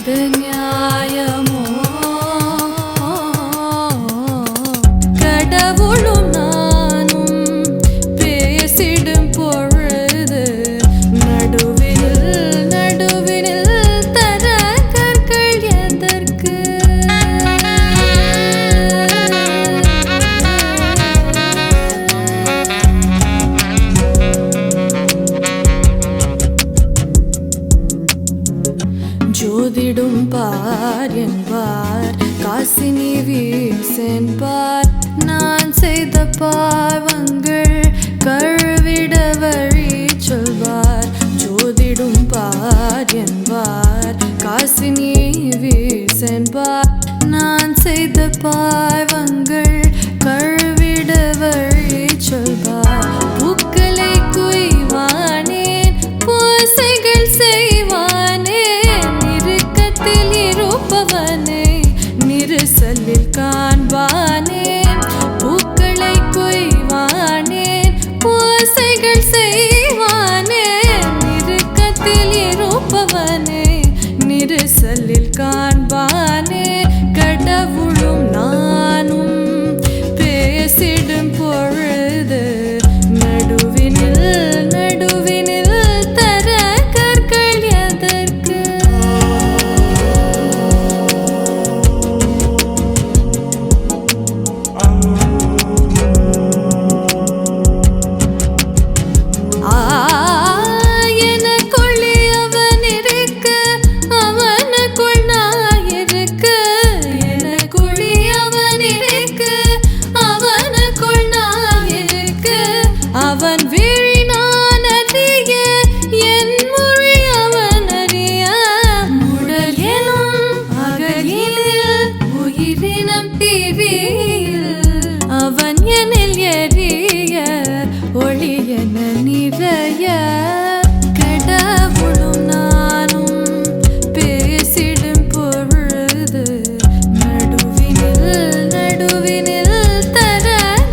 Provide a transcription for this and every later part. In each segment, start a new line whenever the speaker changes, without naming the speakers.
இது நியாயமோ? கடவுளும் நானும் பேசிடும் பொழுது நடுவில் நடுவில் தர கற்கள் எதற்கு? ஜோதிடும் பார் என்பார், காசினி வீசென்பார், நான் செய்த பாவங்கள் கழுவிட வழி சொல்வார். ஜோதிடும் பார் என்பார், காசினி வீசென்பார், நான் செய்த பாவங்கள் கழுவிட வழி சொல்வார். பூக்களை குய்வானேன், பூசைகள் செய்வானேன், இறுக்கத்தில் இருப்பவனை நிறுசலில் காண்பானேன். பூக்களை குய்வானேன், பூசைகள் செய்வானேன், இறுக்கத்தில் இருப்பவனை நிறுசலில் காண்பானே. கடவுளும் நானும் பேசிடும் பொழுது நடுவினில் நடுவினில் தர கற்கள் எதற்கு? எனக்குள்ளே அவன் இருக்க, அவனுக்குள் நான் இருக்க. எனக்குள்ளே அவன் இருக்க, அவனுக்குள் நான் இருக்க. அவன் விழி நான் அறிய, என் மொழி அவன் அறிய. முடல் எனும் அகலில் உயிரினம் தீவியில் அவன் எனில் எரிய ஒளி என நிறைய. கடவுளும் நானும் பேசிடும் பொழுது நடுவினில் நடுவினில் தர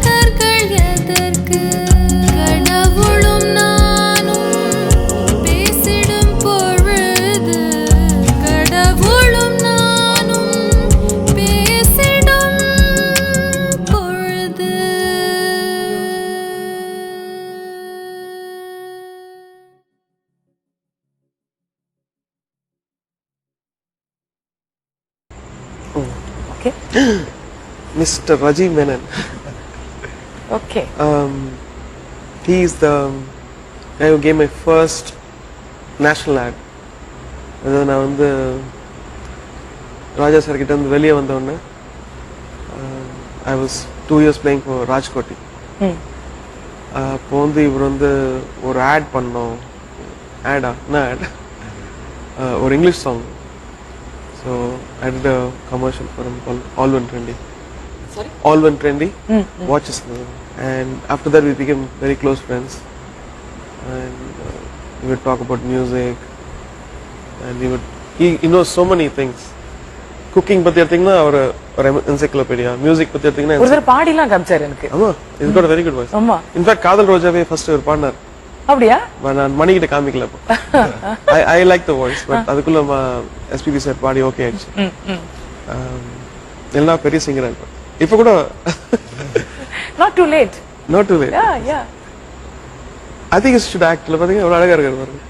கற்கள் எதற்கு? கடவுளும் நானும் பேசிடும் பொழுது, கடவுளும் நானும் பேசிடும் பொழுது.
Okay.
Mr. RAJIV Menon.
Okay.
He is the guy who gave my first national ad. அது நான் வந்து ராஜா சார் கிட்ட வந்து வெளியே வந்தோடனே I was 2 years playing for Rajkoti. அப்போ வந்து இவர் வந்து ஒரு ஆட் பண்ணோம். ஆடா என்ன ஆட்? ஒரு English song. So I did a commercial for him called All One Trendy.
Sorry?
All One Trendy. Watches. And after that we became very close friends. And we would talk about music. And he knows so many things. Cooking பத்தி எடுத்தீங்கன்னா ஒரு encyclopedia. Music பத்தி எடுத்தீங்கன்னா
ஒரு தடவை பாடிலாம் காமிச்சாரு எனக்கு.
ஆமா, he's got a very good voice.
ஆமா.
In fact காதல் ரோஜாவே ஃபர்ஸ்ட் ஒரு பாடினார்.
அப்படியா?
நான் மணிக்கிட்ட காமிக்கல. I like the voice, but அதுக்குள்ள SPB சார் பாடி ஓகே ஆயிடுச்சு. எல்லாம் பெரிய சிங்கரா இருப்பார். இப்போ கூட
Not too late.
Not too late.
Yeah.
I think he should act. பாத்தீங்க எவ்வளவு அழகா இருக்காரு பாருங்க.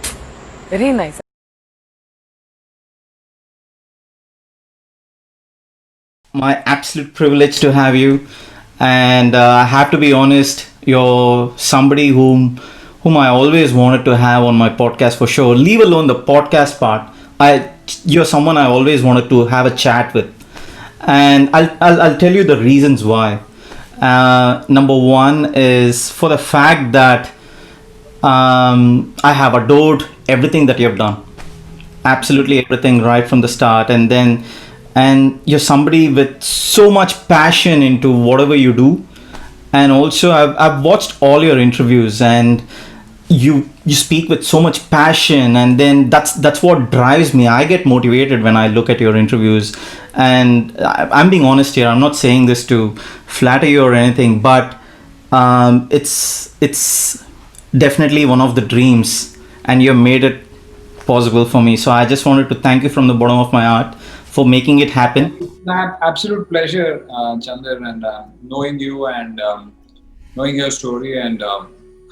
Very nice.
My absolute privilege to have you, and I have to be honest, you're somebody whom I always wanted to have on my podcast for sure. Leave alone the podcast part. You're someone I always wanted to have a chat with, and I'll tell you the reasons why. Number one is for the fact that I have adored everything that you've done, absolutely everything right from the start, and you're somebody with so much passion into whatever you do. And also I've watched all your interviews, and you speak with so much passion, and then that's what drives me. I get motivated when I look at your interviews, and I'm being honest here. I'm not saying this to flatter you or anything, but it's definitely one of the dreams, and you made it possible for me. So I just wanted to thank you from the bottom of my heart for making it happen.
An absolute pleasure, Chander, and knowing you and knowing your story and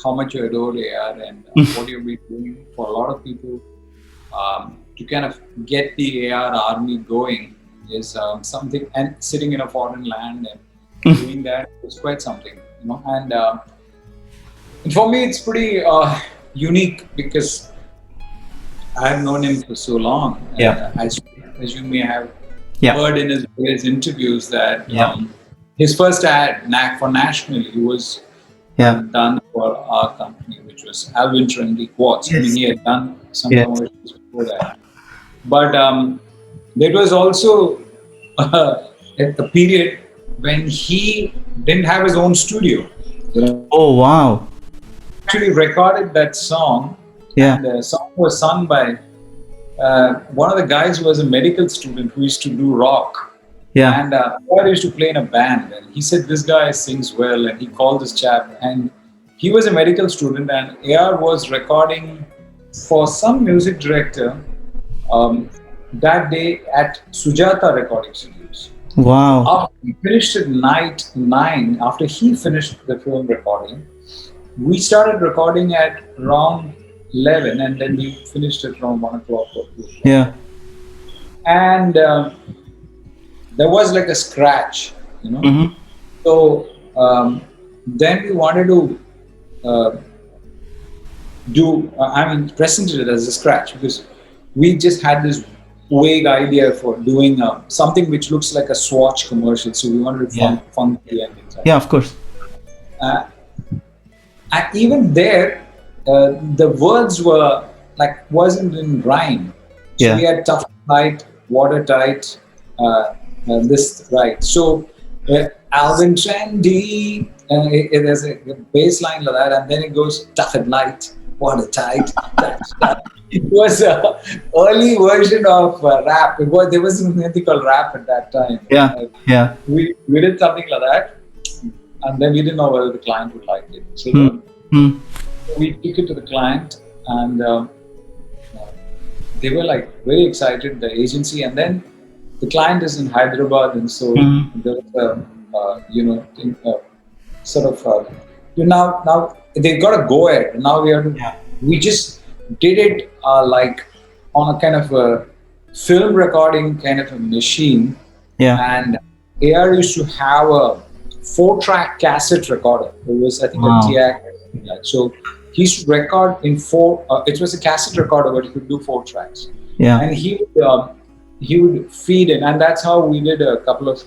how much you adore AR and what you've been doing for a lot of people to kind of get the AR army going is something, and sitting in a foreign land and doing that is quite something, you know. And for me, it's pretty unique because I've known him for so long.
Yeah.
As you may have
Yeah.
heard in his various interviews that
Yeah.
his first ad for National, he was
Yeah.
done for our company, which was Alvin Trendy Quartz. I mean, he had done some
Yes.
commercials before that. But there was also at the period when he didn't have his own studio.
Oh wow.
Actually recorded that song,
Yeah.
and the song was sung by one of the guys who was a medical student who used to do rock.
Yeah.
And I used to play in a band, and he said this guy sings well, and he called this chap, and he was a medical student, and AR was recording for some music director that day at Sujata Recording Studios.
Wow.
After he finished at night 9, after he finished the film recording, we started recording at around 11, and then we finished at around 1 o'clock or 2 o'clock.
Yeah.
And there was like a scratch, you know.
Mm-hmm.
So then we wanted to present it as a scratch because we just had this vague idea for doing something which looks like a Swatch commercial. So we wanted to funky and things like
Yeah, of course.
that. And even there, the words were like wasn't in rhyme. So
Yeah.
we had tough, tight, watertight, this right. So Alvin Trendy, there's a bass line like that, and then it goes tough and light, watertight. It was an early version of rap. There wasn't anything called rap at that time.
Yeah. Yeah.
We did something like that, and then we didn't know whether the client would like it. So
Hmm.
we took it to the client, and they were like very excited, the agency, and then the client is in Hyderabad, and so there was now they got a go ahead. Now we have to. We just did it like on a kind of a film recording kind of a machine,
Yeah.
and AR used to have a 4-track cassette recorder. It was, I think,
Wow.
a TIAC. So he used to record in 4. It was a cassette recorder, but he could do 4 tracks.
Yeah.
And he would feed in, and that's how we did a couple of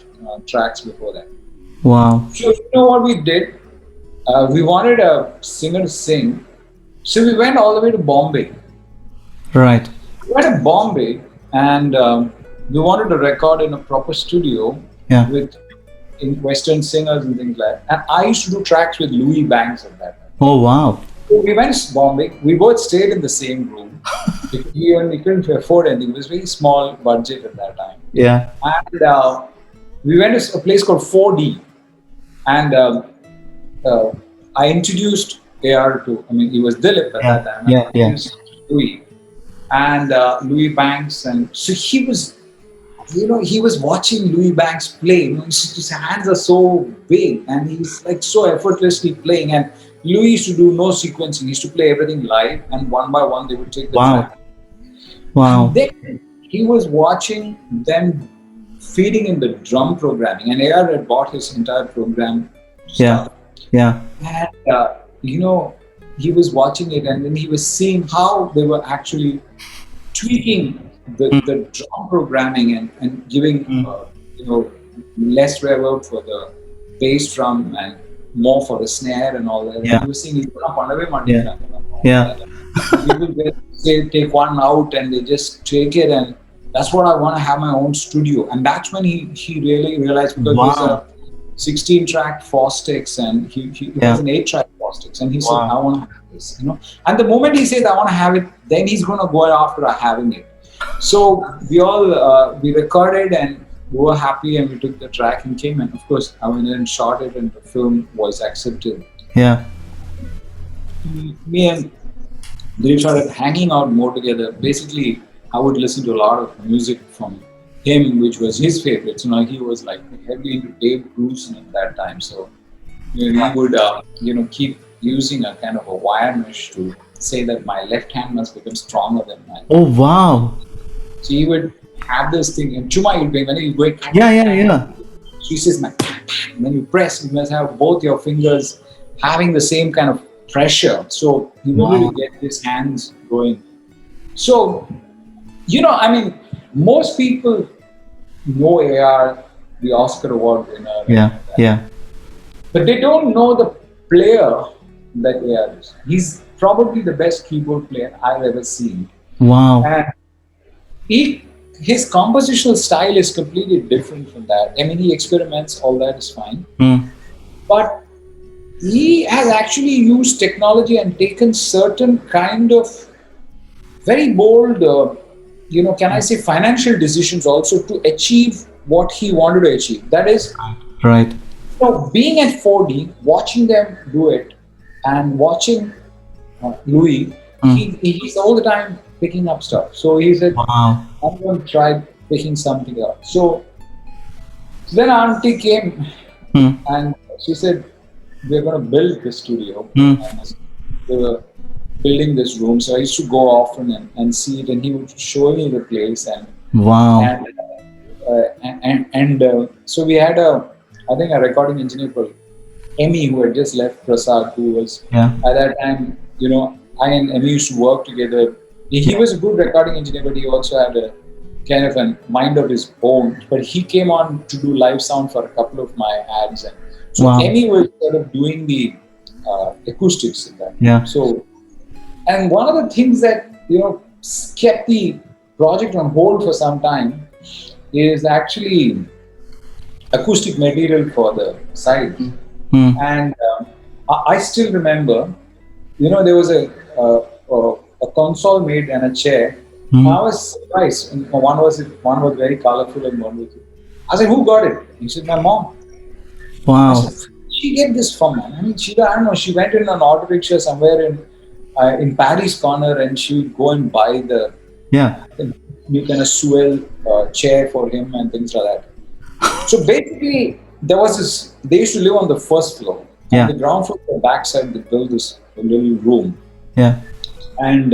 tracks before that.
Wow.
So you know what we did? We wanted a singer to sing, so we went all the way to Bombay.
Right.
We went to Bombay, and we wanted to record in a proper studio
Yeah.
with Western singers and things like that. And I used to do tracks with Louis Banks at that time.
Oh wow.
So we went to Bombay. We both stayed in the same room. We couldn't afford anything. It was a very small budget at that time.
Yeah.
And we went to a place called 4D. And I introduced AR to, he was Dilip at that time.
Yeah, yeah.
I introduced Louis. And Louis Banks. And so he was watching Louis Banks play. His hands are so big and he's like so effortlessly playing. And Louis used to do no sequencing. He used to play everything live, and one by one they would take the track.
Wow.
Then he was watching them feeding in the drum programming, and AR had bought his entire program stuff.
Yeah.
And he was watching it, and then he was seeing how they were actually tweaking the drum programming and giving less reverb for the bass drum and more for the snare and all that.
Yeah.
And he was seeing he's gonna panave maattan.
Yeah.
People just say take one out and they just take it, and that's what I want to have my own studio. And that's when he really realized, because it was a 16-track Fostix and he was an 8-track Fostix, and he said, I want to have this, And the moment he said I want to have it, then he's gonna go after having it. So we all we recorded and we were happy, and we took the track and came, and of course I went and shot it, and the film was accepted.
Yeah.
Me and They started hanging out more together. Basically, I would listen to a lot of music from him, which was his favorites. He was like heavily into Dave Grusin at that time. So he would, keep using a kind of a wire mesh to say that my left hand must become stronger than mine.
Oh wow.
So he would have this thing, and Chuma, you'll be when you go,
Yeah.
she says, when you press, you must have both your fingers having the same kind of pressure. So he wanted to get his hands going. So, most people know AR, the Oscar Award winner.
Yeah.
But they don't know the player that AR is. He's probably the best keyboard player I've ever seen.
Wow.
And his compositional style is completely different from that. I mean, he experiments, all that is fine. But he has actually used technology and taken certain kind of very bold, can I say, financial decisions also to achieve what he wanted to achieve. That is,
Right.
being at 4D, watching them do it, and watching Louis, he's all the time picking up stuff. So he said,
Wow.
I'm going to try picking something up. So then Auntie came and she said, we're going to build this studio. And they were building this room. So I used to go often and see it, and he would show me the place. And
Wow.
So we had a recording engineer called Emmy, who had just left Prasad, who was at that time, I and Emmy used to work together. He was a good recording engineer, but he also had a kind of a mind of his own. But he came on to do live sound for a couple of my ads, and so Emmy was sort of doing the acoustics in that.
Yeah.
So, and one of the things that kept the project on hold for some time is actually acoustic material for the side. And I still remember, there was a console made and a chair. I was surprised. One was very colorful and one was. I said, "Who got it?" He said, "My mom."
Wow.
I said, "Where did she get this from?" I mean, I don't know. She went in an auto rickshaw somewhere in Paris Corner, and she would go and buy the new kind of swell chair for him and things like that. So basically, there was this. They used to live on the first floor. On the ground floor, the backside, they built this little room.
Yeah.
And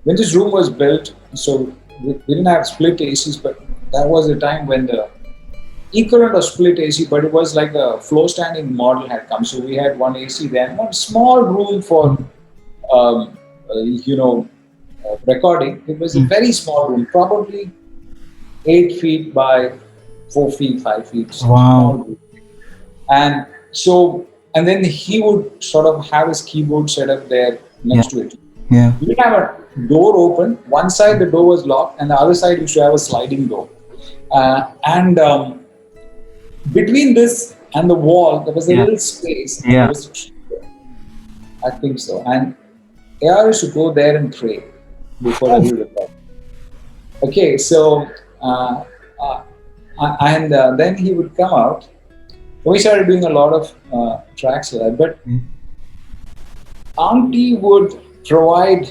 when this room was built, so we didn't have split ACs, but that was the time when the equivalent of split AC, but it was like a floor standing model had come. So we had one AC then, one small room for, recording. It was a very small room, probably 8 feet by 4 feet, 5 feet.
Wow.
And then he would sort of have his keyboard set up there next to it.
Yeah.
You would have a door open. One side the door was locked, and the other side you should have a sliding door. Between this and the wall, there was a little space.
Yeah.
I think so. And AR used to go there and pray before every record. Okay, so then he would come out. We started doing a lot of tracks like that, but Auntie would provide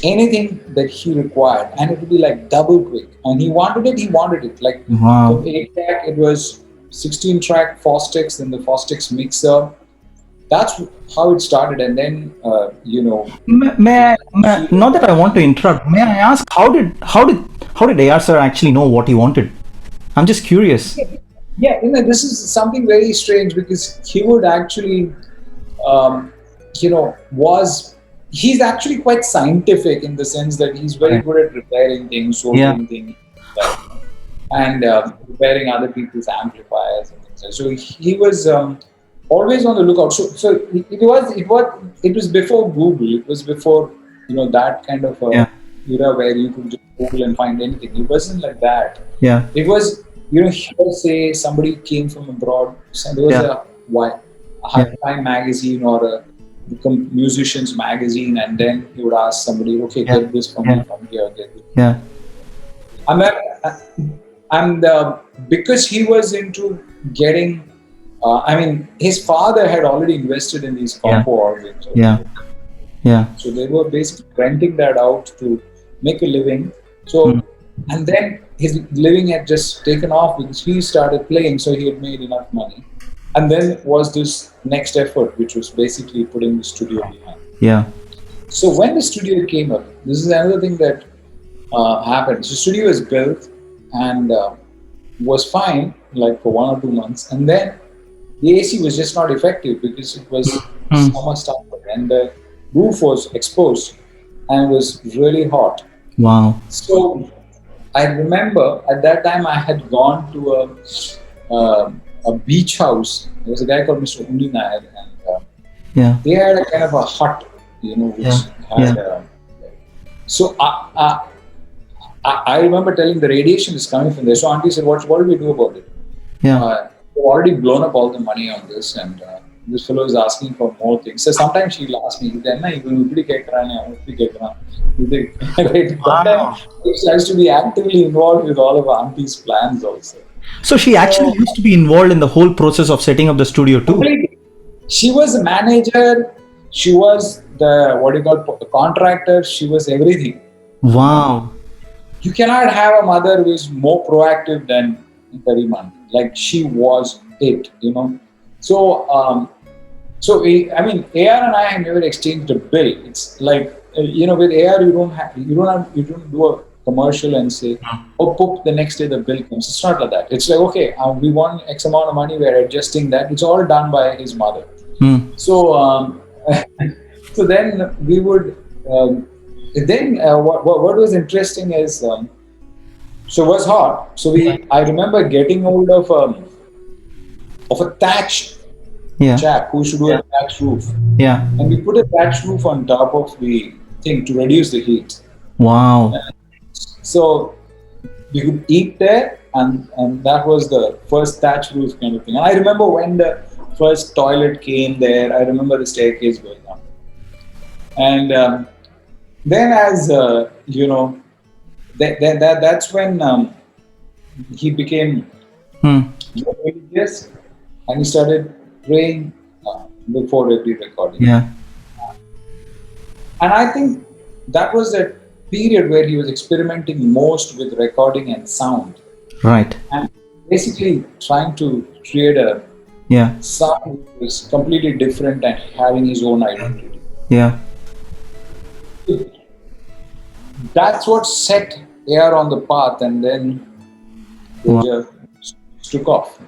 anything that he required, and it would be like double quick. And he wanted it. Like
Wow.
8-track, it was 16-track Fostex, then the Fostex mixer. That's how it started, and then
May I, not that I want to interrupt, may I ask how did AR sir actually know what he wanted? I'm just curious.
Yeah, this is something very strange, because he would actually, he's actually quite scientific in the sense that he's very good at repairing things, soldering things, and repairing other people's amplifiers and things like that. So he was always on the lookout. So it was before Google. It was before that kind of era where you could just Google and find anything. It wasn't like that.
Yeah.
It was say somebody came from abroad. So there was a Hi-Fi magazine or a musician's magazine, and then he would ask somebody, okay, get this from me from here, get this.
Yeah.
Because he was into getting, his father had already invested in these compo organs.
Yeah. Yeah.
So they were basically renting that out to make a living. So, and then his living had just taken off because he started playing, so he had made enough money. And then was this next effort, which was basically putting the studio behind.
Yeah.
So when the studio came up, this is another thing that happened. So studio was built and was fine, like for 1 or 2 months, and then the AC was just not effective because it was summer started and the roof was exposed and it was really hot.
Wow.
So I remember at that time I had gone to a beach house. There was a guy called Mr. Undi Nair, and
Yeah.
they had a kind of a hut, which had. So I remember telling the radiation is coming from there. So auntie said, "What do we do about it?"
Yeah.
We've already blown up all the money on this, and this fellow is asking for more things. So sometimes she'll ask me, "Then I she has to be actively involved with all of our auntie's plans also."
So she actually used to be involved in the whole process of setting up the studio too.
Completely. She was a manager. She was the contractor. She was everything.
Wow.
You cannot have a mother who is more proactive than Kariman. Like she was it, So, AR and I have never exchanged a bill. It's like, with AR you don't do a commercial and say, oh, poop, the next day the bill comes. It's not like that. It's like, okay, we want X amount of money. We're adjusting that. It's all done by his mother. So, so then we would. What was interesting is, so it was hot. So I remember getting hold of a thatch chap who should do a thatch roof.
Yeah.
And we put a thatch roof on top of the thing to reduce the heat.
Wow.
So we could eat there, and that was the first thatch roof kind of thing. And I remember when the first toilet came there. I remember the staircase going up, and then as that's when he became more religious, and he started praying before every recording.
Yeah.
And I think that was that period where he was experimenting most with recording and sound.
Right.
And basically trying to create a sound which was completely different and having his own identity.
Yeah.
That's what set AR on the path, and then it just took off.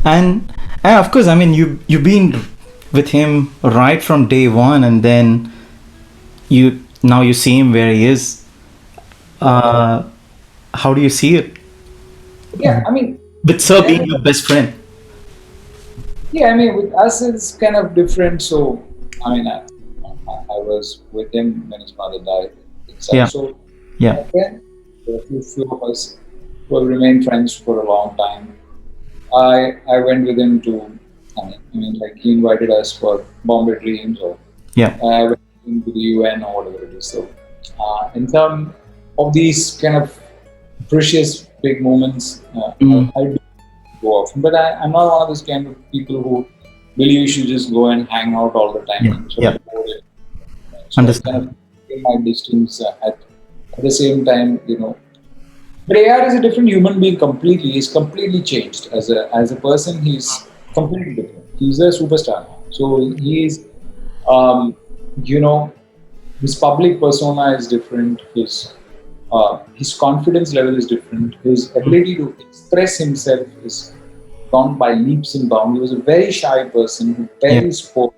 And of course, I mean, you've been with him right from day one, and then you see him where he is. How do you see it?
Yeah, I mean,
with Sir being your best friend.
Yeah, I mean, with us it's kind of different. So, I mean, I was with him when his mother died. So, then a few of us who have remained friends for a long time. I went with him to, like he invited us for Bombay Dreams, or I went to the UN or whatever it is. So, in terms of these kind of precious big moments, I do go often, but I'm not one of those kind of people who believe you should just go and hang out all the time. So
Understand.
I kind of keep my distance at the same time, But AR is a different human being completely. He's completely changed as a person. He's completely different. He's a superstar now. So he's, his public persona is different. His confidence level is different. His ability to express himself is gone by leaps and bounds. He was a very shy person who barely spoke.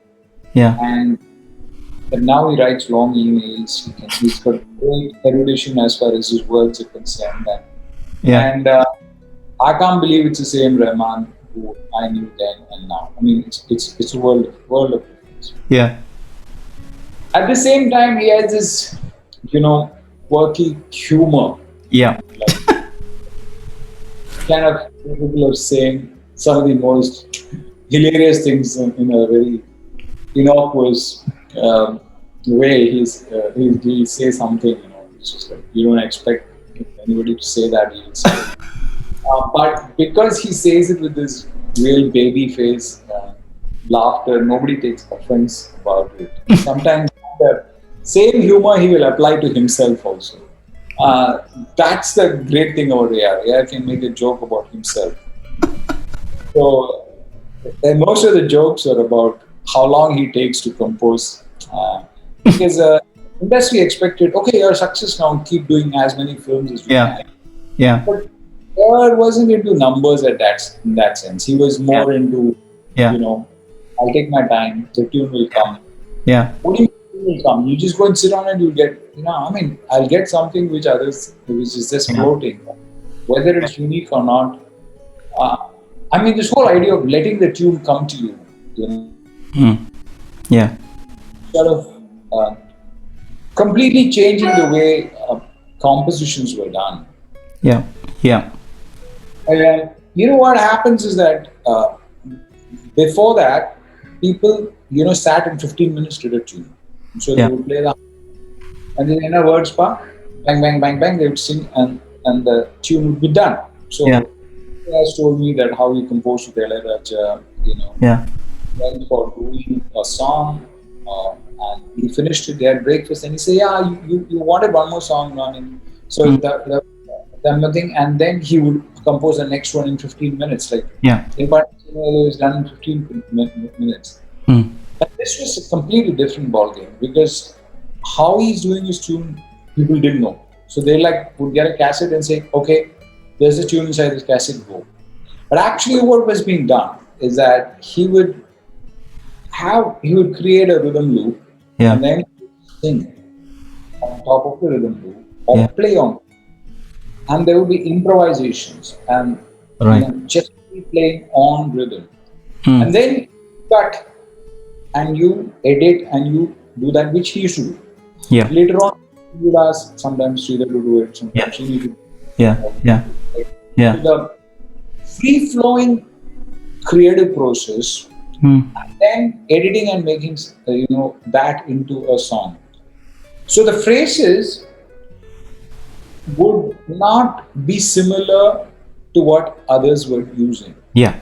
But now he writes long emails. He's got great erudition as far as his words are concerned. And I can't believe it's the same Rahman who I knew then and now. I mean, it's a world of difference.
Yeah.
At the same time, he has this, quirky humor.
Yeah.
Kind of capable of saying some of the most hilarious things in a very innocuous way. He say something, it's just like you don't expect anybody to say that. He'll say it. But because he says it with this real baby face, laughter, nobody takes offense about it. Sometimes the same humor he will apply to himself also. That's the great thing about AR. AR can make a joke about himself. So, and most of the jokes are about how long he takes to compose. Because industry expected, okay, you're a success now, keep doing as many films as you
Yeah.
can.
Yeah.
But AR wasn't into numbers in that sense. He was more into,
Yeah.
I'll take my time, the tune will come.
Yeah.
What do you mean will come? You just go and sit down and you'll get, I'll get something which is just floating. Whether it's unique or not. This whole idea of letting the tune come to you,
Yeah.
sort of completely changing the way compositions were done.
Yeah. Yeah.
What happens is that before that, people, sat in 15 minutes to the tune. So they would play the, and then in a words part, bang, bang, bang, bang, they would sing and the tune would be done. So he has told me that how he composed with Raja, went for doing a song, and he finished it, they had breakfast, and he said, you wanted one more song running. So that nothing, and then he would compose the next one in 15 minutes. Like, in part, it was done in 15 minutes. But this was a completely different ballgame because how he's doing his tune, people didn't know. So they would get a cassette and say, okay, there's a tune inside this cassette, go. But actually what was being done is that he would create a rhythm loop and then sing on top of the rhythm loop or play on it. And there would be improvisations and just playing on rhythm. And then you cut and you edit and you do that which he used to do. Later on, he would ask sometimes Sridhar to do it, sometimes he need to do it. The free-flowing creative process and then editing and making that into a song. So the phrases would not be similar to what others were using. I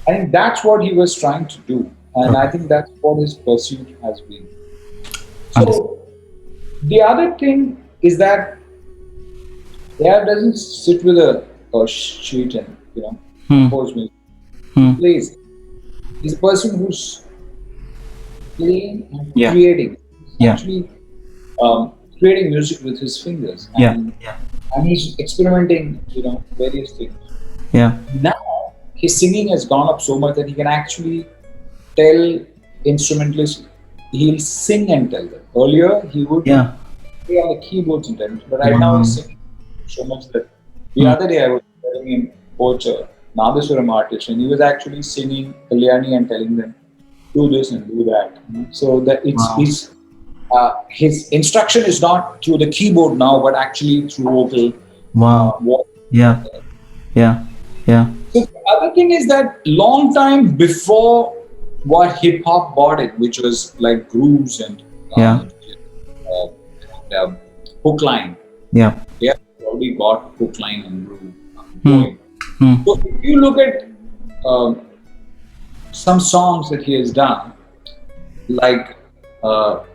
think that's what he was trying to do, and I think that's what his pursuit has been. So the other thing is that AR doesn't sit with a sheet and compose music. He plays. He's a person who's playing and creating. He's actually creating music with his fingers. And he's experimenting, various things. Now his singing has gone up so much that he can actually tell instrumentalists. He'll sing and tell them. Earlier he would play on the keyboards and tell them, but right now he's singing so much that the other day I was telling him, coach, Nadaswaram artist, and he was actually singing Kalyani and telling them, do this and do that. So that it's his instruction is not through the keyboard now, but actually through vocal. So the other thing is that long time before what hip hop bought it, which was like grooves and hook line. They have already got hook line and groove going. So if you look at some songs that he has done, like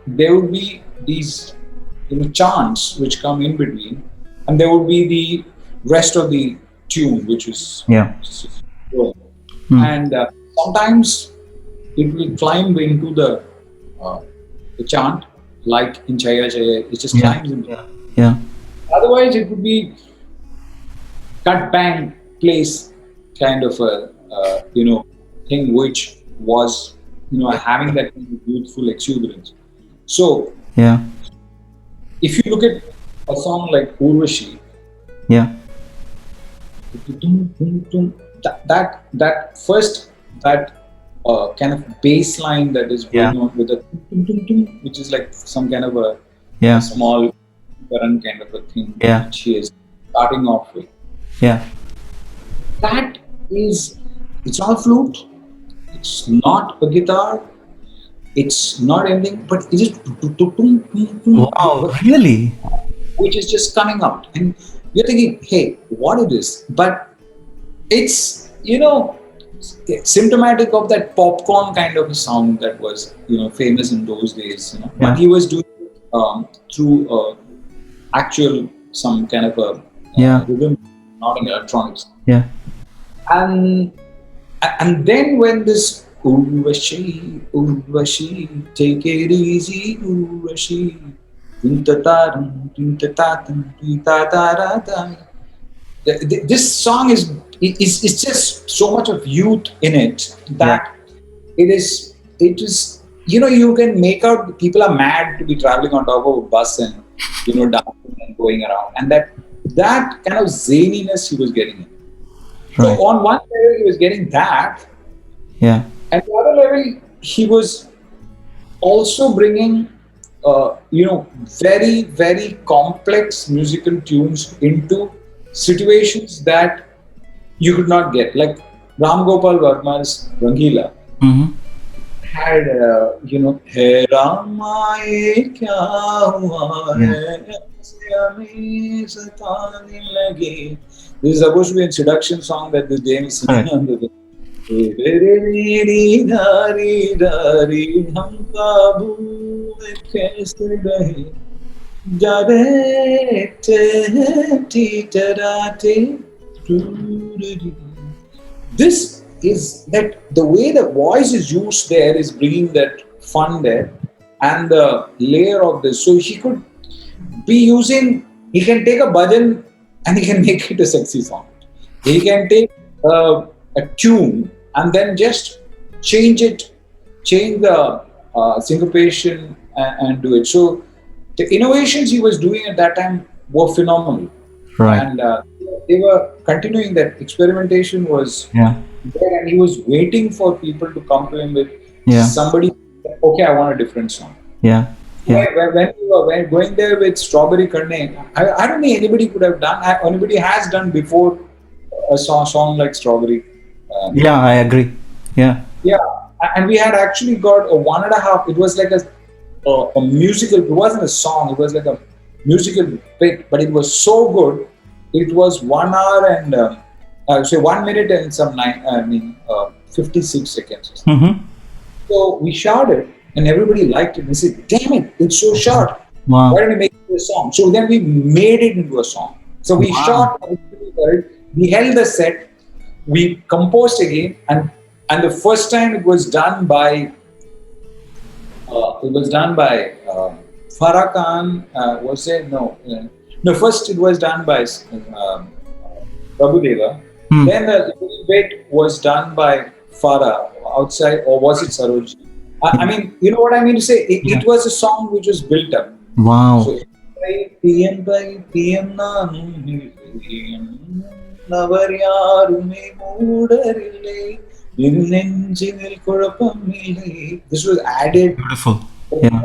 there would be these chants which come in between, and there would be the rest of the tune which is going. And sometimes it will climb into the chant, like in Jaya Jaya, it just climbs into it. Otherwise it would be cut bang place kind of a thing which was having that kind of youthful exuberance. So if you look at a song like Urvashi, that first kind of bass line that is going on with a which is like some kind of a small current kind of a thing which he is starting off with. That is, it's not a flute, it's not a guitar, it's not anything, but it is
Really?
which is just coming out, and you're thinking, hey, what is this? But it's symptomatic of that popcorn kind of a sound that was, famous in those days.
Yeah.
But he was doing through actual some kind of a
Yeah.
rhythm, not in electronics.
Yeah.
And then when this Urvashi, take it easy, Urvashi, this song is just so much of youth in it that it is you can make out people are mad to be traveling on top of a bus and dancing and going around, and that kind of zaniness he was getting in.
Right.
So on one level he was getting that,
Yeah.
and the other level he was also bringing very, very complex musical tunes into situations that you could not get. Like Ram Gopal Varma's Rangila
Mm-hmm.
had, Hey Rama, ye kya hua hai, aise hame satane lage. This is supposed to be a seduction song that the Jain is singing on the hum kaaboo mein kaise rahe, this is that the way the voice is used there is bringing that fun there, and the layer of this. So he could be using, he can take a bhajan and he can make it a sexy song. He can take a tune and then just change the syncopation and do it. So the innovations he was doing at that time were phenomenal.
Right.
And they were continuing that experimentation was
Yeah.
there, and he was waiting for people to come to him with
Yeah.
somebody, okay, I want a different song.
Yeah. Yeah.
When we were going there with Strawberry Karne, I don't think anybody could have done, anybody has done before a song like Strawberry.
Yeah, I agree. Yeah.
Yeah, and we had actually got a 1.5, it was like a musical, it wasn't a song, it was like a musical bit, but it was so good. It was 1 hour and, say 1 minute and 56 seconds.
Mm-hmm.
So we shouted and everybody liked it. We said, damn it, it's so short.
Wow.
Why don't we make it a song? So then we made it into a song. So we shot, we held the set, we composed again, and the first time it was done by Farah Khan. Was it? No. No, first it was done by Prabhudeva. Then the little bit was done by Farah outside, or was it Saroj? I mean, you know what I mean to say? It was a song which was built up.
Wow.
So, PM this was added.
Beautiful. Yeah.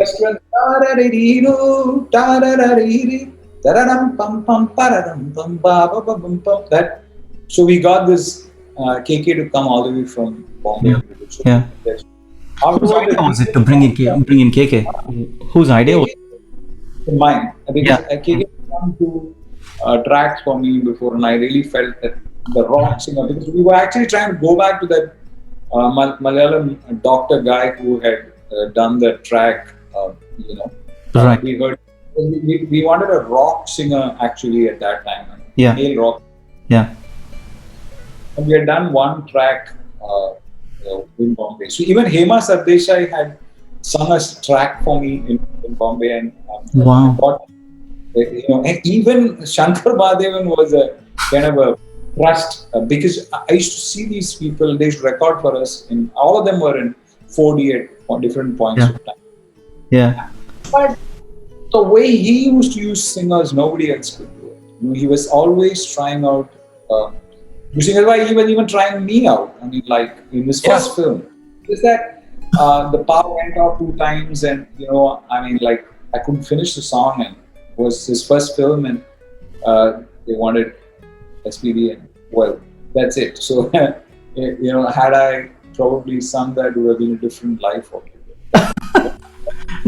That, so we got this KK to come all the way from Bombay.
Yeah. Whose idea was it to bring in KK? Whose idea was it?
Mine. Because
Yeah.
KK come to tracks for me before, and I really felt that the rock singer, because we were actually trying to go back to that Malayalam doctor guy who had done the track,
Right.
We heard, we wanted a rock singer actually at that time,
Yeah.
male rock.
Yeah.
And we had done one track in Bombay. So even Hema Sardesai had sung a track for me in Bombay, and
Wow.
I thought, and even Shankar Mahadevan was a kind of a trust, because I used to see these people, they used to record for us, and all of them were in 4D at different points
Yeah.
of time.
Yeah.
But the way he used to use singers, nobody else could do it. He was always trying out new singers. Why he was even trying me out? I mean, like in his first film, is that the power went off 2 times, and I mean, like I couldn't finish the song, and it was his first film, and they wanted SPB, and well, that's it. So had I probably sung that, it would have been a different life for me.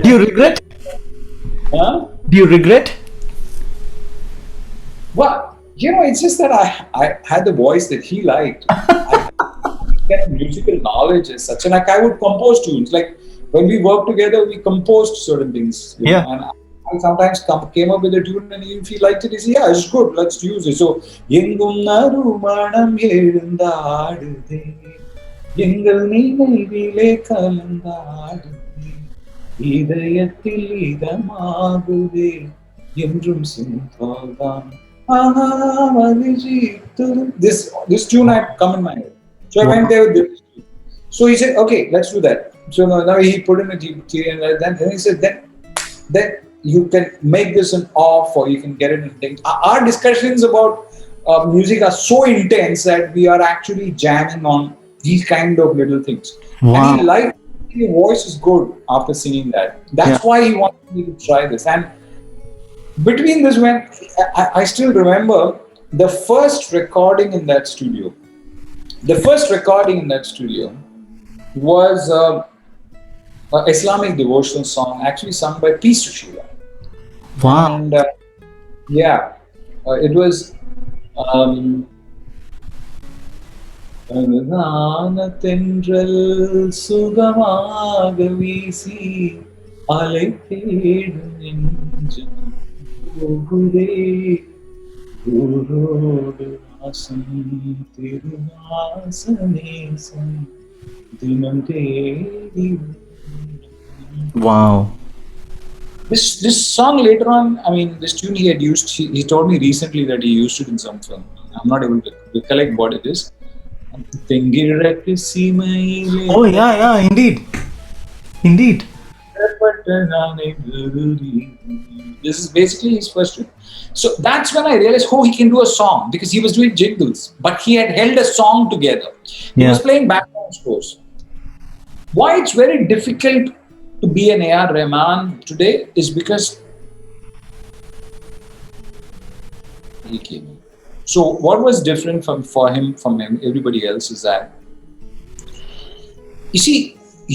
Do you regret?
Huh?
Do you regret?
Well, it's just that I had the voice that he liked. kind of musical knowledge as such. And like I would compose tunes. Like when we worked together, we composed certain things. You know, and I sometimes came up with a tune, and if he liked it, he said, "Yeah, it's good. Let's use it." So, எங்கும் நறுமணம் எழுந்தாடுதே, எங்கள் நினைவிலே கலந்தாடுதே, இதயத்தில் இதமாகுதே, என்றும் சிந்தால்தான். This tune had come in my head. So I went there with this tune. So he said, "Okay, let's do that." So now he put in a GPT, and then he said, then you can make this an off, or you can get it in things. Our discussions about music are so intense that we are actually jamming on these kind of little things.
Wow.
And he liked your voice is good after singing that. That's why he wanted me to try this. And between this, when I still remember the first recording in that studio. The first recording in that studio was an Islamic devotional song, actually sung by P. Sushila.
Wow.
And it was தென்றல் சுகமாக வீசி அலை தேடும் நெஞ்சம் போகுதே, ஊரோடு வாசம் திருவாசனேசம் தினம் தேடி.
Wow.
This song later on, I mean, this tune he had used, he told me recently that he used it in some film. I'm not able to recollect what it is.
Oh yeah, indeed.
This is basically his first tune. So that's when I realized, he can do a song, because he was doing jingles, but he had held a song together. He was playing background scores. Why it's very difficult to be an AR Rahman today is because he came in. So what was different for him from everybody else is that, you see,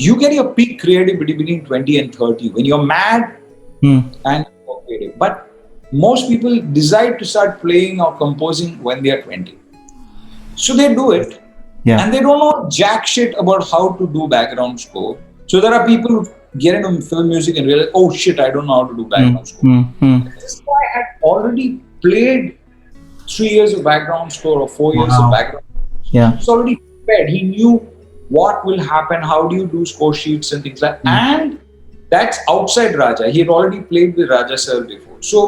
you get your peak creativity between 20 and 30 when you're mad and creative. But most people decide to start playing or composing when they are 20. So they do it, and they don't know jack shit about how to do background score. So there are people who get into film music and realize, oh shit, I don't know how to do background score. This guy had already played 3 years of background score or 4 years of background. He's already prepared. He knew what will happen, how do you do score sheets and things like that. And that's outside Raja. He had already played with Raja sir before. So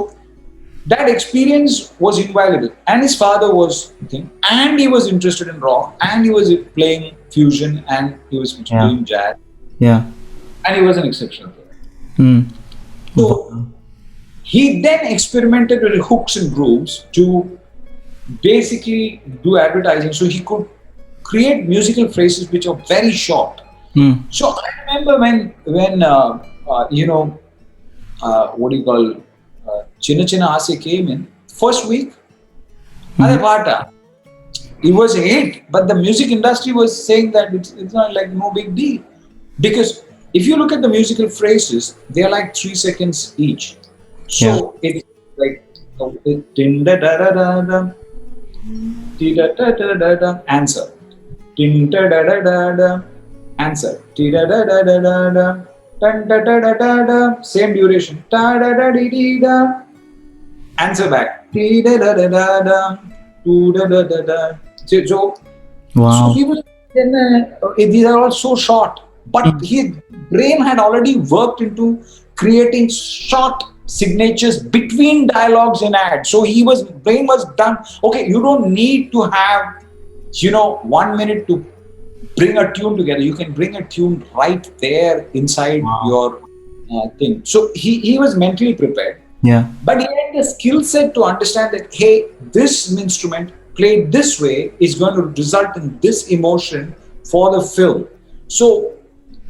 that experience was invaluable. And his father was, and he was interested in rock, and he was playing fusion, and he was doing jazz. And he was an exceptional player. So he then experimented with hooks and grooves to basically do advertising. So he could create musical phrases which are very short. So I remember when what do you call, Chinna Chinna Aase came in, first week, it was a hit, but the music industry was saying that it's not like no big deal. Because if you look at the musical phrases, they are like 3 seconds each. So it's like answer, answer, same duration, answer back, so he was, these are all so short, but his brain had already worked into creating short signatures between dialogues in ads. So brain was done. Okay, you don't need to have 1 minute to bring a tune together. You can bring a tune right there inside your thing. So he was mentally prepared. But he had the skill set to understand that, hey, this instrument played this way is going to result in this emotion for the film. So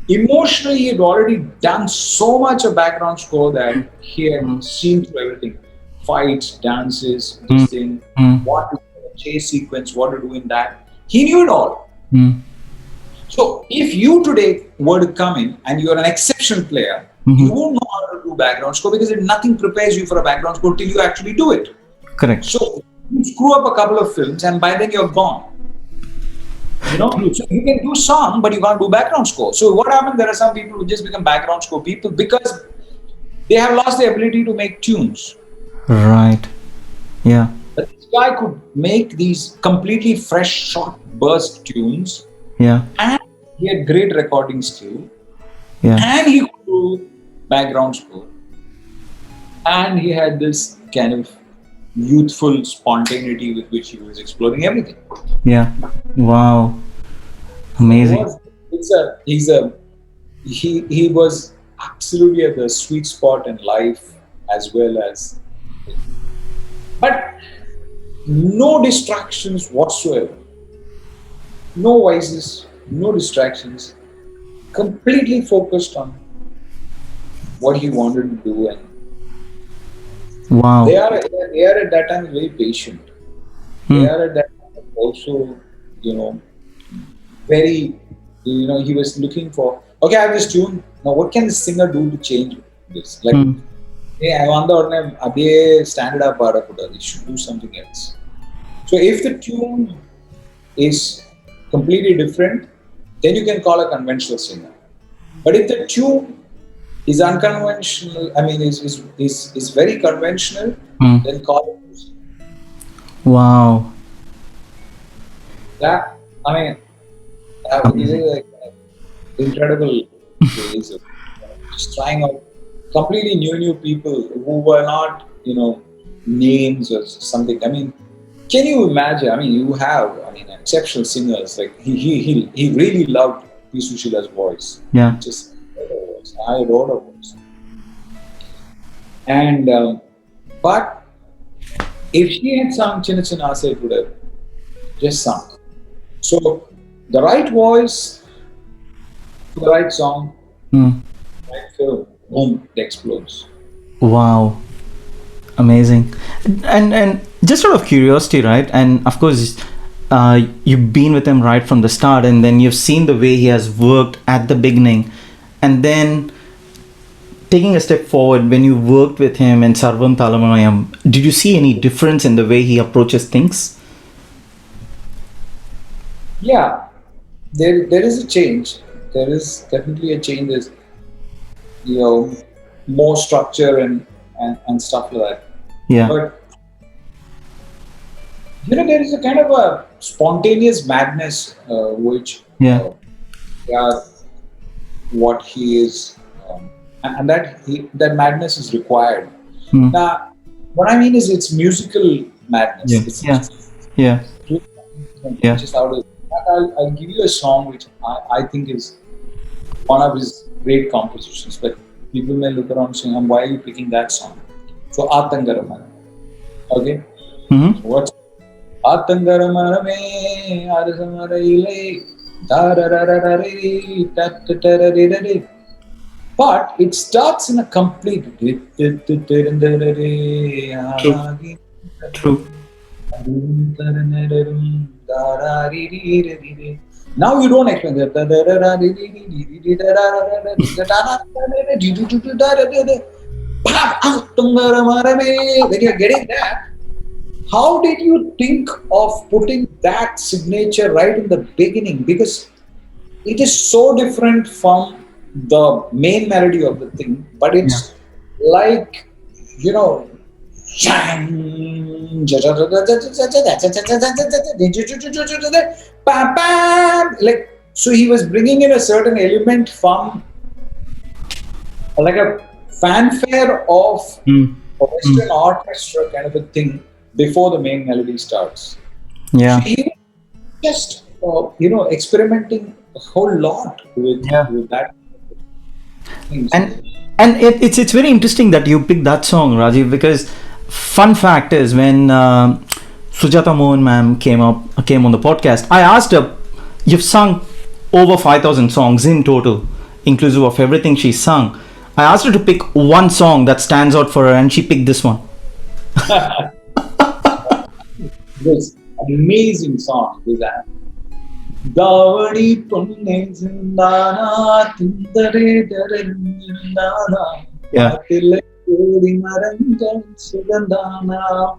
emotionally, he had already done so much of background score that he had seen through everything. Fights, dances, this thing, what to do in a chase sequence, what to do in that. He knew it all. So if you today were to come in and you're an exceptional player, you won't know how to do background score, because nothing prepares you for a background score till you actually do it.
Correct.
So you screw up a couple of films and by then you're gone. So you can do song, but you can't do background score. So what happens? There are some people who just become background score people because they have lost the ability to make tunes.
Right. Yeah.
But this guy could make these completely fresh, short burst tunes,
Yeah.
and he had great recording skill,
Yeah.
and he could do background score, and he had this kind of youthful spontaneity with which he was exploring everything.
Yeah. Wow. Amazing.
He was absolutely at the sweet spot in life as well as, but no distractions whatsoever, no voices, no distractions, completely focused on what he wanted to do, and
Wow.
they are at that time very patient. They are at that time also, very, he was looking for, okay, I have this tune, now what can the singer do to change this? Like, hey, I want the abhiye standard up paadakuda, they should do something else. So if the tune is completely different, then you can call a conventional singer. But if the tune is unconventional, I mean, is very conventional, then call it music.
Wow.
That, I mean, that was like incredible ways of just trying out completely new people who were not, names or something. I mean, can you imagine? I mean, you have, exceptional singers. Like he really loved P. Sushila's voice.
Yeah.
Just I adore her voice. And but if she had sung Chinna Chinna Asa, it would have just sung. So the right voice, the right song, right film, boom, it explodes.
Wow. Amazing. And just out of curiosity, right? And of course, you've been with him right from the start, and then you've seen the way he has worked at the beginning, and then taking a step forward, when you worked with him in Sarvam Talamayam, did you see any difference in the way he approaches things?
Yeah, there is a change. There is definitely a change. There's more structure and stuff like that.
Yeah.
But there is a kind of a spontaneous madness which what he is, and that madness is required. Now, what I mean is it's musical madness.
Yeah.
It's
Yeah. Yeah.
just out of. I'll give you a song which I think is one of his great compositions, but people may look around saying, why are you picking that song? So, Atangaramana. Okay? What's Atangaramane, Arasamarayile, Dararararare, but it starts in a complete.
True.
Now you don't explain that. When you're getting that, how did you think of putting that signature right in the beginning? Because it is so different from the main melody of the thing, but it's like, like, so he was bringing in a certain element from like a fanfare of a Western orchestra kind of a thing before the main melody starts.
Yeah.
So he was just experimenting a whole lot with that.
And it's very interesting that you picked that song, Rajiv, because fun fact is when Sujata Mohan ma'am came on the podcast, I asked her, you've sung over 5,000 songs in total, inclusive of everything she sung. I asked her to pick one song that stands out for her, and she picked this one.
This amazing song is that. Davadi punne zindana tindare darindana atile kodi marangal sugandana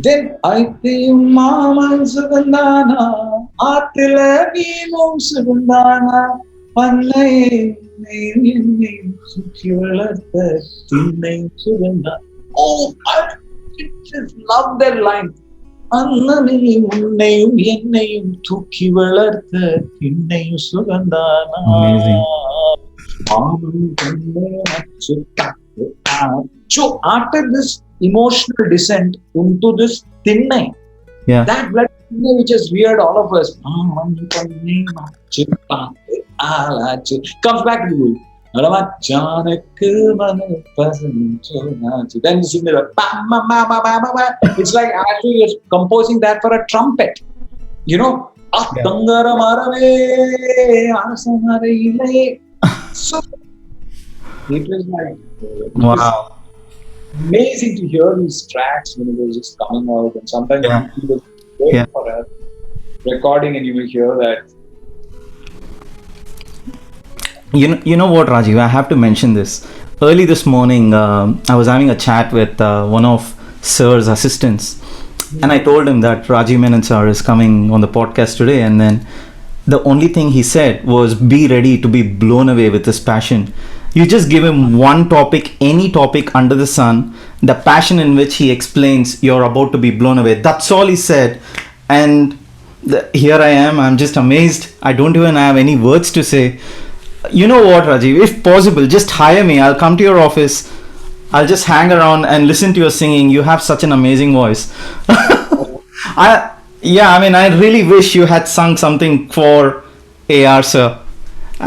Then ஐத்தையும் மாமன் சுகந்தானா ஆத்தில மீனும் சுகந்தானா பண்ணையை என்னை சுற்றி வளர்த்த திண்ணை Sugantha. Oh, I just love that line. அண்ணனையும் உன்னையும் என்னையும் தூக்கி வளர்த்த திண்ணையும் சுகந்தானா.
Amazing.
So after this emotional descent into this thinnai,
Yeah.
that blood thinnai which has reared all of us, comes back to you. Then you sing the it's like actually you're composing that for a trumpet. You know, so it was like
Wow.
amazing to hear these tracks when it was just coming out, and sometimes
Yeah.
you was waiting
Yeah.
for a recording and you will hear that.
You know what, Rajiv? I have to mention this. Early this morning, I was having a chat with one of Sir's assistants, and I told him that RAJIV Menon sir is coming on the podcast today, and then the only thing he said was, be ready to be blown away with his passion. You just give him one topic, any topic under the sun, the passion in which he explains, you're about to be blown away. That's all he said. And here I am, I'm just amazed. I don't even have any words to say. You know what, Rajiv? If possible, just hire me. I'll come to your office. I'll just hang around and listen to your singing. You have such an amazing voice. I mean, I really wish you had sung something for AR, sir.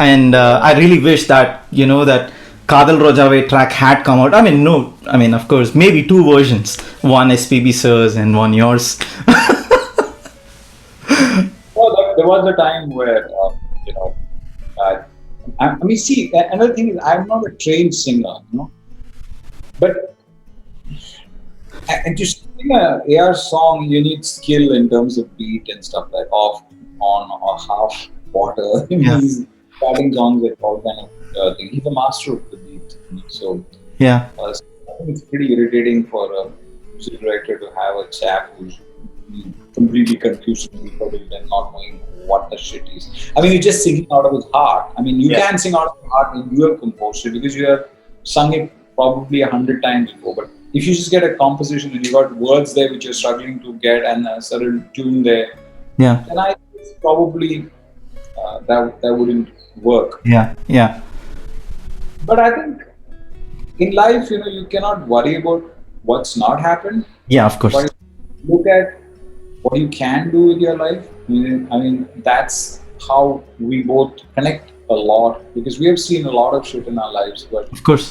And I really wish that, you know, that Kadal Rojave track had come out. I mean, of course, maybe two versions. One SPB sir's and one yours.
Oh, there was a time where, I mean, see, another thing is, I'm not a trained singer, you know, but and to sing a AR song, you need skill in terms of beat and stuff like off, on, or half, quarter.
Yeah.
He's starting songs like all kind of thing. He's a master of the beat, you know, so
Yeah.
I think it's pretty irritating for a music director to have a chap who's completely confused and not knowing what the shit is. I mean, you're just singing out of his heart. I mean, you can sing out of your heart when you have composed it because you have sung it probably 100 times before. But if you just get a composition and you got words there which you're struggling to get and a certain tune there,
Yeah.
then I think it's probably that wouldn't work.
Yeah.
But I think in life, you know, you cannot worry about what's not happened.
Yeah, of course.
But look at what you can do with your life. I mean, that's how we both connect a lot because we have seen a lot of shit in our lives. But
Of course.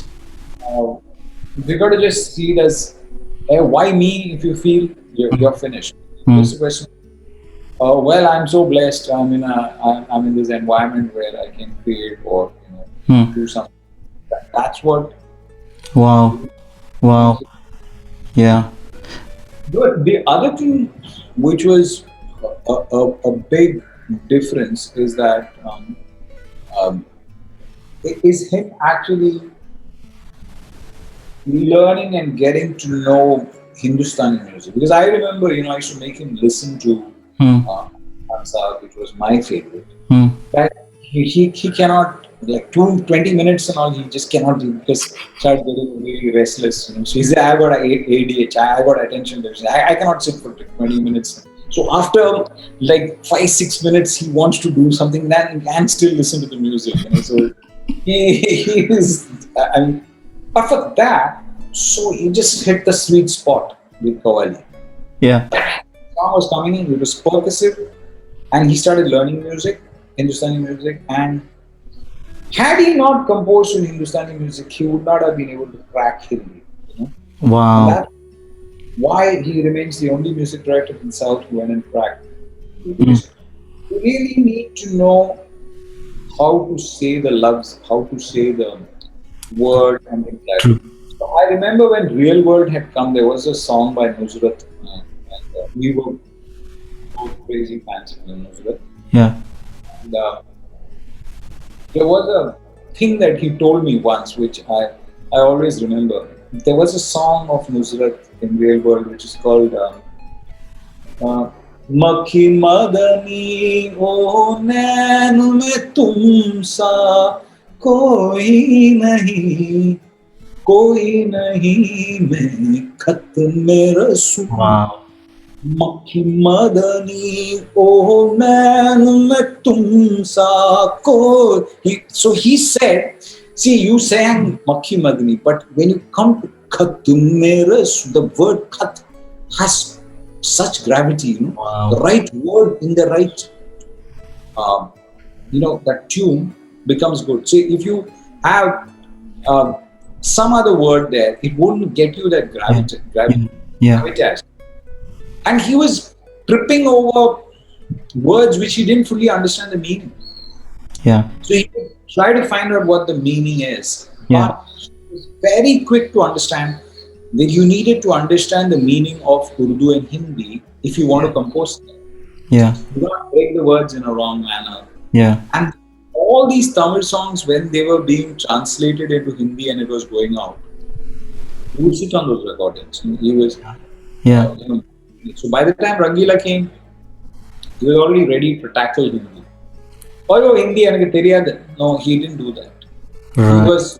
we got to just see it as, hey, why me? If you feel you're finished. Just a question. Well, I'm so blessed. I'm in this environment where I can create or do something. That's what.
Wow. Yeah.
But the other thing, which was a big difference, is that is him actually learning and getting to know Hindustani music. Because I remember, you know, I used to make him listen to Hansa, which was my favorite. But he cannot, like 20 minutes and all, he just cannot do because he started getting really restless. You know? So he said, I got ADHD, I got attention deficit. I cannot sit for 20 minutes. So after like 5-6 minutes, he wants to do something then and still listen to the music. You know? So he is, but for that, so he just hit the sweet spot with Kawali.
Yeah.
The song was coming in, it was percussive, and he started learning music, Hindustani music, and had he not composed in Hindustani music, he would not have been able to crack Hindi. You know?
Wow.
And that's why he remains the only music director in South who went and cracked. Because you really need to know how to say the loves, how to say the word and things like that. So I remember when Real World had come, there was a song by Nusrat, and we were both crazy fans of Nusrat.
Yeah.
And, there was a thing that he told me once, which I always remember. There was a song of Nusrat in Real World which is called मक्खी मदनी ओ नैन में तुम सा कोई नहीं, कोई नहीं मैं खत में रसूं,
Wow.
मक्खी मदनी ओ नैन में तुम सा कोई. So he said, see, you sang Makhi Madani, but when you come to Khat mein rasu, the word Khat has such gravity, you know.
Wow.
The right word in the right, that tune becomes good. So if you have some other word there, it wouldn't get you that gravity.
Yeah.
Gravitas. And he was tripping over words which he didn't fully understand the meaning.
Yeah.
So he would try to find out what the meaning is.
Yeah.
But he was very quick to understand that you needed to understand the meaning of Urdu and Hindi if you want to compose them.
Yeah.
Do not break the words in a wrong manner.
Yeah.
And all these Tamil songs, when they were being translated into Hindi and it was going out, he would sit on those recordings. He was,
Yeah.
so by the time Rangila came, he was already ready to tackle Hindi. Oh, Hindi, no, he didn't do that. He
Right.
was,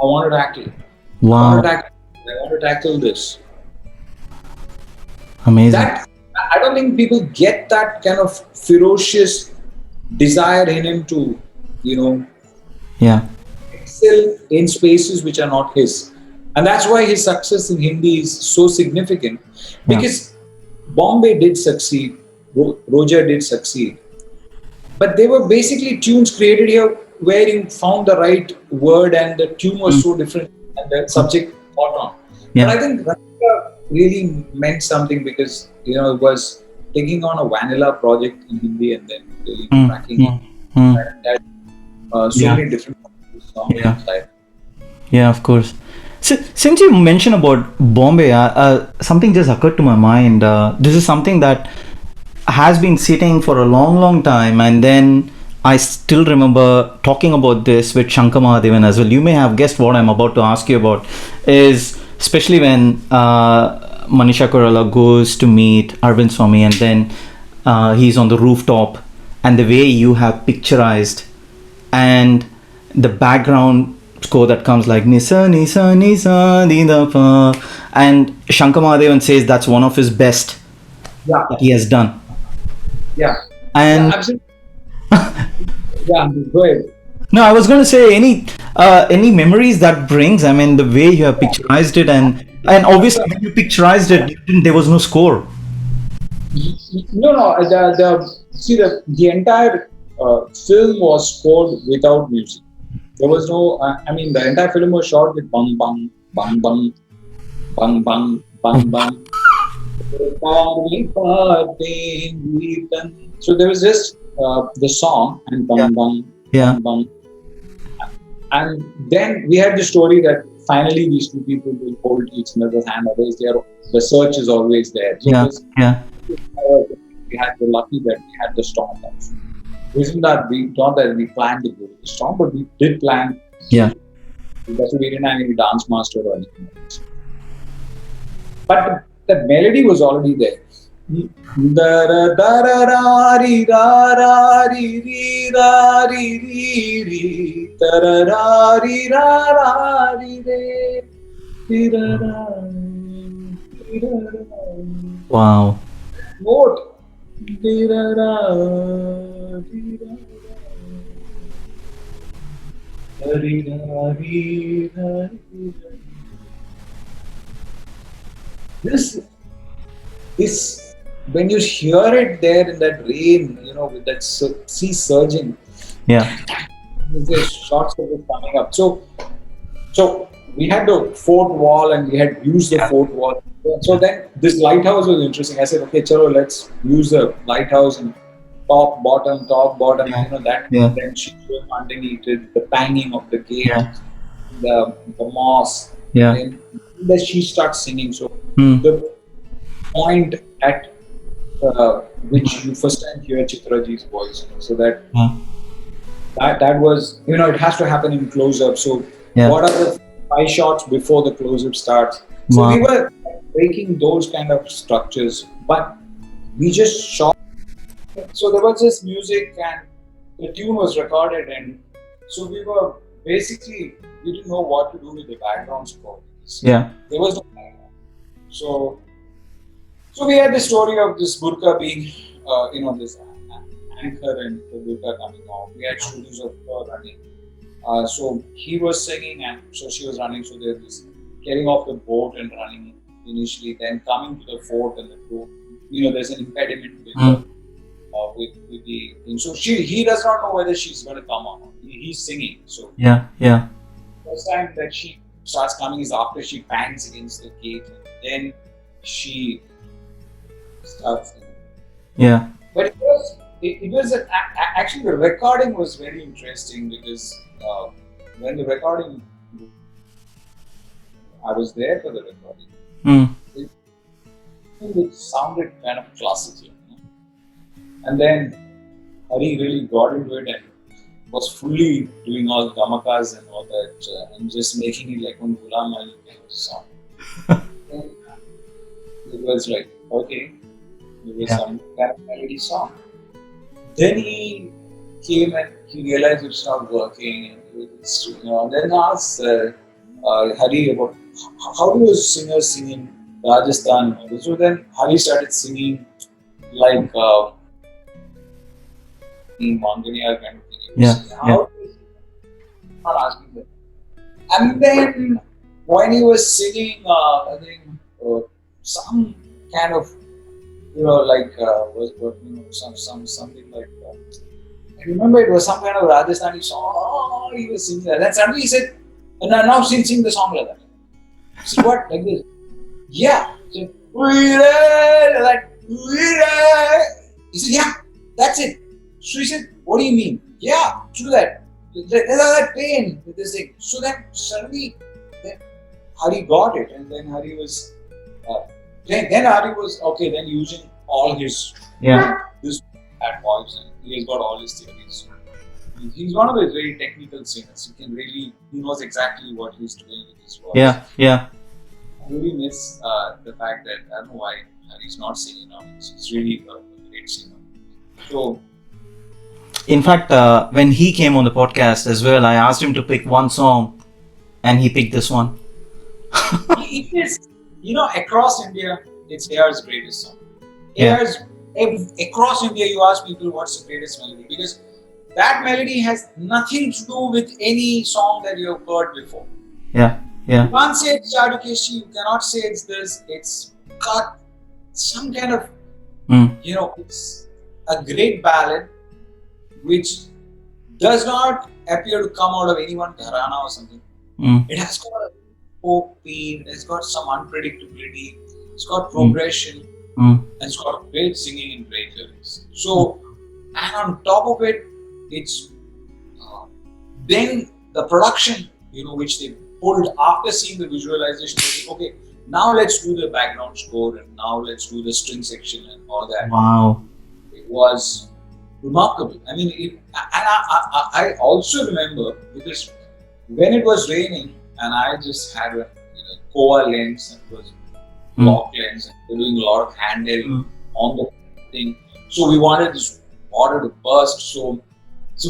I want to tackle it.
Wow.
I want to tackle this.
Amazing.
That, I don't think people get that kind of ferocious desire in him to,
Yeah.
excel in spaces which are not his. And that's why his success in Hindi is so significant. Because Bombay did succeed, Roja did succeed. But they were basically tunes created here where you found the right word and the tune was so different and the subject caught on.
Yeah.
But I think Rangila really meant something because, it was taking on a vanilla project in Hindi and then really cracking it. And that, so many different songs
Yeah.
inside.
Yeah, of course. Since you mentioned about Bombay, something just occurred to my mind. This is something that has been sitting for a long, long time, and then I still remember talking about this with Shankar Mahadevan as well. You may have guessed what I'm about to ask you about, is especially when Manisha Koirala goes to meet Arvind Swamy, and then he's on the rooftop, and the way you have picturized, and the background score that comes like Nisa Nisa Nisa Di Da Pa, and Shankar Mahadevan says that's one of his best that he has done.
Yeah.
And
Absolutely. Yeah, go ahead.
no, I was going to say any memories that brings. I mean, the way you have picturized it, and obviously when you picturized it, there was no score.
No. The entire film was scored without music. There was no. The entire film was shot with bang bang bang bang bang bang bang bang. So there was just the song and bang bang
Yeah.
bang bang. And then we had the story that finally these two people will hold each other's hand. Otherwise, the search is always there. So
Yeah. Yeah.
we had the lucky that we had the storm also. Isn't that not that we planned to go to the storm, but we did plan.
Yeah.
That's why we didn't have any dance master or anything like this. But the melody was already there. Dara dara ra ri ra ra ri ri ra ri ri ri dara ra ri ra ra ri re ri ra ra ri ra ra.
Wow.
Note. Ri ra ra ri ra ra ri ra ri ra ri ra. This is when you hear it there in that rain, with that sea surging,
Yeah.
there's shots of it coming up. So we had the fort wall and we had used the fort wall. So then this lighthouse was interesting. I said, okay, chalo, let's use the lighthouse and top, bottom, that
Yeah.
then she was underneath it, the banging of the gate,
Yeah.
the moss.
Yeah.
And then she starts singing. So
Hmm.
the point at which you first time hear Chitraji's voice, so that was, it has to happen in close-up. So
Yeah.
what are the 5 shots before the close-up starts? So
Wow.
we were breaking those kind of structures, but we just shot. So there was just music and the tune was recorded, and so we were basically, we didn't know what to do with the background score.
Yeah.
There was no background. So we had the story of this burqa being, this anchor and the burqa coming off. We had stories of her running. So he was singing and so she was running. So there's this getting off the boat and running initially, then coming to the fort and the boat. There's an impediment with the thing. So he does not know whether she's going to come or not. He's singing. So
Yeah.
first time that she starts coming is after she bangs against the gate, and then she starts singing.
Yeah.
But actually the recording was very interesting because when the recording, I was there for the recording. It sounded kind of classical, and then Hari really got into it and was fully doing all gamakas and all that, and just making it like one Ghulam kind of song. And it was like, okay, it was some kind of melody song. Then he came and he realized it's not working, and then asked Hari about how do singers sing in Rajasthan. So then Hari started singing like Mangania kind of thing. How do you sing? Not asking that. And then when he was singing, I think some kind of something like that. I remember it was some kind of Rajasthani song. Oh, he was singing that. Then suddenly he said, now sing the song like that. I said, what? Like this? Yeah. He said, he said, yeah, that's it. So he said, what do you mean? Yeah, do that. There's that pain with this thing. So then suddenly, Hari got it, and then Hari was, then using all his this bad voice, and he has got all his theories. So he's one of the very technical singers. He knows exactly what he's doing with his voice.
Yeah.
I really miss the fact that I don't know why Hari's not singing now. He's really a great singer. So.
In fact, when he came on the podcast as well, I asked him to pick one song, and he picked this one.
It is, across India, it's AR's greatest song. Across India, you ask people what's the greatest melody, because that melody has nothing to do with any song that you have heard before.
Yeah.
You can't say it's Chadukeshi, you cannot say it's this. It's got some kind of, it's a great ballad which does not appear to come out of anyone gharana or something. It has got a folk beat, it's got some unpredictability, it's got progression, and it's got great singing and great lyrics. So, and on top of it, it's then the production, which they pulled after seeing the visualization. Okay, now let's do the background score, and now let's do the string section and all that.
Wow.
It was remarkable. I mean, I also remember because when it was raining and I just had a Koa lens and it was block lens and we were doing a lot of handheld on the thing. So we wanted this water to burst. So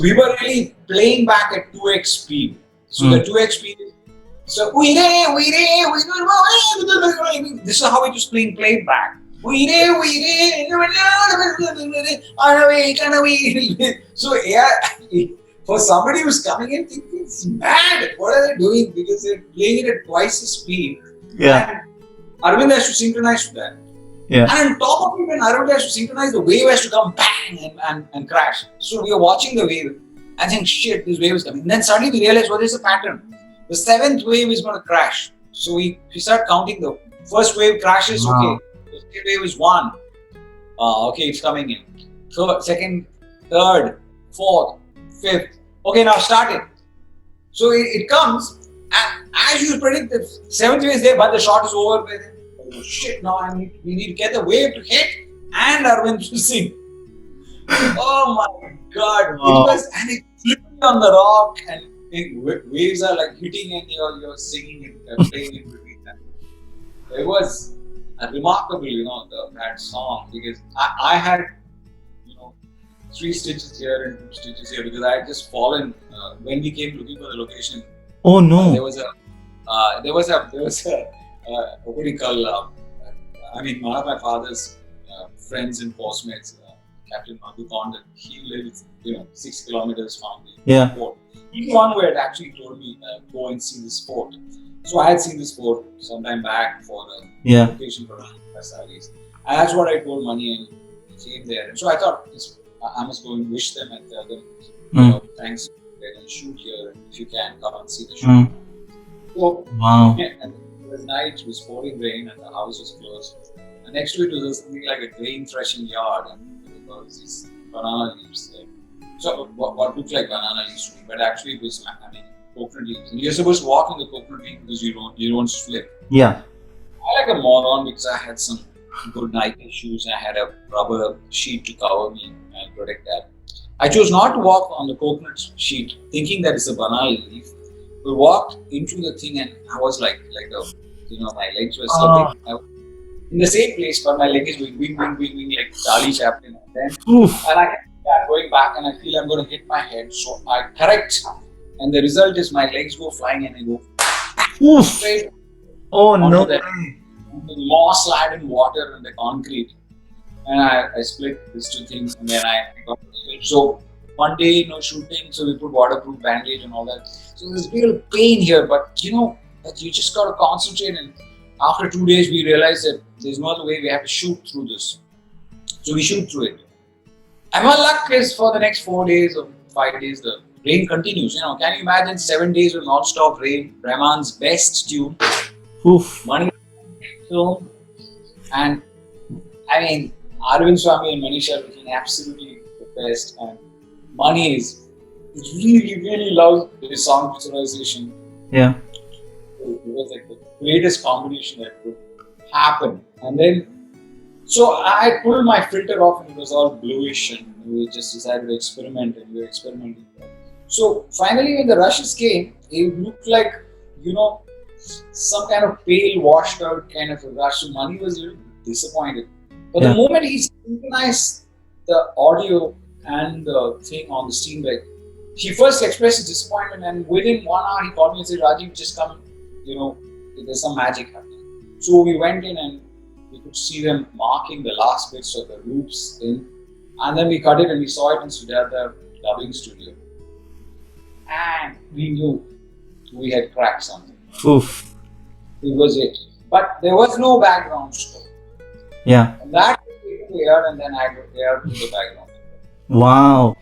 we were really playing back at 2x speed. So the 2x speed is, so this is how it was played back. So for somebody who's coming in thinking it's mad, what are they doing? Because they're playing it at twice the speed.
Yeah.
And Arvind has to synchronize to that.
Yeah.
And on top of it, when Arvind has to synchronize, the wave has to come bang and crash. So we are watching the wave and think, shit, this wave is coming. And then suddenly we realize, what is the pattern? The seventh wave is going to crash. So we start counting. The first wave crashes, okay. The second wave is 1. Okay, it's coming in. So second, third, fourth, fifth. Okay, now start it. So it comes, and as you predict, the seventh wave is there, but the shot is over. Oh shit! Now we need to get the wave to hit and Arvind to sing. Oh my God! And it's literally on the rock, and waves are like hitting, and you're singing and playing in between them. It was remarkable, that song, because I had, 3 stitches here and 2 stitches here because I had just fallen when we came looking for the location.
Oh no.
What do you call? One of my father's friends and postmates, Captain Madhu Condon, he lives, 6 kilometers from the fort. He's the one who had actually told me go and see this fort. So I had seen this fort sometime back for the location for saris, and that's what I told Mani, and he came there. And so I thought I must go and wish them and tell them, thanks. We're going to shoot here, and if you can, come and see the shoot. So, and it was night, it was pouring rain, and the house was closed. And next to it was something like a grain threshing yard, and there was these banana leaves there. So, what looked like banana leaves to me, but actually it was, coconut leaves. And you're supposed to walk on the coconut leaf because you don't slip.
Yeah.
I like a moron because I had some good Nike shoes and I had a rubber sheet to cover me and protect that. I chose not to walk on the coconut sheet thinking that it's a banana leaf. We walked into the thing and I was like my legs were slipping. I was in the same place, but my leg is wing like Charlie Chaplin. And I kept going back and I feel I'm going to hit my head. So I correct. And the result is my legs go flying and I go straight onto the moss-laden water and the concrete. And I split these two things and then I got it. So one day, shooting, so we put waterproof bandage and all that. So there's real pain here, but that you just got to concentrate. And after 2 days, we realized that there's no other way, we have to shoot through this. So we shoot through it. And my luck is for the next 4 days or 5 days, the rain continues. Can you imagine 7 days of non-stop rain? Rahman's best tune. Money film. And Arvind Swami and Manisha are looking absolutely the best. And Mani really, really loves the song picturization.
Yeah.
It was like the greatest combination that could happen. And then, so I pulled my filter off and it was all bluish and we just decided to experiment and we were experimenting. So finally when the rushes came, it looked like, some kind of pale washed out kind of a rush. So Mani was a little disappointed. But the moment he synchronized the audio and the thing on the steam deck, he first expressed his disappointment and within 1 hour he called me and said, Rajiv, just come, there's some magic happening. So we went in and we could see them marking the last bits of the loops in, and then we cut it and we saw it in Sujata dubbing studio. And we knew we had cracked something. It was it. But there was no background score.
Yeah.
And that was aired and then I aired to the background.
Wow.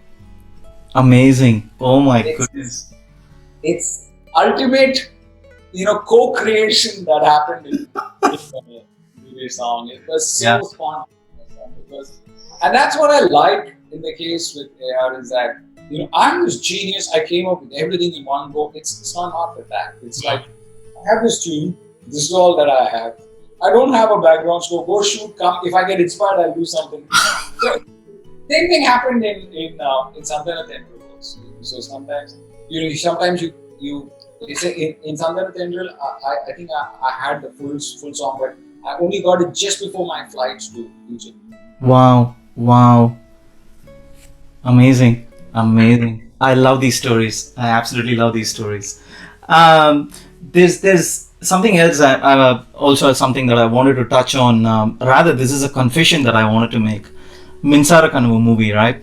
Amazing. Oh my goodness.
It's ultimate, co-creation that happened in the song. It was so spontaneous. And that's what I like in the case with AR is that, I'm this genius. I came up with everything in one go. It's not with that. It's like, I have this tune. This is all that I have. I don't have a background score. Go shoot, come. If I get inspired, I'll do something. So, same thing happened in Saran and Samhitha. So sometimes, sometimes you say in Saran and Samhitha, I think I had the full song, but I only got it just before my flights to Egypt.
Wow. Amazing. I love these stories. I absolutely love these stories. There's something else. Also something that I wanted to touch on. Rather, this is a confession that I wanted to make. Minsara Kanavu movie, right?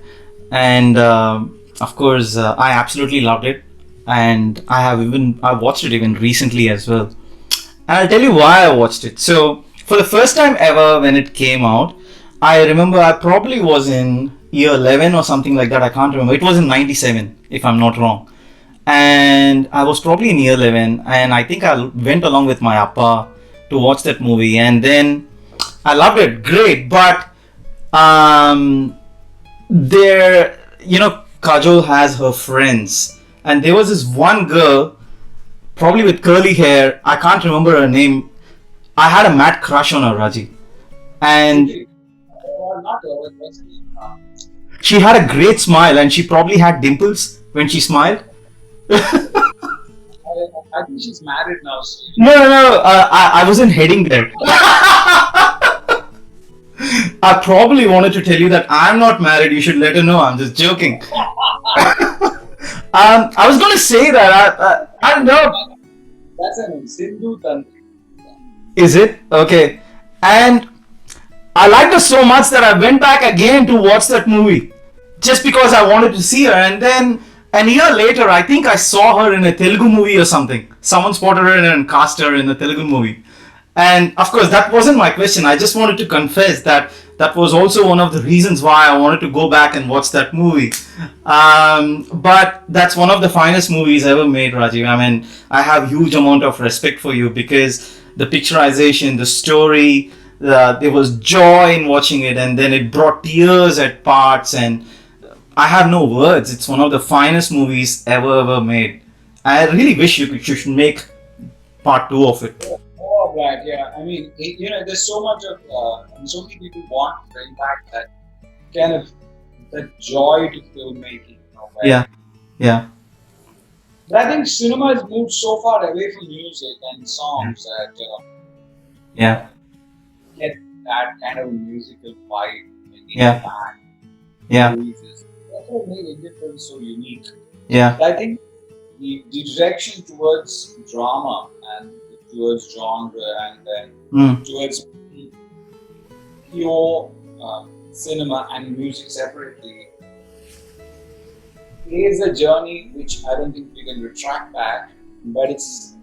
And of course, I absolutely loved it, and I watched it even recently as well. And I'll tell you why I watched it. So, for the first time ever when it came out, I remember I probably was in year 11 or something like that. I can't remember. It was in 97, if I'm not wrong. And I was probably in year 11, and I think I went along with my appa to watch that movie, and then I loved it. Great, but there, Kajol has her friends, and there was this one girl, probably with curly hair. I can't remember her name. I had a mad crush on her, Raji, and she had a great smile, and she probably had dimples when she smiled.
I think she's married now. So
No. I wasn't heading there. I probably wanted to tell you that I'm not married. You should let her know. I'm just joking. I was going to say that. I don't know.
That's an Sindhu Tantri.
Is it? Okay. And I liked her so much that I went back again to watch that movie. Just because I wanted to see her. And then a year later, I think I saw her in a Telugu movie or something. Someone spotted her and cast her in a Telugu movie. And of course, that wasn't my question. I just wanted to confess that that was also one of the reasons why I wanted to go back and watch that movie. But that's one of the finest movies ever made, Rajiv. I mean, I have huge amount of respect for you because the picturization, the story, there was joy in watching it, and then it brought tears at parts, and I have no words. It's one of the finest movies ever made. I really wish you should make part 2 of it.
Oh, right, yeah. I mean, there's so much of, and so many people want to bring back that kind of that joy to filmmaking. Where-
Yeah.
But I think cinema has moved so far away from music and songs that
Yeah.
get that kind of musical vibe in
Yeah.
back.
Yeah.
That's what made Indian films so unique.
Yeah.
I think the direction towards drama and towards genre and then towards pure cinema and music separately is a journey which I don't think we can retract back, but it's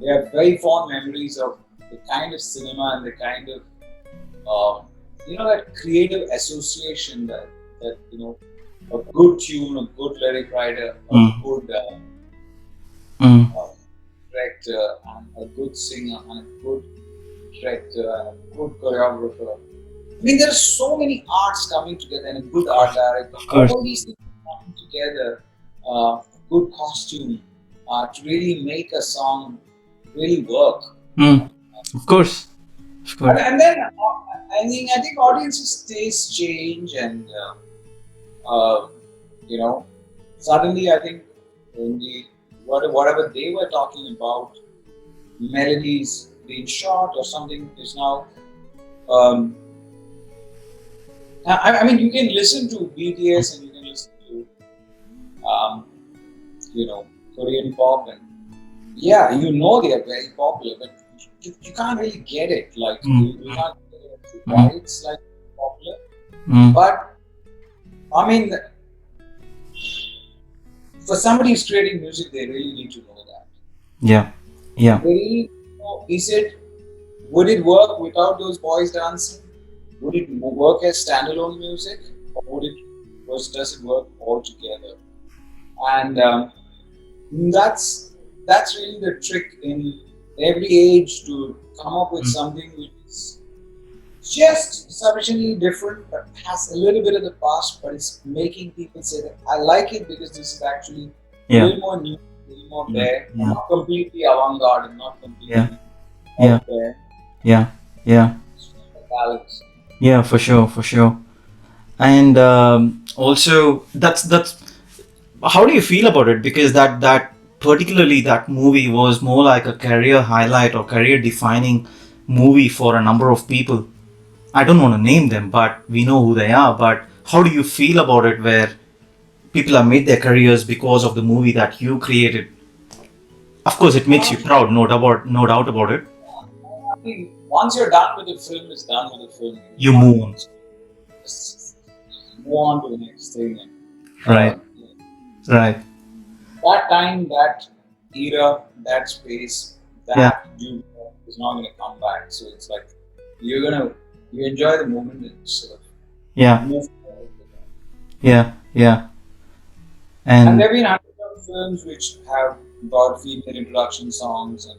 we have very fond memories of the kind of cinema and the kind of that creative association that a good tune, a good lyric writer, a good director, and a good singer, and a good director, and a good choreographer. I mean, there are so many arts coming together, and a good art director. All these things coming together, good costume, to really make a song really work.
Of course.
And then I think audiences' tastes change, and suddenly I think in whatever they were talking about, melodies being short or something is now. I mean, you can listen to BTS and you can listen to Korean pop, and they are very popular, but you can't really get it. Like you can't get it why it's like popular. But I mean, for somebody who's creating music, they really need to know that.
Yeah.
They really know, would it work without those boys dancing? Would it work as standalone music, or does it work all together? And that's really the trick in every age, to come up with something which is just sufficiently different, but has a little bit of the past, but it's making people say that I like it because this is actually a little more new, a little more there, not completely avant-garde and not completely out there. Balance.
Yeah, for sure. And also, that's how do you feel about it? Because that particularly that movie was more like a career highlight or career defining movie for a number of people. I don't want to name them, but we know who they are. But how do you feel about it, where people have made their careers because of the movie that you created? Of course, it makes you proud, no doubt about it.
I mean, once you're done with the film, it's done with the film.
You move on.
Just move on to the next thing.
Right.
That time, that era, that space, that you is not going to come back. So it's like you enjoy the moment and sort of move forward with that.
Yeah.
And there have been hundreds of films which have got female introduction songs, and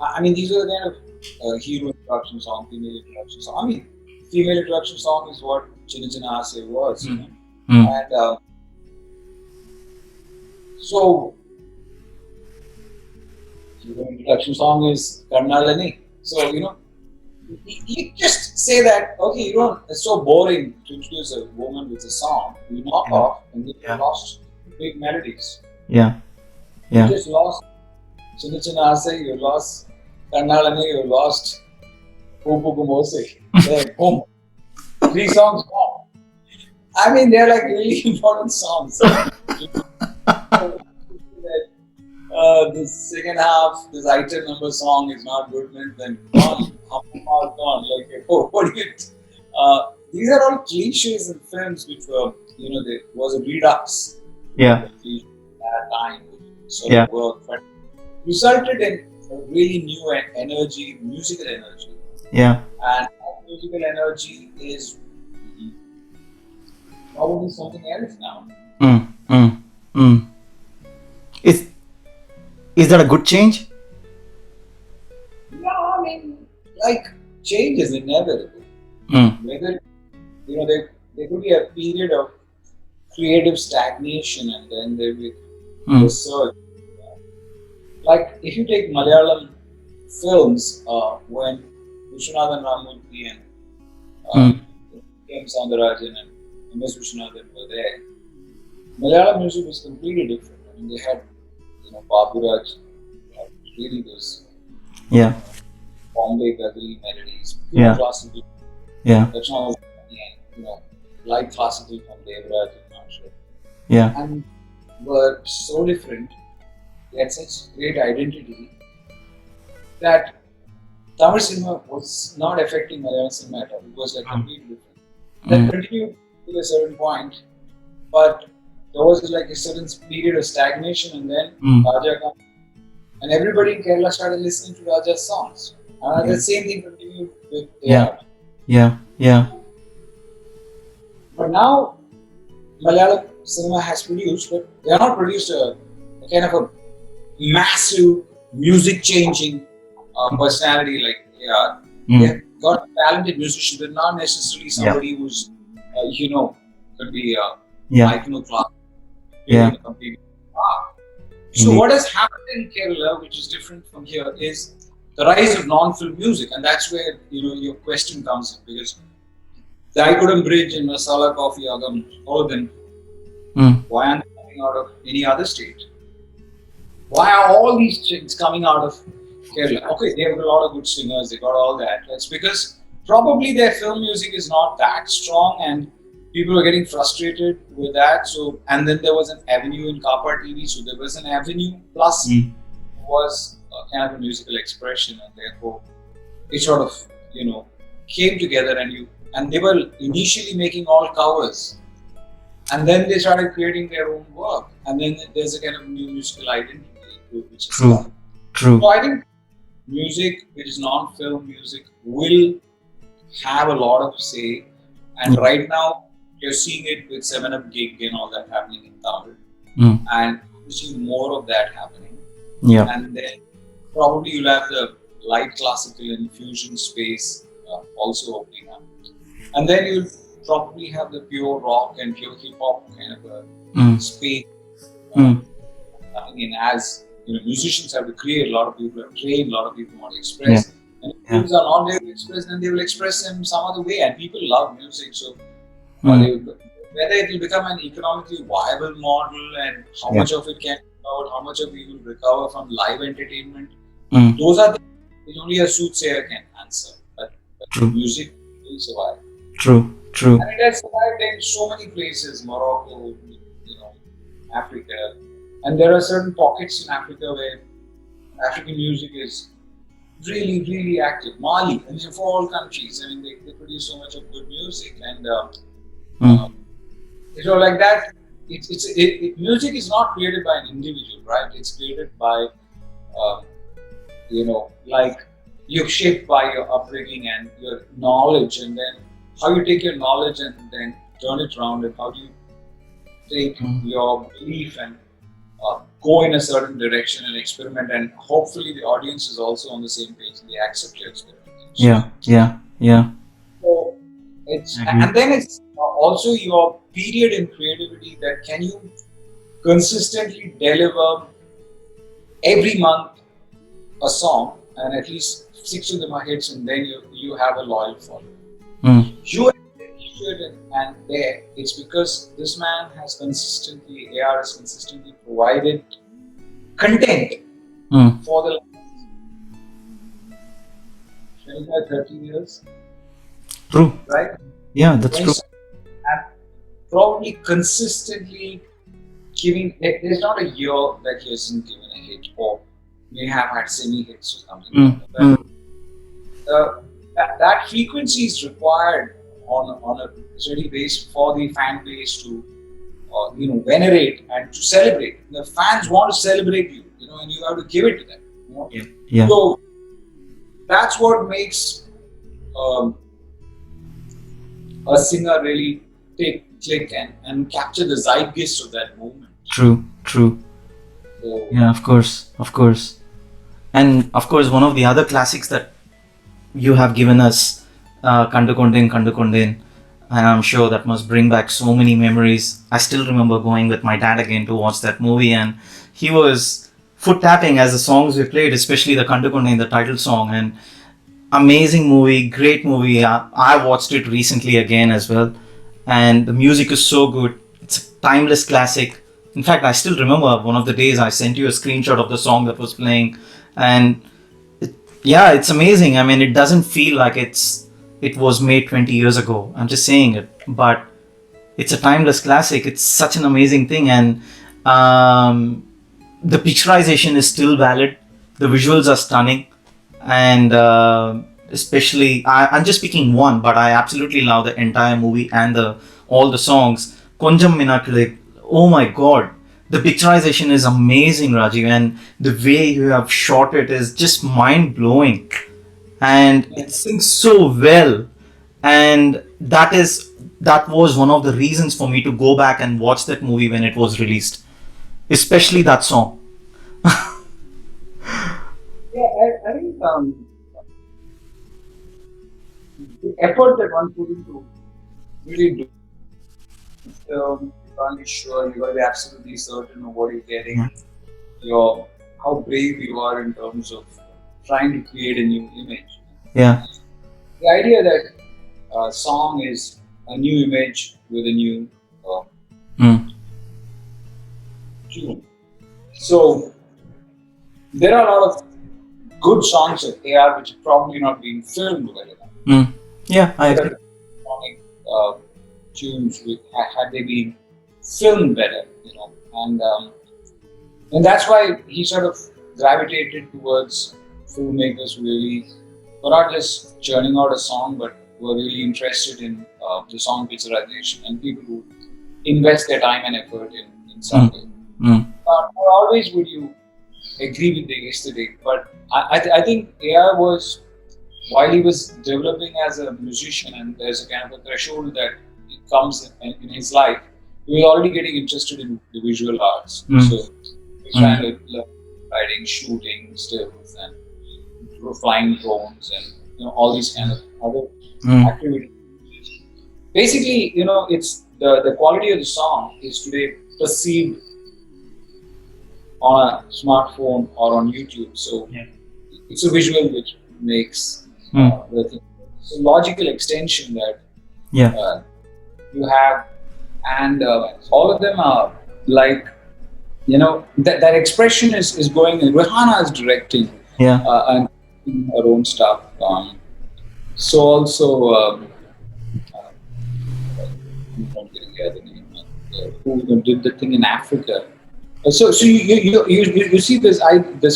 I mean, these are the kind of hero introduction song, female introduction song. I mean, female introduction song is what Chinna Ase was, and so hero introduction song is Karnalani. So you just say that, okay, it's so boring to introduce a woman with a song. You knock off, and then you lost big melodies. You just lost Chinna Ase, you lost Karnalani, you lost Pupu Kumose. There, boom. 3 songs gone. I mean, they're like really important songs. The second half, this item number song is not good, then gone. Half gone. Like, oh, what do you? These are all cliches in films, which were, there was a redux.
Yeah.
At that time, sort
Yeah.
of work, but resulted in a really new energy, musical energy,
Yeah.
and that musical energy is probably something else now.
Mm, mm, mm. Is that a good change?
Yeah, I mean, like, change is inevitable.
Mm.
Whether, there could be a period of creative stagnation and then there will be a surge. Like, if you take Malayalam films, when Vishwanathan Ramamurthy and M. Soundarajan and M.S. Vishwanathan were there, Malayalam music was completely different. I mean, they had, Baburaj, really those
Yeah.
Bombay Ghazali melodies,
Yeah.
classical,
Yeah.
that's not, light classical from Devraj and Marshall,
Yeah.
and were so different. They had such great identity that Tamil cinema was not affecting Malayalam cinema at all. It was like completely different. That continued to a certain point, but there was like a certain period of stagnation, and then Raja came, and everybody in Kerala started listening to Raja's songs. And the same thing continued with AR.
Yeah. Yeah.
But now Malayalam cinema has produced, but they have not produced a kind of a massive music-changing personality like AR. They have got talented musicians, but not necessarily somebody who's, could be iconoclast.
Yeah.
So what has happened in Kerala, which is different from here, is the rise of non-film music, and that's where your question comes in, because the Icodum Bridge and Masala Coffee Agam, all of them, why aren't they coming out of any other state? Why are all these things coming out of Kerala? Okay, they have a lot of good singers, they got all that. That's because probably their film music is not that strong and people are getting frustrated with that. So, and then there was an avenue in Kapa TV, so there was an avenue plus was a kind of a musical expression, and therefore it sort of, came together, and they were initially making all covers. And then they started creating their own work. And then there's a kind of new musical identity which is
True.
So I think music, which is non-film music, will have a lot of say. And right now, you're seeing it with 7up gig and all that happening in Tamil. And you're seeing more of that happening.
Yeah.
And then probably you'll have the light classical and fusion space also opening up. And then you'll probably have the pure rock and pure hip hop kind of a space coming in, as musicians have to create, a lot of people have trained, a lot of people want to express. And if people are not there to express, then they will express them some other way. And people love music, so whether it will become an economically viable model and how much of it can be out, how much of it will recover from live entertainment, those are things which only a soothsayer can answer. But music will survive.
True.
And it has survived in so many places, Morocco, Africa. And there are certain pockets in Africa where African music is really, really active. Mali, I mean, for all countries, I mean, they produce so much of good music. And, like that, music is not created by an individual, right? It's created by, like you're shaped by your upbringing and your knowledge, and then how you take your knowledge and then turn it around, and how do you take your belief and go in a certain direction and experiment, and hopefully the audience is also on the same page and they accept your experimentation.
Yeah.
So it's and then it's also your period in creativity, that can you consistently deliver every month a song and at least 6 of them are hits, and then you have a loyal following. You and there, it's because this man has consistently, AR has consistently provided content for the last 25, 30 years.
True.
Right?
Yeah, that's true.
And probably consistently giving, there's not a year that he hasn't given a hit, or may have had semi hits or something.
Mm.
That frequency is required on a steady base for the fan base to venerate and to celebrate. The fans want to celebrate you, and you have to give it to them.
Yeah.
So that's what makes a singer really click and capture the zeitgeist of that moment.
True.
So,
Yeah, of course. And of course, one of the other classics that you have given us, Kandu Kondin, and I'm sure that must bring back so many memories. I still remember going with my dad again to watch that movie, and he was foot tapping as the songs we played, especially the Kandu Kondin, the title song. And amazing movie, great movie. I watched it recently again as well, and the music is so good. It's a timeless classic. In fact, I still remember one of the days I sent you a screenshot of the song that was playing, and it's amazing. I mean, it doesn't feel like it was made 20 years ago. I'm just saying it, but it's a timeless classic. It's such an amazing thing, and the picturization is still valid. The visuals are stunning, and especially I'm just picking one, but I absolutely love the entire movie and all the songs. Konjam Minakile, oh my god, the picturization is amazing, Rajiv, and the way you have shot it is just mind-blowing, and it sings so well. And that was one of the reasons for me to go back and watch that movie when it was released, especially that song.
I think the effort that one put into really do you can't be sure, you got to be absolutely certain of what you're getting. How brave you are in terms of trying to create a new image.
Yeah.
The idea that a song is a new image with a new tune. So there are a lot of good songs at AR which are probably not being filmed very well.
Yeah, I agree.
Tunes had they been filmed better, and that's why he sort of gravitated towards filmmakers who really were not just churning out a song, but were really interested in the song picturization, and people who invest their time and effort in some way. Not always would you agree with the aesthetic, but I think AR was, while he was developing as a musician, and there's a kind of a threshold that it comes in his life, he was already getting interested in the visual arts. So he trying to learn writing, shooting, stills, and flying drones, and all these kind of other activities. Basically, it's the quality of the song is today perceived on a smartphone or on YouTube. So it's a visual which makes the thing. It's a logical extension that you have, and all of them are like, that expression is going. Rihanna is directing and her own stuff. So also, who did the thing in Africa. So you see this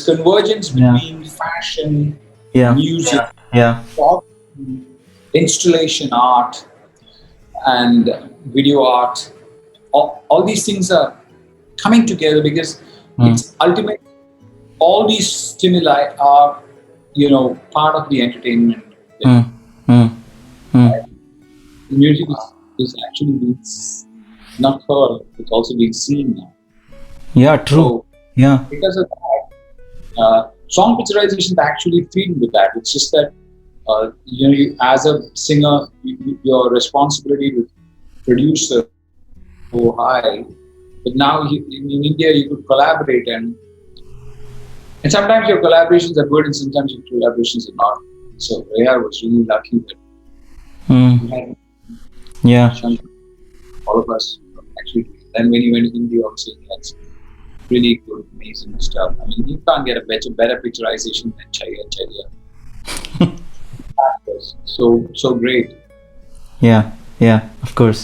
convergence between fashion, music, pop, installation art, and video art. All these things are coming together because it's ultimately all these stimuli are part of the entertainment. The music is actually being not heard, it's also being seen now.
Yeah, true.
So, because of that, song picturization is actually feeding with that. It's just that you, as a singer, your responsibility to produce so high. But now in India, you could collaborate, and sometimes your collaborations are good, and sometimes your collaborations are not. So AR was really lucky that we had Chander, all of us actually. And when he went to India, also that's really good, amazing stuff. I mean, you can't get a better picturization than Chaya. So great.
Yeah. Yeah, of course.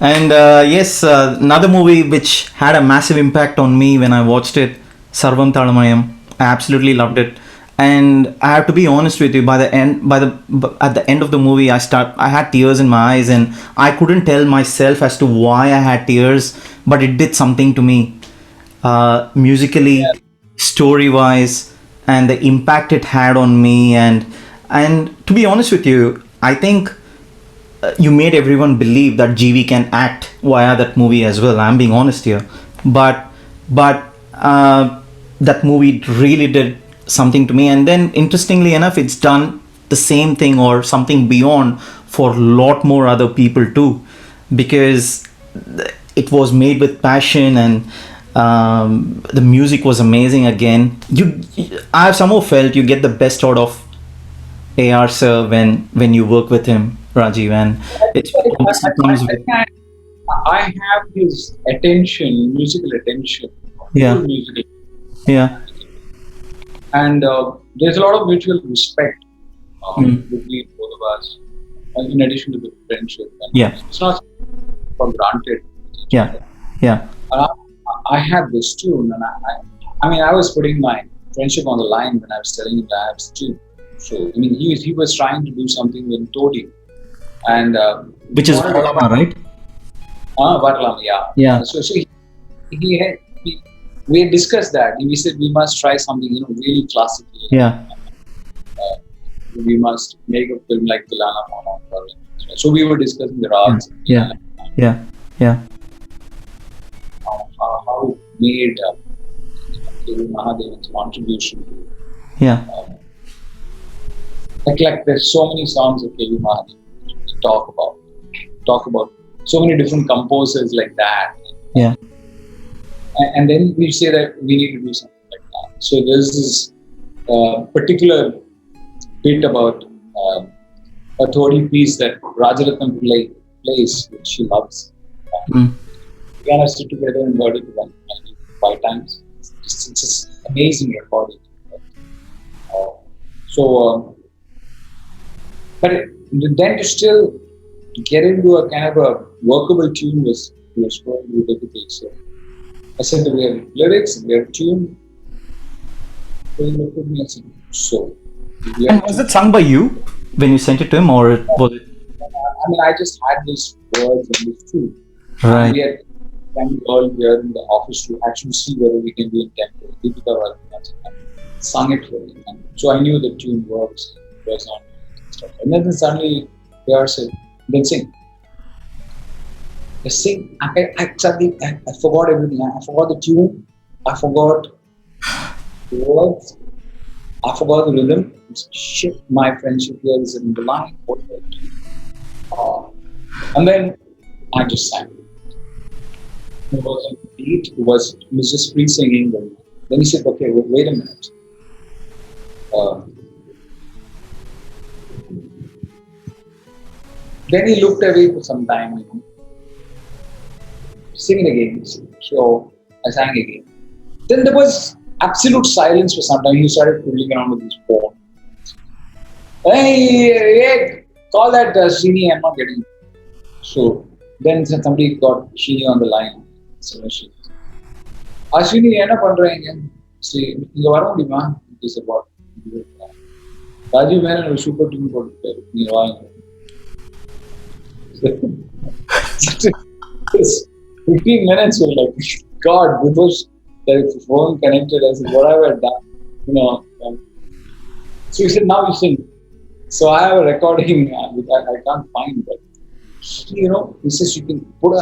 And yes, another movie which had a massive impact on me when I watched it, Sarvam Talamayam. I absolutely loved it. And I have to be honest with you. At the end of the movie, I had tears in my eyes, and I couldn't tell myself as to why I had tears, but it did something to me, musically, story wise, and the impact it had on me. And to be honest with you, I think you made everyone believe that GV can act via that movie as well. I'm being honest here, but that movie really did something to me. And then, interestingly enough, it's done the same thing or something beyond for a lot more other people too, because it was made with passion, and the music was amazing. Again, I've somehow felt you get the best out of AR sir when you work with him, Rajiv, and it obviously comes with
I have his attention, musical attention,
Yeah.
full musical,
yeah,
and there's a lot of mutual respect between both of us. In addition to the friendship, and
Yeah.
it's not for granted.
yeah, yeah,
Uh, I have this tune, and I mean, I was putting my friendship on the line when I was telling him that I have this tune. So, I mean, he was trying to do something with Todi, and
which is Varlama, right?
Varlam, yeah.
Yeah.
So we had discussed that. We said we must try something, really classical.
Yeah,
We must make a film like Tilana Mona. So we were discussing the rags,
yeah, yeah, yeah,
how it made K.V. Mahadevan's contribution to.
yeah,
Like there's so many songs of K.V. Mahadevan we talk about so many different composers like that.
yeah,
And then we say that we need to do something like that. So there's this particular bit about a Thodi piece that Rajaratnam plays, which she loves.
Mm.
We kind of sit together and heard it 5 times. It's just amazing recording. But then to still get into a kind of a workable tune was going to be difficult. So I said that we have lyrics, we have tune. So he looked at me and said, so. we
And
have
was it sung by you when you sent it to him, or was it?
I mean, I just had these words and this tune.
Right.
We had one girl here in the office to actually see whether we can do it tempo. Deepika Varma sung it for me. And so I knew the tune works, was on stuff. And then suddenly they are said, then sing. Just sing. I forgot everything. I forgot the tune. I forgot the words. I forgot the rhythm. Shit, my friendship here is in the line. And then I just sang. It wasn't beat. It was just free singing. Then he said, "Okay, wait a minute." Then he looked away for some time. Sing it again. So I sang again. Then there was absolute silence for some time. He started fiddling around with his phone. Hey, call that Srini. I'm not getting it. So then somebody got Srini on the line. So Srini, என்ன பண்றீங்க? இங்க வர முடியுமா? He said, what? RAJIV Menon ஒரு super team போட்டுட்டாரு. நீங்க வாங்க. 15 minutes were like, God, because the phone connected, I said, what have I done? So he said, now you sing. So I have a recording, I can't find, but he says you can put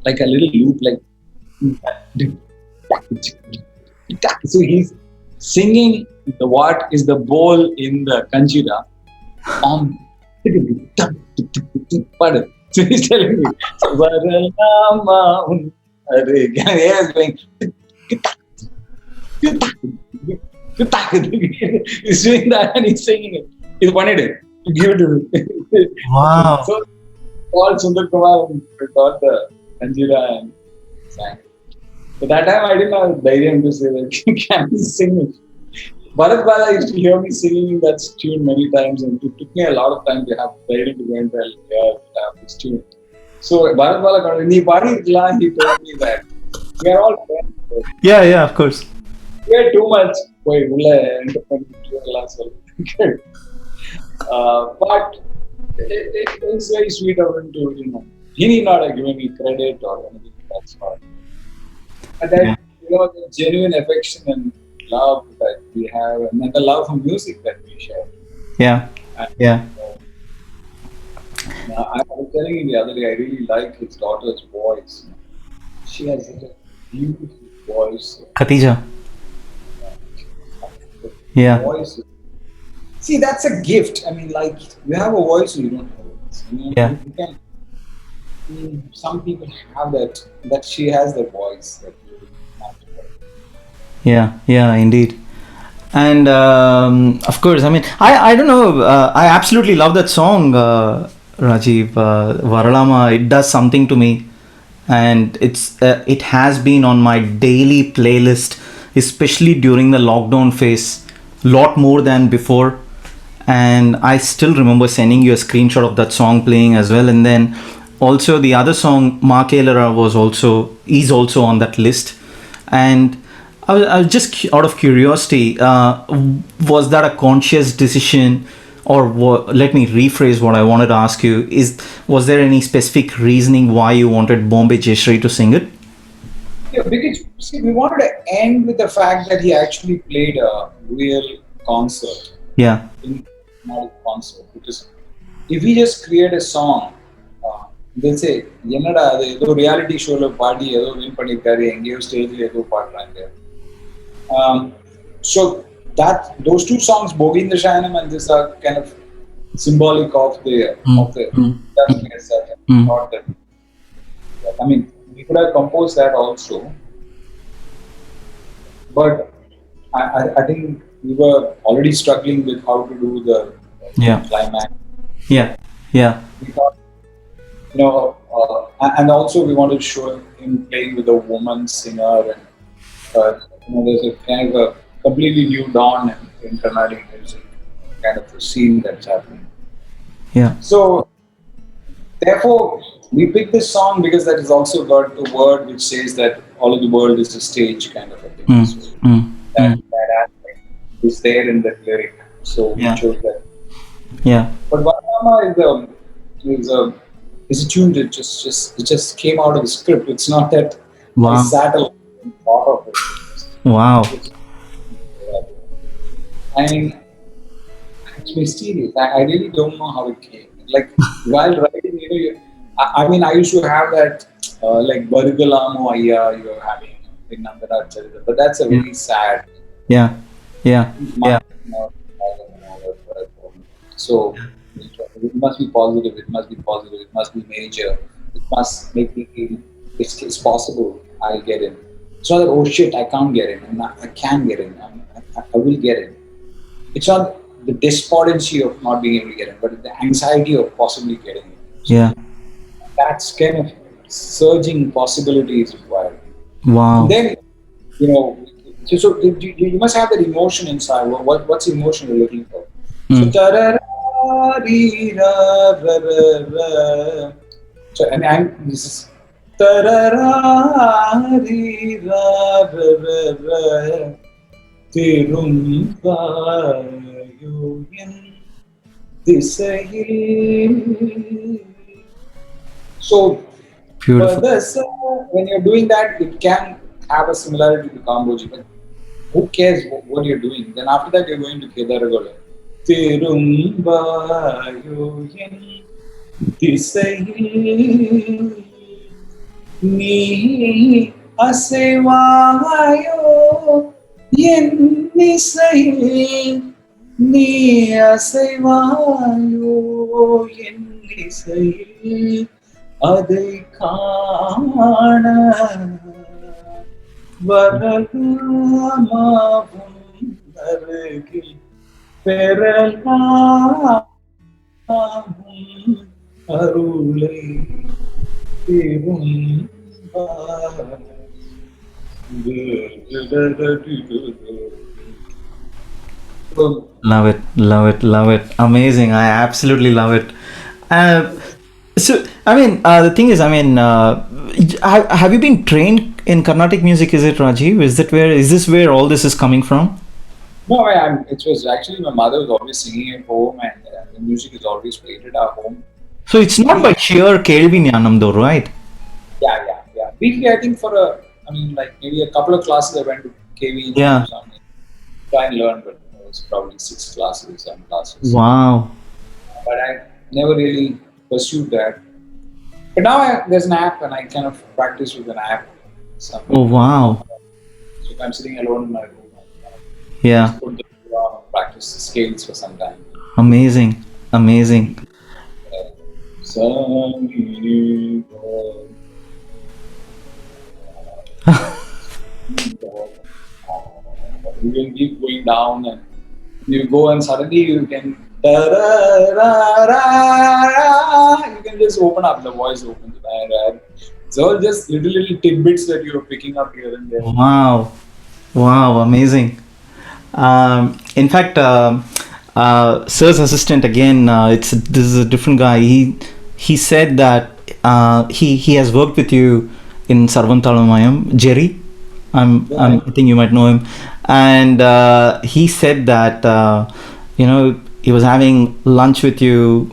like a little loop, like, so he's singing what is the bowl in the kanjira on. So he's telling me, he's doing that and he's singing it. He's wanted it. Give it to me.
Wow.
So all Sundar Kumar got the Kanjira and sang. But that time I didn't have the idea to say that can he sing it. Bharat Bala used to hear me singing that tune many times, and it took me a lot of time to have played to go and hear this tune. So Bharat Bala got he told me that we are all friends.
Yeah, of course.
We are too much. Wait, but it's very sweet of him to, he need not have given me credit or anything of that sort. But that, the genuine affection and love that we have, and the love for music that we share.
Yeah.
I was telling you the other day, I really like his daughter's voice. She has such a beautiful voice.
Khatija. Yeah.
Voice. See, that's a gift. I mean, like, you have a voice or you don't have a voice.
Yeah.
You can, some people have that she has the voice that you have to have.
Yeah, indeed. And of course, I mean, I don't know, I absolutely love that song, Rajiv, Varalama. It does something to me, and it has been on my daily playlist, especially during the lockdown phase, lot more than before. And I still remember sending you a screenshot of that song playing as well. And then also the other song, Ma Kelera, is also on that list. And I was just out of curiosity, was that a conscious decision, or let me rephrase what I wanted to ask you, was there any specific reasoning why you wanted Bombay Jayashree to sing it?
Yeah, because see, we wanted to end with the fact that he actually played a real concert.
Yeah.
Not a concert. Because if we just create a song, they'll say, "Yenada, the reality show lo party, edo win panikari, engeyo stage le edo paadranga." So those two songs, Boginda Shayanam and this, are kind of symbolic of the industry as such. Thought that, I mean, we could have composed that also, but I think we were already struggling with how to do the climax.
Yeah.
We thought, and also we wanted to show him playing with a woman singer, and there's a kind of a completely new dawn in Carnatic music, kind of a scene that's happening.
Yeah.
So therefore, we picked this song because that has also got the word which says that all of the world is a stage, kind of a thing. So that aspect is there in that lyric. So we chose that.
Yeah.
But Varama is a tune that just came out of the script. It's not that I sat alone and thought of it.
Wow.
I mean, it's mysterious. I really don't know how it came. Like, while writing, I mean, I used to have that, like, Bargalamo Ayya, you're having in Nandana Charita, but that's a very sad.
Yeah.
So, it must be positive, it must be major, it must make me feel it's possible, I'll get in. It's not that, oh shit, I can't get in, I can get in, I will get in. It's not the despondency of not being able to get in, but the anxiety of possibly getting in. So that's kind of surging possibility is required.
Wow.
And then, so you must have that emotion inside. What's the emotion you're looking for? So, and this is so
beautiful.
When you're doing that, it can have a similarity to Kamboji, but who cares what you're doing? Then after that, you're going to Kedaragala. Tirumbayo yen disayil ni asevayo yen disayil ni asevayo yen disayil adai kaana varalamaavum arugil பெறலாகும் அருளை So,
Love it, love it, love it. Amazing. I absolutely love it. Uh, so, I mean, the thing is, I mean, have you been trained in Carnatic music? Is it Rajiv? Is this where all this is coming from?
no, it was actually my mother was always singing at home, and the music is always played at our home.
So it's not by sheer Kelvi Jnanam though, right?
Yeah. Briefly, I think I mean, like maybe a couple of classes I went to KV
Yeah.
or something, try and learn, but it was probably 6 classes, 7 classes.
Wow.
But I never really pursued that. But now there's an app, and I kind of practice with an app.
Oh, wow.
So if I'm sitting alone in my room, I
Yeah.
put the on and practice the scales for some time.
Amazing. Amazing.
You can keep going down, and you go, and suddenly you can you can just open up, the voice opens. So just little tidbits that you're picking up here and there.
Wow. Wow. Amazing. In fact, Sir's assistant again. This is a different guy. He said that he has worked with you in Sarvantalamayam, Jerry. I think you might know him. And he said that he was having lunch with you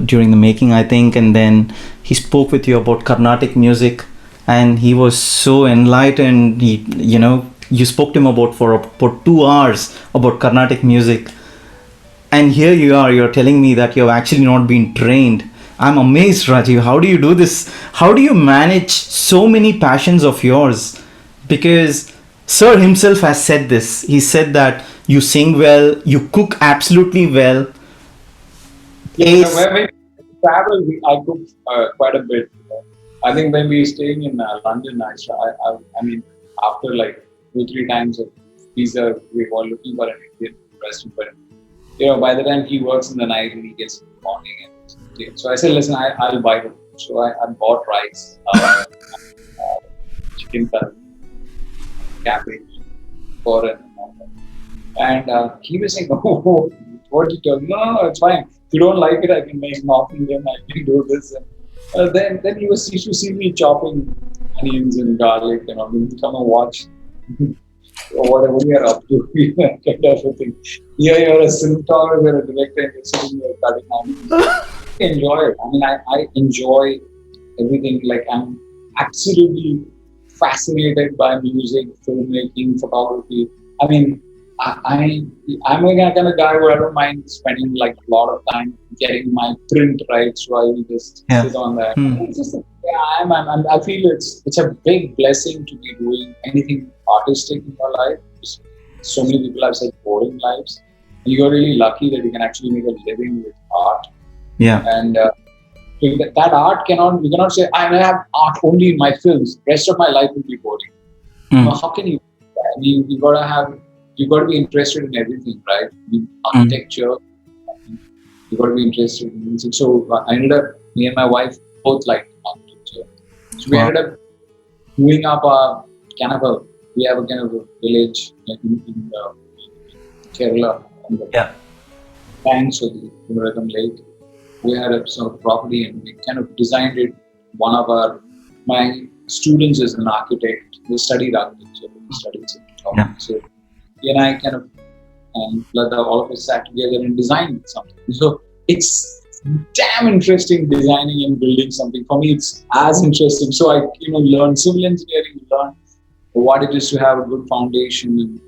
during the making, I think, and then he spoke with you about Carnatic music, and he was so enlightened. You spoke to him for 2 hours about Carnatic music, and here you're telling me that you've actually not been trained. I'm amazed, Rajiv. How do you do this? How do you manage so many passions of yours? Because Sir himself has said this. He said that you sing well, you cook absolutely well.
Yeah, when we travel, I cook quite a bit. I think when we were staying in London, I mean, after like 2-3 times of pizza, we were looking for an Indian restaurant. But by the time he works in the night and he gets in the morning, so I said, listen, I'll buy the food. So I bought rice, chicken curry, cabbage, corn, and he was saying, "Oh, what you tell? No, it's fine. If you don't like it, I can make North Indian. I can do this." And then he used to see me chopping onions and garlic, come and watch or whatever we are up to, kind of a thing. Here you're a cinematographer, you're a director, and you're sitting there cutting onions. I enjoy it. I mean, I enjoy everything. Like, I'm absolutely fascinated by music, filmmaking, photography. I mean, I'm a kind of guy where I don't mind spending like a lot of time getting my print right, so I will just sit on that. It's just, I feel it's a big blessing to be doing anything artistic in your life. So many people have such boring lives. You're really lucky that you can actually make a living with art.
Yeah.
And that art you cannot say, I have art only in my films. Rest of my life will be boring. How can you? I mean, you got to be interested in everything, right? In architecture, you got to be interested in music. So I ended up, me and my wife both liked architecture. So we ended up doing up we have a kind of a village in Kerala on the banks of the Kumarakam Lake. We had a sort of property, and we kind of designed it. My students is an architect. They studied architecture. They studied cinematography. So he and I kind of, all of us sat together and designed something. So it's damn interesting designing and building something. For me, it's as interesting. So I, learned civil engineering, learned what it is to have a good foundation, and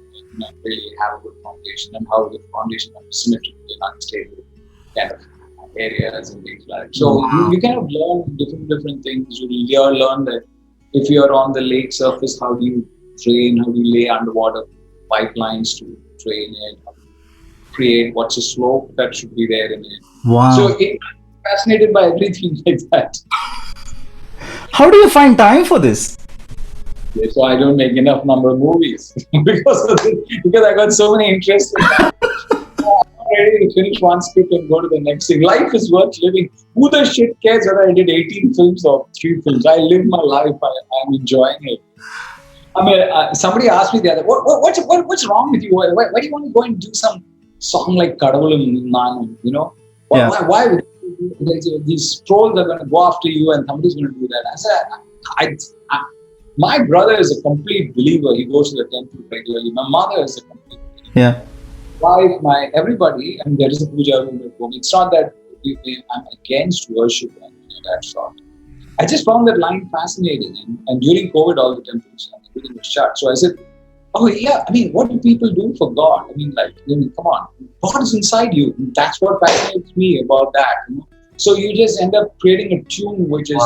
really have a good foundation, and how the foundation is symmetrical and unstable kind of areas and things like that. So you kind of learn different things. You learn that if you're on the lake surface, how do you drain, how do you lay underwater pipelines to drain it, create what's the slope that should be there in it.
Wow.
So I'm fascinated by everything like that.
How do you find time for this?
Yeah, so I don't make enough number of movies because I got so many interests in that. I'm ready to finish one script and go to the next thing. Life is worth living. Who the shit cares whether I did 18 films or 3 films? I live my life. I'm enjoying it. I mean, somebody asked me the other, what's wrong with you? Why do you want to go and do some song like Kadavulum Nanum, you know?
Yeah.
Why would these trolls are going to go after you and somebody's going to do that? I said, my brother is a complete believer. He goes to the temple regularly. My mother is a complete believer.
Yeah.
Wife, everybody, and there is a puja room at home. It's not that I'm against worship and that sort. I just found that line fascinating. And during COVID, all the temples and everything was shut. So I said, oh yeah, I mean, what do people do for God? I mean, come on, God is inside you. That's what fascinates me about that. You know? So you just end up creating a tune which is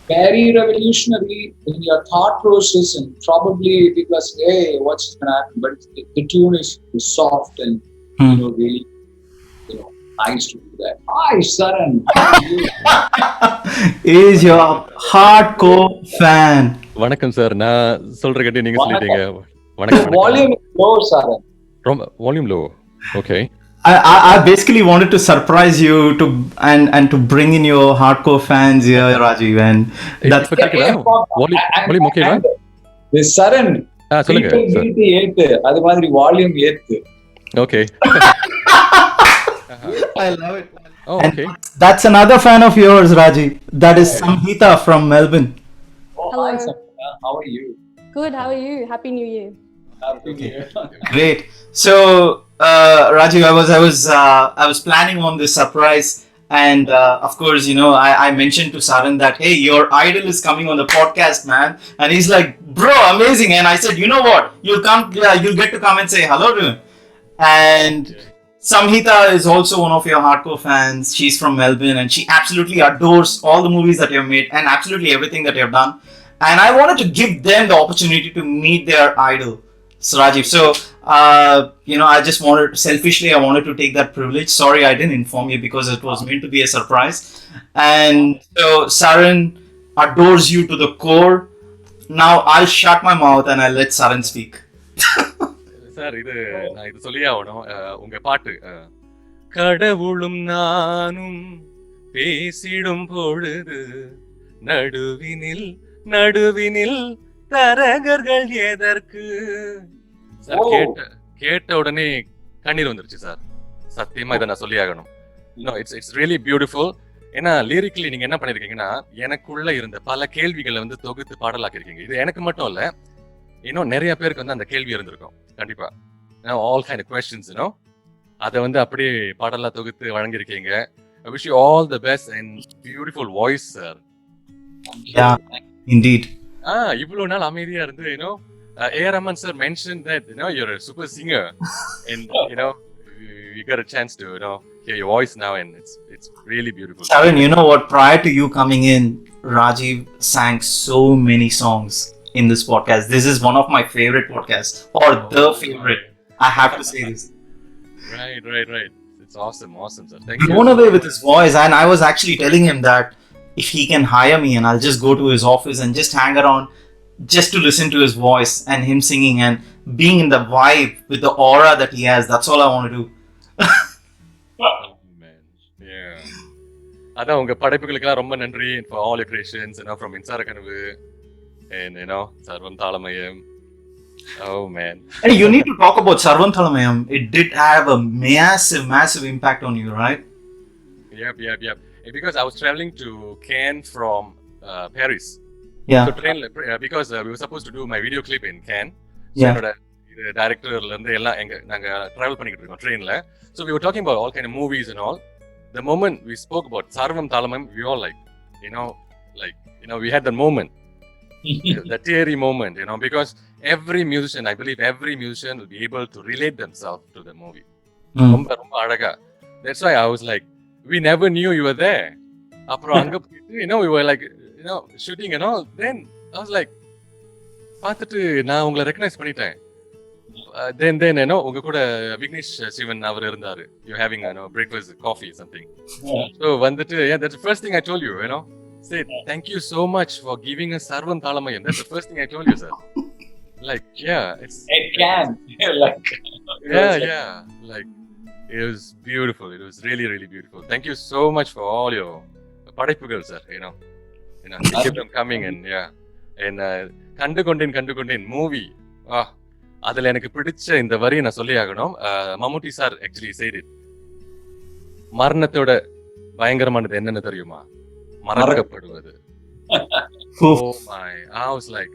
very revolutionary in your thought process, and probably people are saying, hey, what's going to happen? But the tune is soft and really nice to do that. Hi, Saran. How are you?
Is your hardcore fan.
வணக்கம் sir. நான் சொல்ற கட்டி நீங்க சொல்லிட்டீங்க. வணக்கம்.
Volume is low, Saran.
Volume low. Okay.
I basically wanted to surprise you and to bring in your hardcore fans here, Rajiv, and that's
volume okay, right?
The Saran.
சொல்லுங்க sir.
ஏத்து அது மாதிரி வால்யூம் ஏத்து.
Okay.
I love it.
Oh, okay.
That's another fan of yours, Rajiv. That is Samhitha from Melbourne.
Hello. Hi, Samhitha. How are you?
Good. How are you? Happy New Year.
Happy New Year.
Great. So, Rajiv, I was planning on this surprise, and of course, I mentioned to Saran that, hey, your idol is coming on the podcast, man, and he's like, bro, amazing. And I said, you know what? You'll get to come and say hello to him. And Samhitha is also one of your hardcore fans. She's from Melbourne, and she absolutely adores all the movies that you've made and absolutely everything that you've done. And I wanted to give them the opportunity to meet their idol, Rajiv. So, I just selfishly, I wanted to take that privilege. Sorry, I didn't inform you because it was meant to be a surprise. And so, Saran adores you to the core. Now, I'll shut my mouth and I'll let Saran speak.
Sir, நான் இது சொல்லியே ஆகணும். உங்க பாட்டு கடவுளும் நானும் பேசிடும் பொழுது நடுவினில் தரகர்கள் எதற்கு சார். கேட்ட உடனே கண்ணீர் வந்துருச்சு சார். சத்தியமா இதை நான் சொல்லி ஆகணும். It's really beautiful. ஏன்னா லிரிக்கலி நீங்க என்ன பண்ணிருக்கீங்கன்னா, எனக்குள்ள இருந்த பல கேள்விகளை தொகுத்து பாடலாக்கிருக்கீங்க. இது எனக்கு மட்டும் இல்ல, நிறைய பேருக்கு அந்த கேள்வி இருந்திருக்கும் கண்டிப்பா. ஆல் கைண்ட் ஆஃப் क्वेश्चंस, அதை அப்படியே பாடலா தொகுத்து வழங்கிருக்கீங்க. I wish you all the best and beautiful voice, sir.
Yeah, indeed.
இவ்வளவு நாள் அமைதியா இருந்து, A.R. Rahman sir mentioned that you're a super singer, and you got a chance to hear your voice now, and it's really beautiful.
Saran, you know what? Prior to you coming in, Rajiv sang so many songs in this podcast. This is one of my favorite podcasts, or the favorite. I have to say this.
Right. It's awesome, sir. Thank you.
Blown away with his voice, and I was actually telling him that if he can hire me, and I'll just go to his office and just hang around, just to listen to his voice and him singing and being in the vibe with the aura that he has. That's all I want to do.
Oh, man. Yeah. அதான் உங்க படைப்புகளுக்கெல்லாம் ரொம்ப நன்றி for all your creations, from மின்சார கனவு and சர்வம் Thaalamayam. Oh man.
Hey, you need to talk about Sarvam Thalamayam. It did have a massive impact on you, right?
Yep. Because I was traveling to Cannes from Paris.
Yeah.
So train, because we were supposed to do my video clip in Cannes. So
Yeah.
directorல இருந்து எல்லாம் நாங்க travel பண்ணிட்டு இருக்கோம் trainல. So we were talking about all kind of movies and all. The moment we spoke about Sarvam Thalamayam, we all we had that moment. The teary moment, because every musician, I believe every musician will be able to relate themselves to the movie. Romba adaga. That's why I was like, we never knew you were there. Apro anga we were shooting and all. Then I was like, பார்த்துட்டு நான் உங்களை recognise பண்ணிட்டேன். Then உங்க கூட விக்னேஷ் சிவன் அவர் இருந்தாரு. You're having breakfast, coffee, something. So வந்துட்டு that's the first thing I told you, say thank you so much for giving us Sarvam Thalamayam. That's the first thing I told you, sir.
It can.
It was beautiful. It was really, really beautiful. Thank you so much for all your padaippugal, sir. Keep them coming, and கண்டு கொண்டேன் movie. அதுல எனக்கு பிடிச்ச இந்த வரியை நான் சொல்லி ஆகணும். மம்முட்டி சார் ஆக்சுவலி said it. மரணத்தோட பயங்கரமானது என்னன்னு தெரியுமா? மறக்கப்படுவது. Oh my, I was like,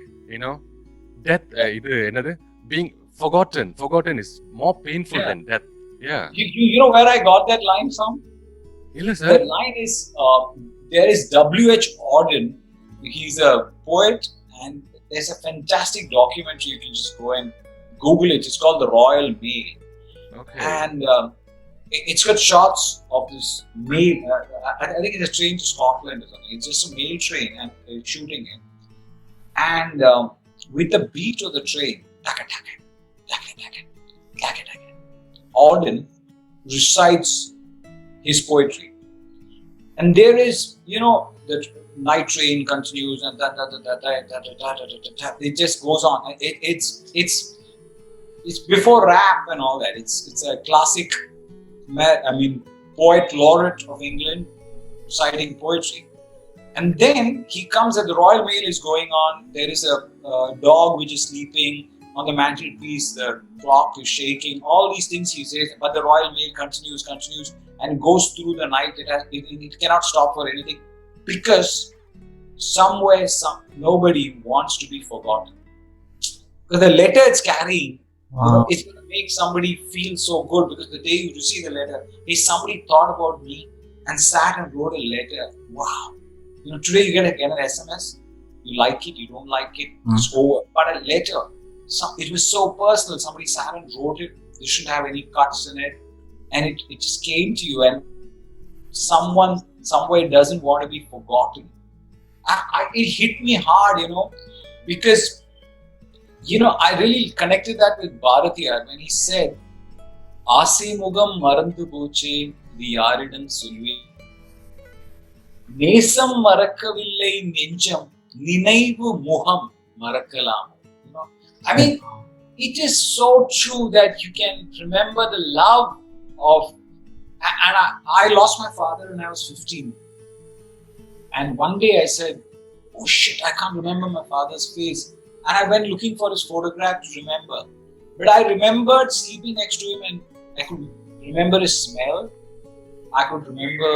death, இது என்னது, being forgotten is more painful than death. Yeah.
You know where I got that line from?
இல்ல sir.
The line is, there is W.H. Auden. He's a poet, and there's a fantastic documentary. You can just go and Google it. It's called The Royal Mail.
Okay.
And it's got shots of this mail. I think it's a train to Scotland or something. It's just a mail train and shooting him. And with the beat of the train, Auden recites his poetry. And there is, the night train continues and it just goes on. It's before rap and all that. It's a classic, poet laureate of England reciting poetry. And then he comes and the Royal Mail is going on. There is a dog which is sleeping on the mantelpiece. The clock is shaking. All these things he says, but the Royal Mail continues and goes through the night. It cannot stop for anything because somewhere nobody wants to be forgotten. Because the letter it's carrying, it's going to make somebody feel so good, because the day you receive the letter, hey, somebody thought about me and sat and wrote a letter. Wow. Today you get an SMS, you like it, you don't like it, it's over. But a letter, it was so personal. Somebody sat and wrote it. You shouldn't have any cuts in it. And it just came to you, and someone somewhere doesn't want to be forgotten. It hit me hard, because I really connected that with Bharatiyar when he said, "Aase mugam marandu poche di yaridam solve, nesam marakkavillai nenjam ninaivu muham marakkalam." It is so true that you can remember the love of. And I lost my father when I was 15. And one day I said, "Oh shit, I can't remember my father's face." And I went looking for his photograph to remember. But I remembered sleeping next to him, and I could remember his smell. I could remember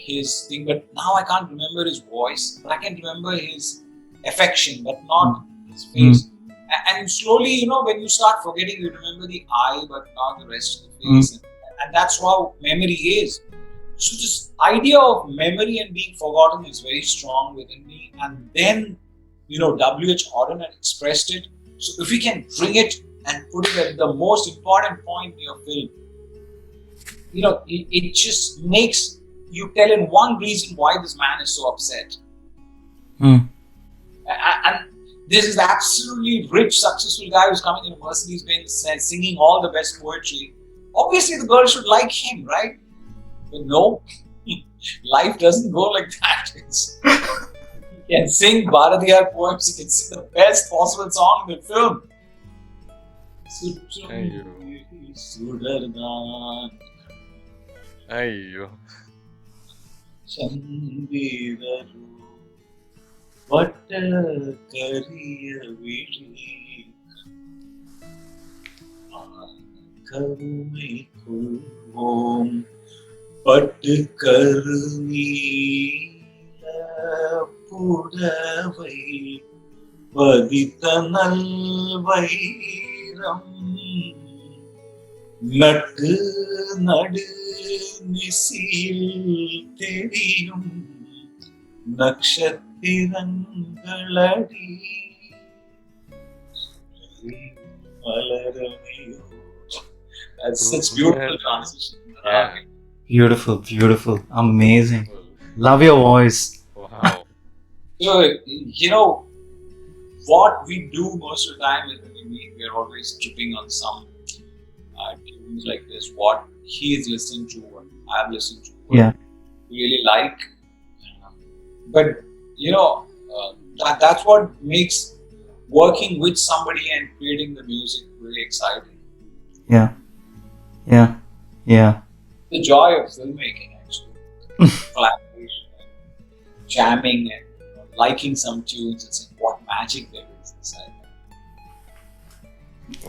his thing, but now I can't remember his voice. But I can remember his affection, but not his face. And slowly, when you start forgetting, you remember the eye, but not the rest of the face. And that's how memory is. So this idea of memory and being forgotten is very strong within me. And then, W.H. Auden had expressed it. So if we can bring it and put it at the most important point in your film, it just makes you tell in one reason why this man is so upset. And this is absolutely rich, successful guy who's coming in a Mercedes-Benz, singing all the best poetry. Obviously, the girl should like him, right? But no, life doesn't go like that. He can sing Bharatiyar poems. He can sing the best possible song in the film.
Ayyo.
Chandidaru vatta kariya vili கருமை கொள்வோம் பட்டு கருநீல புடவை பதித்த நல்வைரம் நட்டு நடு நிசியில் தெரியும் நக்ஷத்திரங்களடி மலரமையோ. That's such beautiful transition.
Yeah.
Beautiful, amazing. Love your voice.
Wow.
So, what we do most of the time is when we meet, we're always tripping on some tunes like this. What he is listening to, what I've listened to, what we really like. But, that's what makes working with somebody and creating the music really exciting.
Yeah.
The joy of filmmaking, actually. Collaboration and jamming and liking some tunes and saying what magic there is inside.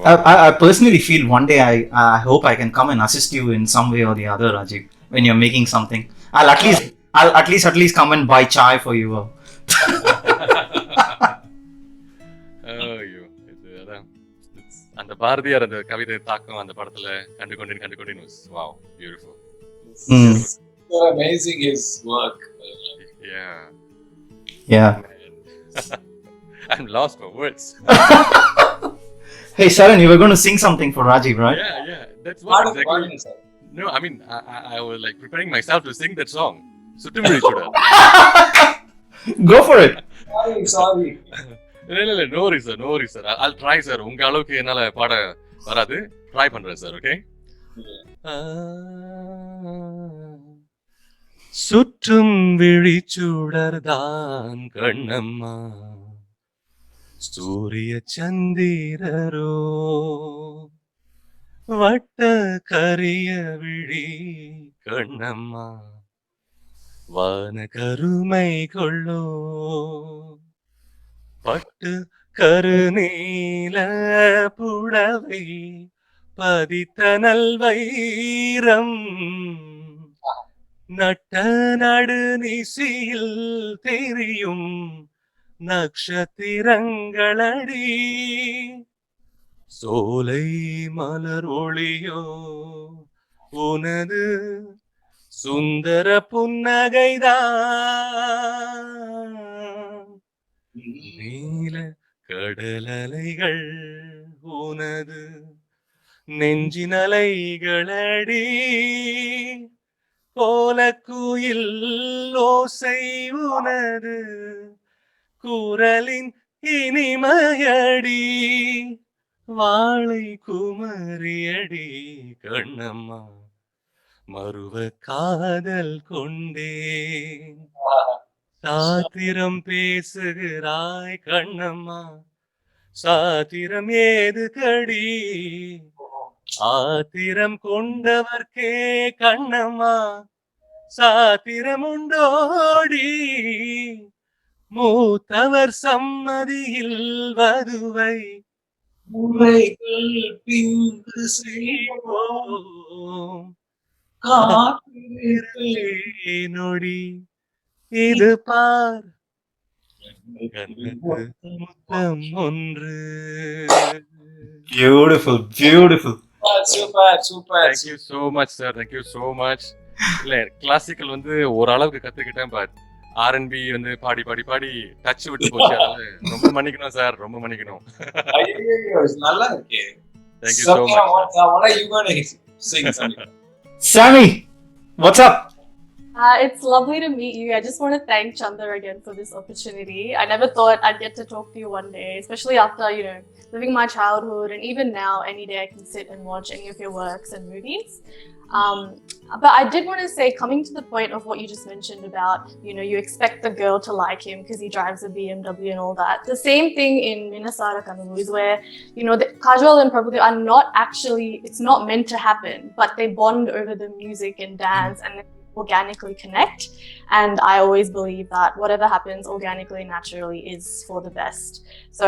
I personally feel one day I hope I can come and assist you in some way or the other, Rajiv, when you're making something. I'll at least come and buy chai for you.
ஐயோ இது அதான் அந்த பாரதியார் அந்த கவிதை தாக்கம் அந்த படத்துல கண்டுகொண்டேன் wow beautiful.
So amazing his work.
Yeah.
I'm lost for words.
Hey Saran, you were going to sing something for Rajiv, right?
Yeah that's what exactly. No, I mean I was like preparing myself to sing that song. Suttumvizhi Chudar.
Go for it.
Sorry.
இல்ல no worries sir. I'll try sir. உங்க அளவுக்கு என்னால பாட வராது. Try பண்றேன் sir, okay? சுற்றும் விழிச்சுடர்தான் கண்ணம்மா சூரிய சந்திரரோ வட்ட கரிய விழி கண்ணம்மா வான கருமை கொள்ளோ பட்டு கருநீல புடவை பதித்த நல்வைரம் நட்ட நடுநிசியில் தெரியும் நட்சத்திரங்களடி சோலை மலர் ஒளியோ உனது சுந்தர புன்னகைதான் நீல கடலலைகள் உனது நெஞ்சினலைகளடி போல குயில் ஓசை உனது குரலின் இனிமையடி வாழை குமரியடி கண்ணம்மா மறுவ காதல் கொண்டேன் சாத்திரம் பேசுகிறாய் கண்ணம்மா சாத்திரம் ஏது கடி ஆத்திரம் கொண்டவர்க்கே கண்ணம்மா சாத்திரம் உண்டோடி மூத்தவர் சம்மதியில் வதுவை முறைகள் பின்பு செய்வோம் நொடி இது பார் முத்தம் ஒன்று.
Beautiful.
Super.
Thank you so much sir. Thank you so much. இல்ல கிளாசிக்கல் வந்து ஓரளவுக்கு கத்துக்கிட்டேன், பட் R&B வந்து பாடி டச் விட்டு போச்சு. அதனால ரொம்ப மன்னிக்கணும் சார், ரொம்ப மன்னிக்கணும்.
நல்லா இருக்கு.
Thank you so much.
What are you going to sing, Samhitha?
Sammy, what's up?
It's lovely to meet you. I just want to thank Chander again for this opportunity. I never thought I'd get to talk to you one day, especially after, living my childhood, and even now, any day I can sit and watch any of your works and movies. But I did want to say, coming to the point of what you just mentioned about, you expect the girl to like him because he drives a BMW and all that. The same thing in Minnesota kind of movies where, the Kajol and Prabhu are not actually, it's not meant to happen, but they bond over the music and dance and organically connect. And I always believe that whatever happens organically, naturally is for the best. So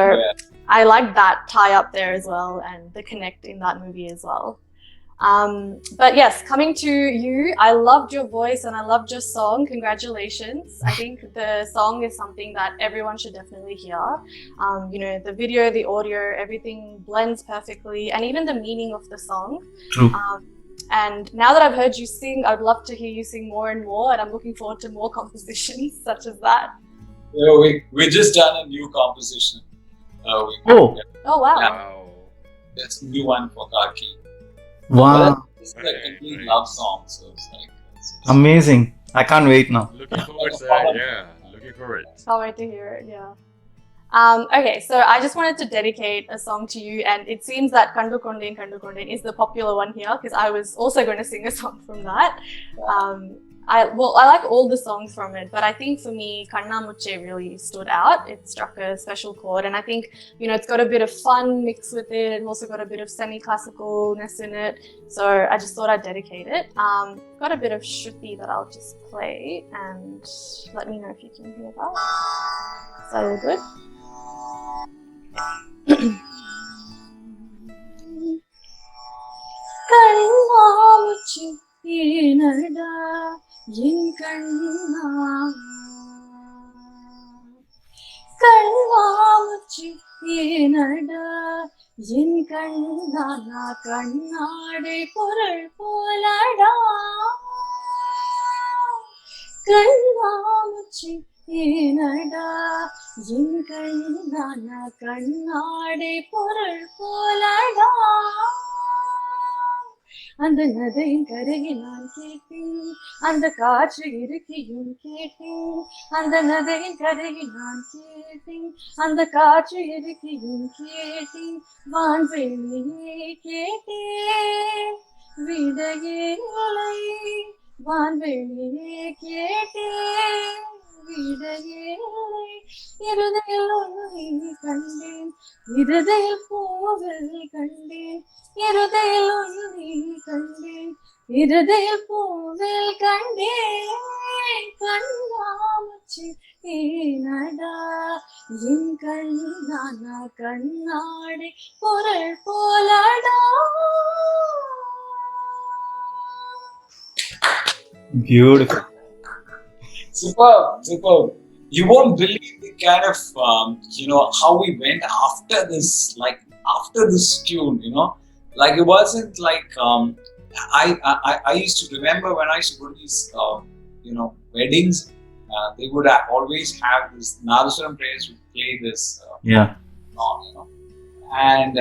I like that tie up there as well, and the connect in that movie as well. But yes, coming to you, I loved your voice and I loved your song. Congratulations. I think the song is something that everyone should definitely hear. The video, the audio, everything blends perfectly, and even the meaning of the song.
True.
And now that I've heard you sing, I'd love to hear you sing more and more, and I'm looking forward to more compositions such as that.
We just done a new composition.
Oh wow.
Wow.
That's a new one for Kaki.
Wow.
It's like a complete love song, so it's like
Amazing. I can't wait now.
Looking forward sir. Yeah, looking forward.
Can't wait to hear it, yeah. Okay, so I just wanted to dedicate a song to you, and it seems that Kandu Konden is the popular one here, because I was also going to sing a song from that. I like all the songs from it, but I think for me, Kanna Muche really stood out. It struck a special chord, and I think, it's got a bit of fun mixed with it, and also got a bit of semi-classicalness in it, so I just thought I'd dedicate it. Got a bit of Shruti that I'll just play, and let me know if you can hear that. Is that all good? ஏனடா என் கண்ணானா கண்ணாடை பொருள் போலடா கண்ணாமூச்சி ஏனடா என் கண்ணானா கண்ணாடை பொருள் போலடா அந்த நதையின் கரையை நான் கேட்டேன் அந்த காற்று இருக்கையும் கேட்டேன் அந்த நதையின் கரையை நான் கேட்டேன் அந்த காற்று இருக்கையும் கேட்டேன் வான்வெளியே கேட்டேன் விடையே இல்லை வான்வெளியே கேட்டேன் விடையே இல்லை இருதையில் ஒன்றை கண்டேன் இருதையில் பூவில் கண்டேன் இருதையில் ஒன்றை கண்டேன் இருதையில் பூவில் கண்டேன் கண்ணாமூச்சி ஏனடா என் கண்ணானா கண்ணாடை பொருள் போலடா.
Beautiful.
Superb. You won't believe the kind of how we went after this tune. Like it wasn't like I used to remember when I used to go to these weddings. They would always have this Nadaswaram players would play this song, and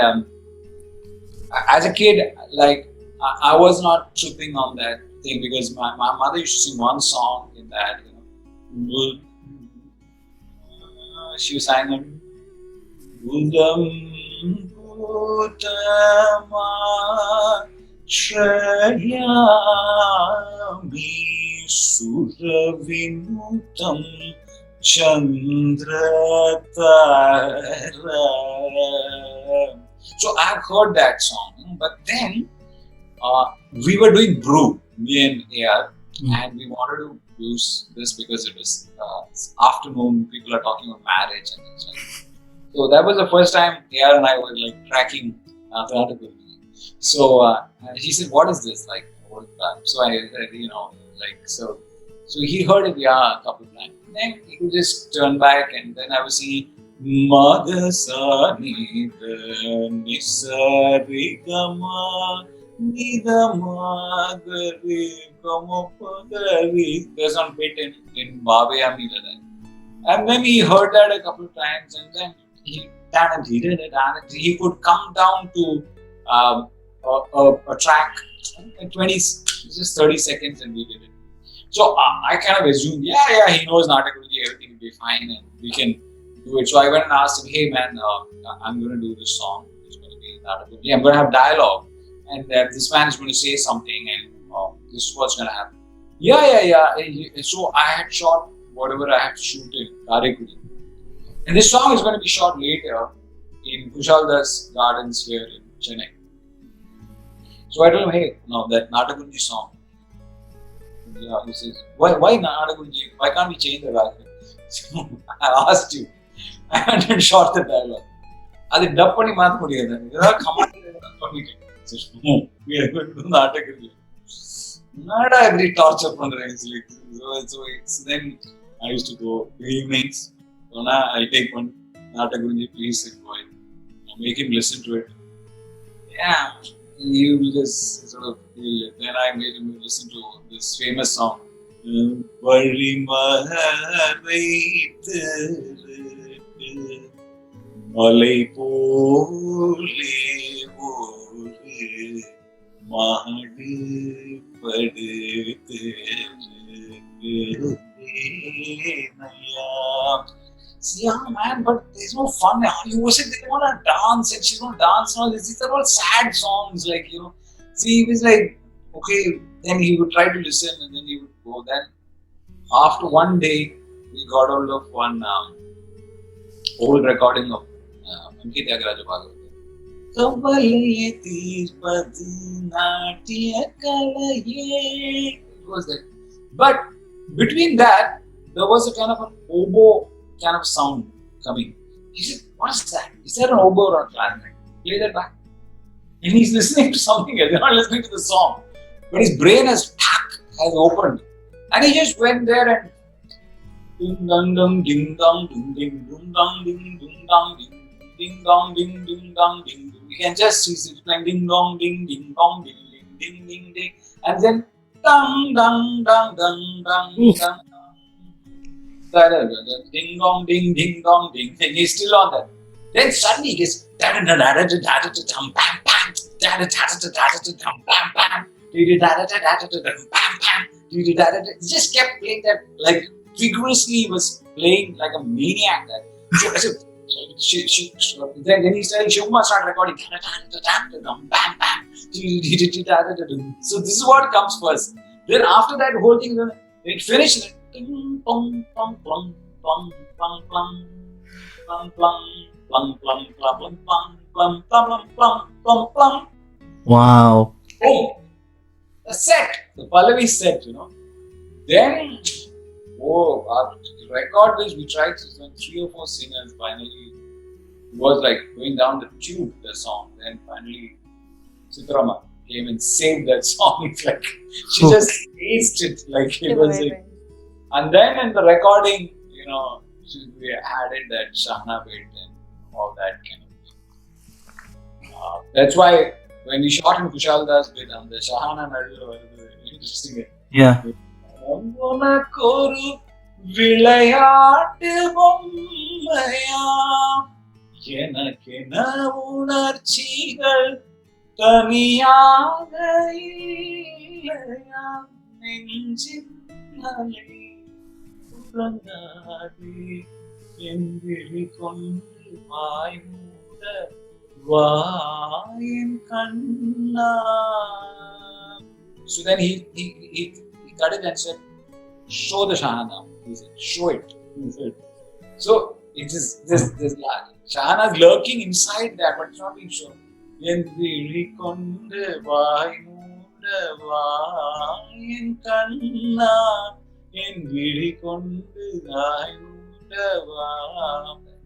as a kid, like I was not tripping on that thing because my mother used to sing one song in that, she was singing Budam Budama Shrayami Suravinutam Chandratara. So I've heard that song, but then we were doing brew, me and AR, and we wanted to use this because it was afternoon, people are talking about marriage and things like that. So that was the first time AR and I were like tracking the article. So he said, what is this? Like, so I said, so he heard it a couple of times. Then he would just turn back and then I was singing Madhasanitha Nisarigama Nidamagari Kamopagari. There's one bit in Bhavayami Ladai. And then he heard that a couple of times and then he did it. He could come down to a track in just 30 seconds and we did it. So I kind of assumed, he knows Natakaguruji, everything will be fine and we can do it. So I went and asked him, hey man, I'm going to do this song. It's going to be Natakaguruji. I'm going to have dialogue. And this man is going to say something and this is what's going to happen. So I had shot whatever I had to shoot in Karaikudi. And this song is going to be shot later in Kushaldas Gardens here in Chennai. So I told him, hey, no, that Natakaguruji song. Yeah, he says, why Natakaguruji? Why can't we change the background? So I asked you. I went and shot the dialogue. That's dub panni maatha mudiyadhu. Idha command panniken. We are going to do Natakaguruji. Nada every torture pandren. So then I used to go evenings. So now I'll take one Natakaguruji, please and go and make him listen to it. Yeah. You will just sort of feel it. Then I made him listen to this famous song. Malai pole maadu paduthu yeah, man, but there's no fun. You said they want to dance and she's going to dance and all this. These are all sad songs, like, See, he was like, okay, then he would try to listen and then he would go. Then, after one day, we got hold of one old recording of Ankit Tyagaraja Bhagavatam. It was that. But between that, there was a kind of an oboe kind of sound coming. He said, what's that? Is that an oboe or a clarinet? Play that back. And he's listening to something else. He's not listening to the song. But his brain has opened. And he just went there and ding dong dong ding dong ding ding dong dong ding dong ding ding ding dong, ding ding dong, ding ding. You can just see it playing ding dong, ding ding dong, ding ding ding ding ding, and then dang dang dang dang dang dang. Ding dong, ding ding dong, ding ding. He's still on that. Then suddenly he gets bam bam. He just kept playing that like vigorously. He was playing like a maniac. Then he started. Shoma started recording. So this is what comes first. Then after that whole thing, it finished. Plum plum plum plum plum plum plum plum plum plum plum plum plum plum plum plum plum.
Wow.
Boom. The set, the Pallavi set, Then, our record which we tried to 3 or 4 singers finally was like going down the tube, the song. Then finally, Sitarama came and saved that song. It's like she just aced it, like it was like. And then in the recording, we added that Shahana bit and all that kind of thing. That's why when we shot in Kushal Das bit on the Shahana Nadu, interesting.
Yeah.
So then he cut it and said, show the Shahana. He said, show it. He said. So it is this Shahana is lurking inside that, but it's not being shown.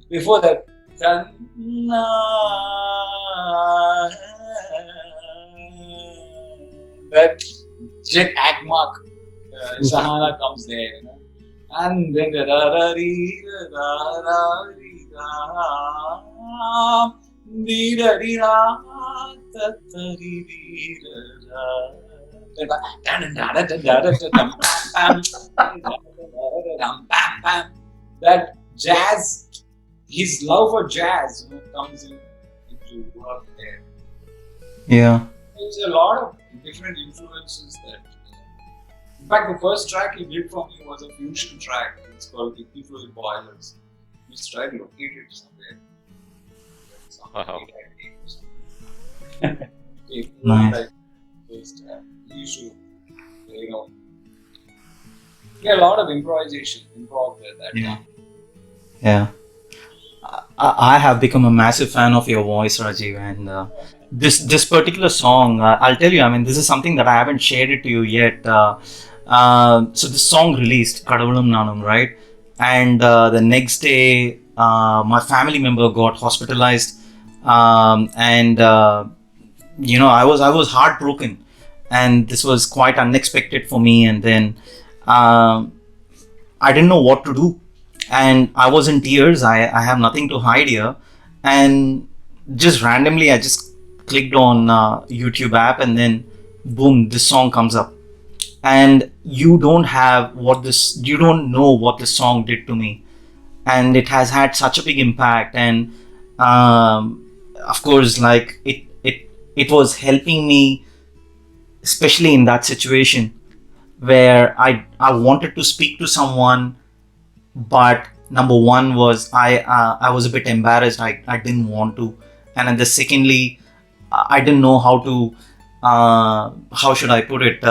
Before that, that jet ag mark, Shahana comes there, and then the that jazz, his love for jazz, comes into work there.
Yeah.
There's a lot of different influences that. In fact, the first track he did for me was a fusion track. It's called The People Boilers. We tried to locate it somewhere.
Wow.
Nice.
We used to, a lot of improv there that time.
Yeah. I have become a massive fan of your voice, Rajiv, and this particular song, I'll tell you, I mean, this is something that I haven't shared it to you yet. So this song released, Kadavulum Nanum, right? And the next day, my family member got hospitalized, and I was heartbroken, and this was quite unexpected for me. And then I didn't know what to do, and I was in tears. I have nothing to hide here, and just randomly I just clicked on YouTube app, and then boom, this song comes up. And you don't know what this song did to me, and it has had such a big impact. And of course, like it was helping me, especially in that situation where I wanted to speak to someone, but number one was I was a bit embarrassed. I didn't want to, and then secondly, I didn't know how to how should I put it,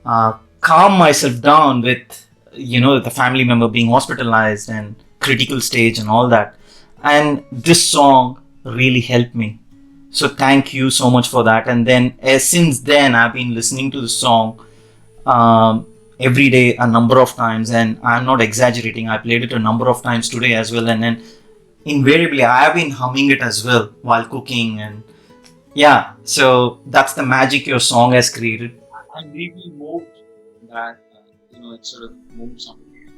calm myself down with the family member being hospitalized and critical stage and all that. And this song really helped me. So thank you so much for that. And then since then I've been listening to the song every day a number of times, and I'm not exaggerating. I played it a number of times today as well, and then invariably I have been humming it as well while cooking. And yeah, so that's the magic your song has created.
I'm deeply moved that it sort of moved something.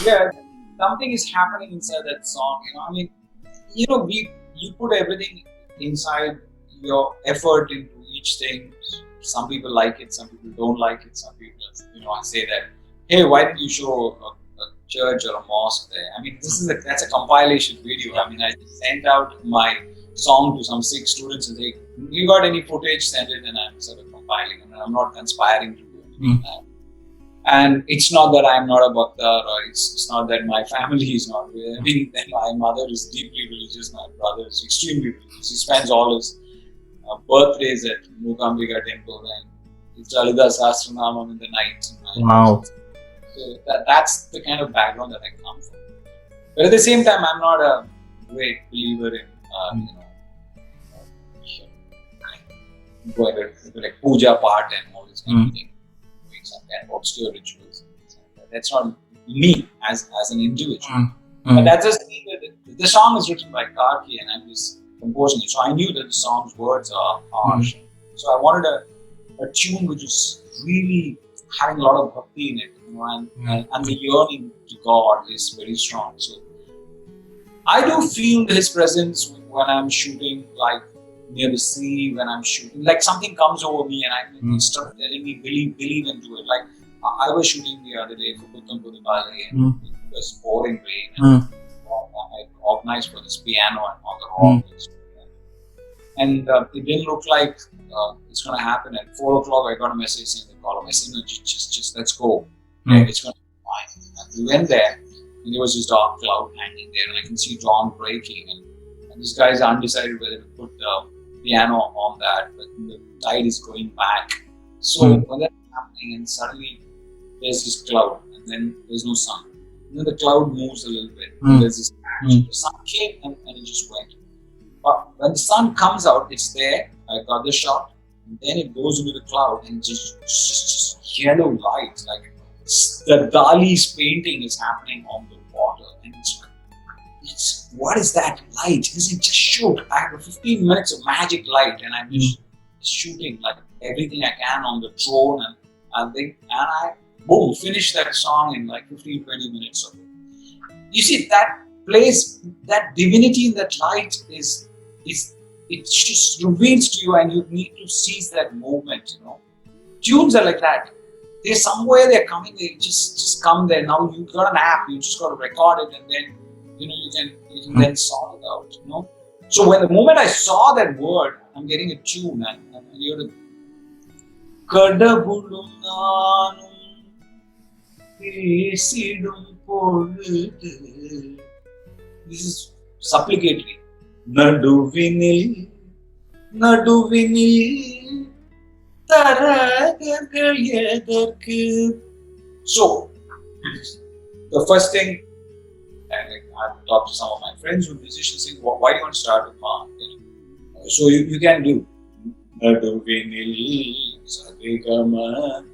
Yeah, something is happening inside that song. I mean, you put everything inside, your effort into each thing. Some people like it, some people don't like it. Some people, I say that, hey, why did you show a church or a mosque there? I mean, that's a compilation video. I mean, I just sent out my song to some 6 students and say, you got any footage, send it, and I'm sort of compiling. And I'm not conspiring to do anything. And it's not that I'm not a bhakta, or it's not that my family is not. I mean, my mother is deeply religious, my brother is extremely religious. He spends all his birthdays at Mukambika temple and it's Lalita Sahasranamam in the night.
Wow.
So that's the kind of background that I come from. But at the same time, I'm not a great believer in, going to like puja part and all this kind of thing. Doing some kind of obscure rituals. That's not me as an individual. But that's just me. The song is written by Karki and I'm just composing it. So I knew that the song's words are harsh. So I wanted a tune which is really having a lot of bhakti in it, and the yearning to God is very strong. So I do feel His presence when I'm shooting, like near the sea, when I'm shooting, like something comes over me and I start telling me believe into it. Like I was shooting the other day for Putham Pudipali and it was pouring rain and I organized for this piano and on the rock. And it didn't look like it's going to happen. At 4 o'clock, I got a message saying the column. I said, no, just let's go. Yeah, it's going to be fine. And we went there, and there was this dark cloud hanging there, and I can see dawn breaking. And these guys are undecided whether to put the piano on that, but the tide is going back. So when that's happening, and suddenly there's this cloud, and then there's no sun. And then the cloud moves a little bit, and there's this patch. The sun came, and it just went. But when the sun comes out, it's there. I got the shot, and then it goes into the cloud and just yellow light, like the Dali's painting is happening on the water, and it's what is that light? Is it just shoot? I have 15 minutes of magic light, and I'm just shooting like everything I can on the drone, and I boom, finish that song in like 15-20 minutes of it. You see that place, that divinity in that light is it just reveals to you, and you need to seize that moment. Tunes are like that. They're somewhere, they're coming, they just come there. Now you got an app, you just got to record it, and then you can then sort it out. So when the moment I saw that word, I'm getting a tune, and you have to Kadavulum nanum pesidum poludhu. This is supplicatory. Naduvinil taragargal edarku. So the first thing, I've talked to some of my friends who are musicians saying, why do you want to start with Ma? So you can do Naduvinil Sadegama.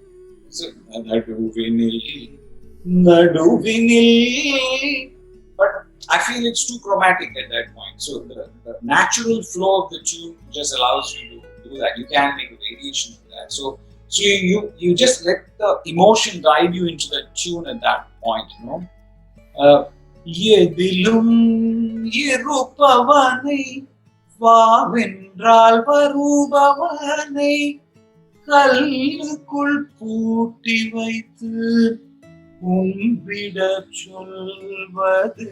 Naduvinil. But I feel it's too chromatic at that point. So the natural flow of the tune just allows you to do that. You can make a variation of that. So you just let the emotion guide you into the tune at that point. Yedilum yerupavanai vavendral varubavanai kallukul pooti vaithu உன்விடச் சொல்வது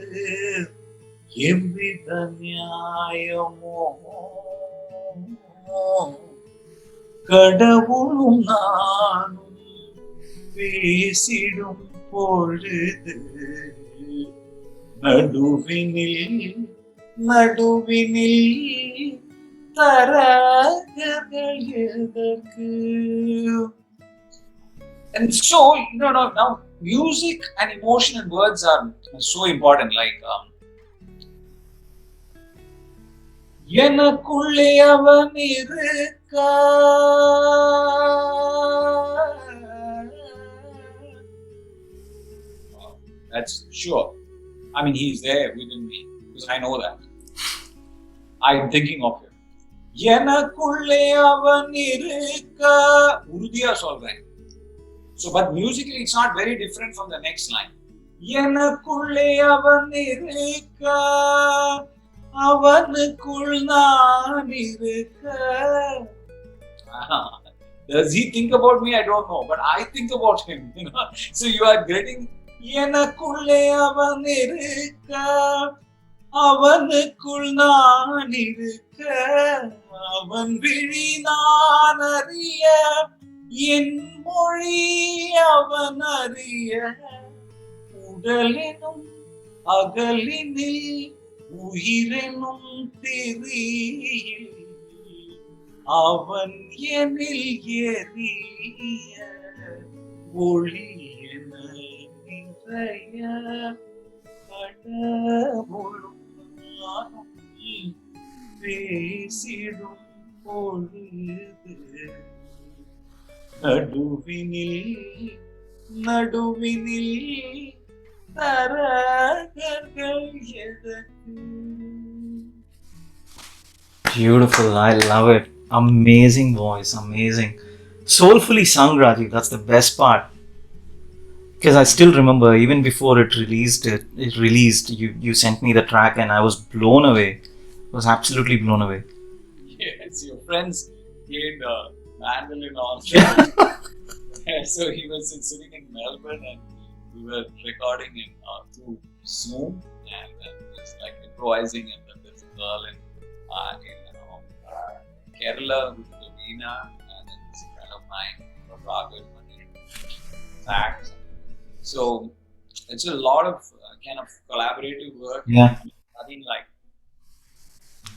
எவ்வித நியாயமோ கடவுளும் நானும் பேசிடும் பொழுது நடுவினில் தரகர்கள் எதற்கு. And so, now music and emotion and words are so important. Like, எனக்குள்ளே அவன் இருக்கா, that's sure. I mean, he's there within me because I know that. I'm thinking of him. எனக்குள்ளே அவன் இருக்கா, உறுதியா சொல்றேன். So, but musically, it's not very different from the next line. எனக்குள்ளே அவன் இருக்கா, அவனுக்குள் நான் இருக்க. Does he think about me? I don't know, but I think about him. So you are getting எனக்குள்ளே அவன் இருக்க, அவனுக்குள் நான் இருக்க, அவன் விழி நான் அறிய, என் மொழி அவன் அறிய, உடலெனும் அகலினில் உயிரெனும் தெரியில் அவன் எனில் எரிய ஒளி என நிறைய கடவுளும் நானும் பேசிடும் பொழுது நடுவினில் தரகர்கள் எதற்கு.
Beautiful. I love it. Amazing voice. Amazing. Soulfully sung, Rajiv. That's the best part. Because I still remember, even before it released, you sent me the track and I was blown away. I was absolutely blown away.
Yes, your friends played mandolin on. So he was sitting in Melbourne and we were recording in through Zoom and just like improvising, and then there's a girl in Kerala with the Veena, and then this friend of mine from RAJIV MENON sax. So it's a lot of kind of collaborative work.
Yeah.
Nothing like.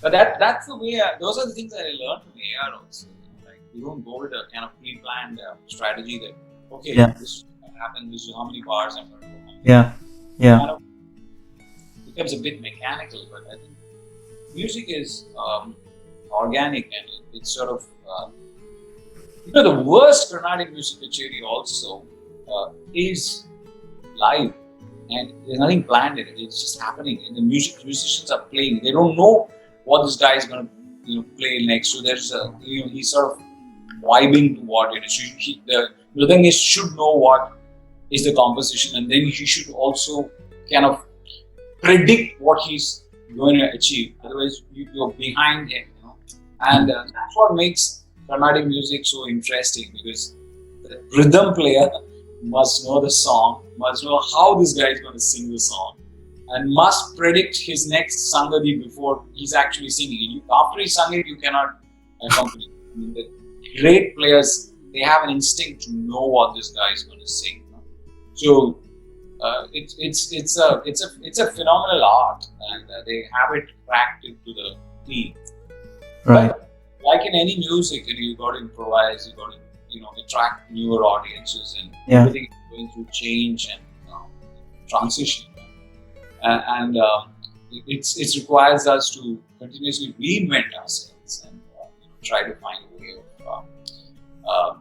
But that's the way. Those are the things that I learned from AR also. Like you don't go with a kind of pre-planned strategy that okay, this is what happens. This is how many bars I'm going to go.
Yeah.
Kind of becomes a bit mechanical, but I think music is organic and it's sort of the worst Carnatic music kacheri also is live and there's nothing planned in it. It's just happening and the musicians are playing. They don't know what this guy is going to play next. So there's he's sort of vibing to what it is. The rhythmist should know what is the composition and then he should also kind of predict what he's going to achieve. Otherwise you're behind him. And that's what makes Carnatic music so interesting because the rhythm player must know the song, must know how this guy is going to sing the song, and must predict his next Sangadi before he's actually singing it. After he sung it, you cannot accompany. I mean, the great players, they have an instinct to know what this guy is going to sing. So it's a phenomenal art, and they have it cracked into the T.
Right.
But like in any music, you got to improvise, you got to attract newer audiences, and everything is going through change and transition. And it requires us to continuously reinvent ourselves and try to find a way of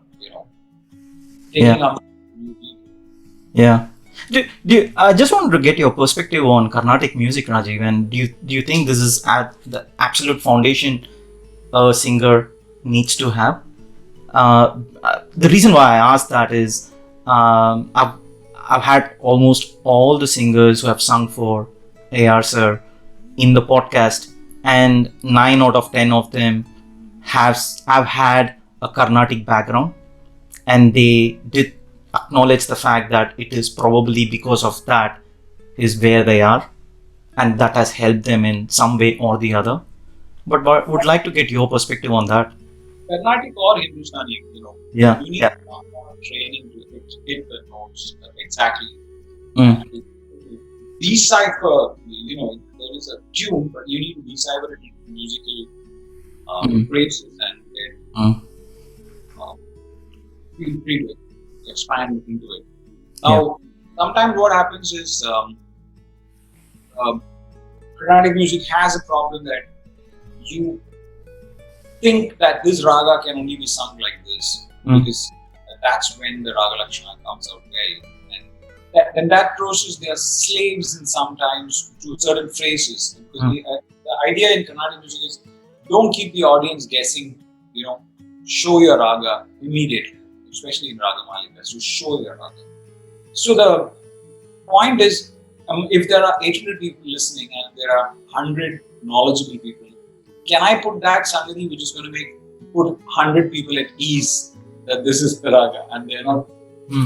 taking up new people.
Yeah. I just wanted to get your perspective on Carnatic music, Rajiv, and do you think this is at the absolute foundation a singer needs to have? The reason why I asked that is I've had almost all the singers who have sung for AR sir in the podcast, and 9 out of 10 of them have had a Carnatic background, and they did acknowledge the fact that it is probably because of that is where they are, and that has helped them in some way or the other. But would like to get your perspective on that.
Carnatic or Hindustani, you need a lot of training to hit the notes exactly. Decipher, there is a tune, but you need to decipher it into musical phrases and then feel free to expand into it. Now, sometimes what happens is Carnatic music has a problem that you think that this raga can only be sung like this because that's when the raga lakshana comes out well, and that process they are slaves in sometimes to certain phrases because the idea in Carnatic music is don't keep the audience guessing. Show your raga immediately, especially in raga malika. So show your raga. So the point is if there are 800 people listening and there are 100 knowledgeable people, can I put that Sangati which is going to put 100 people at ease that this is the raga and they're not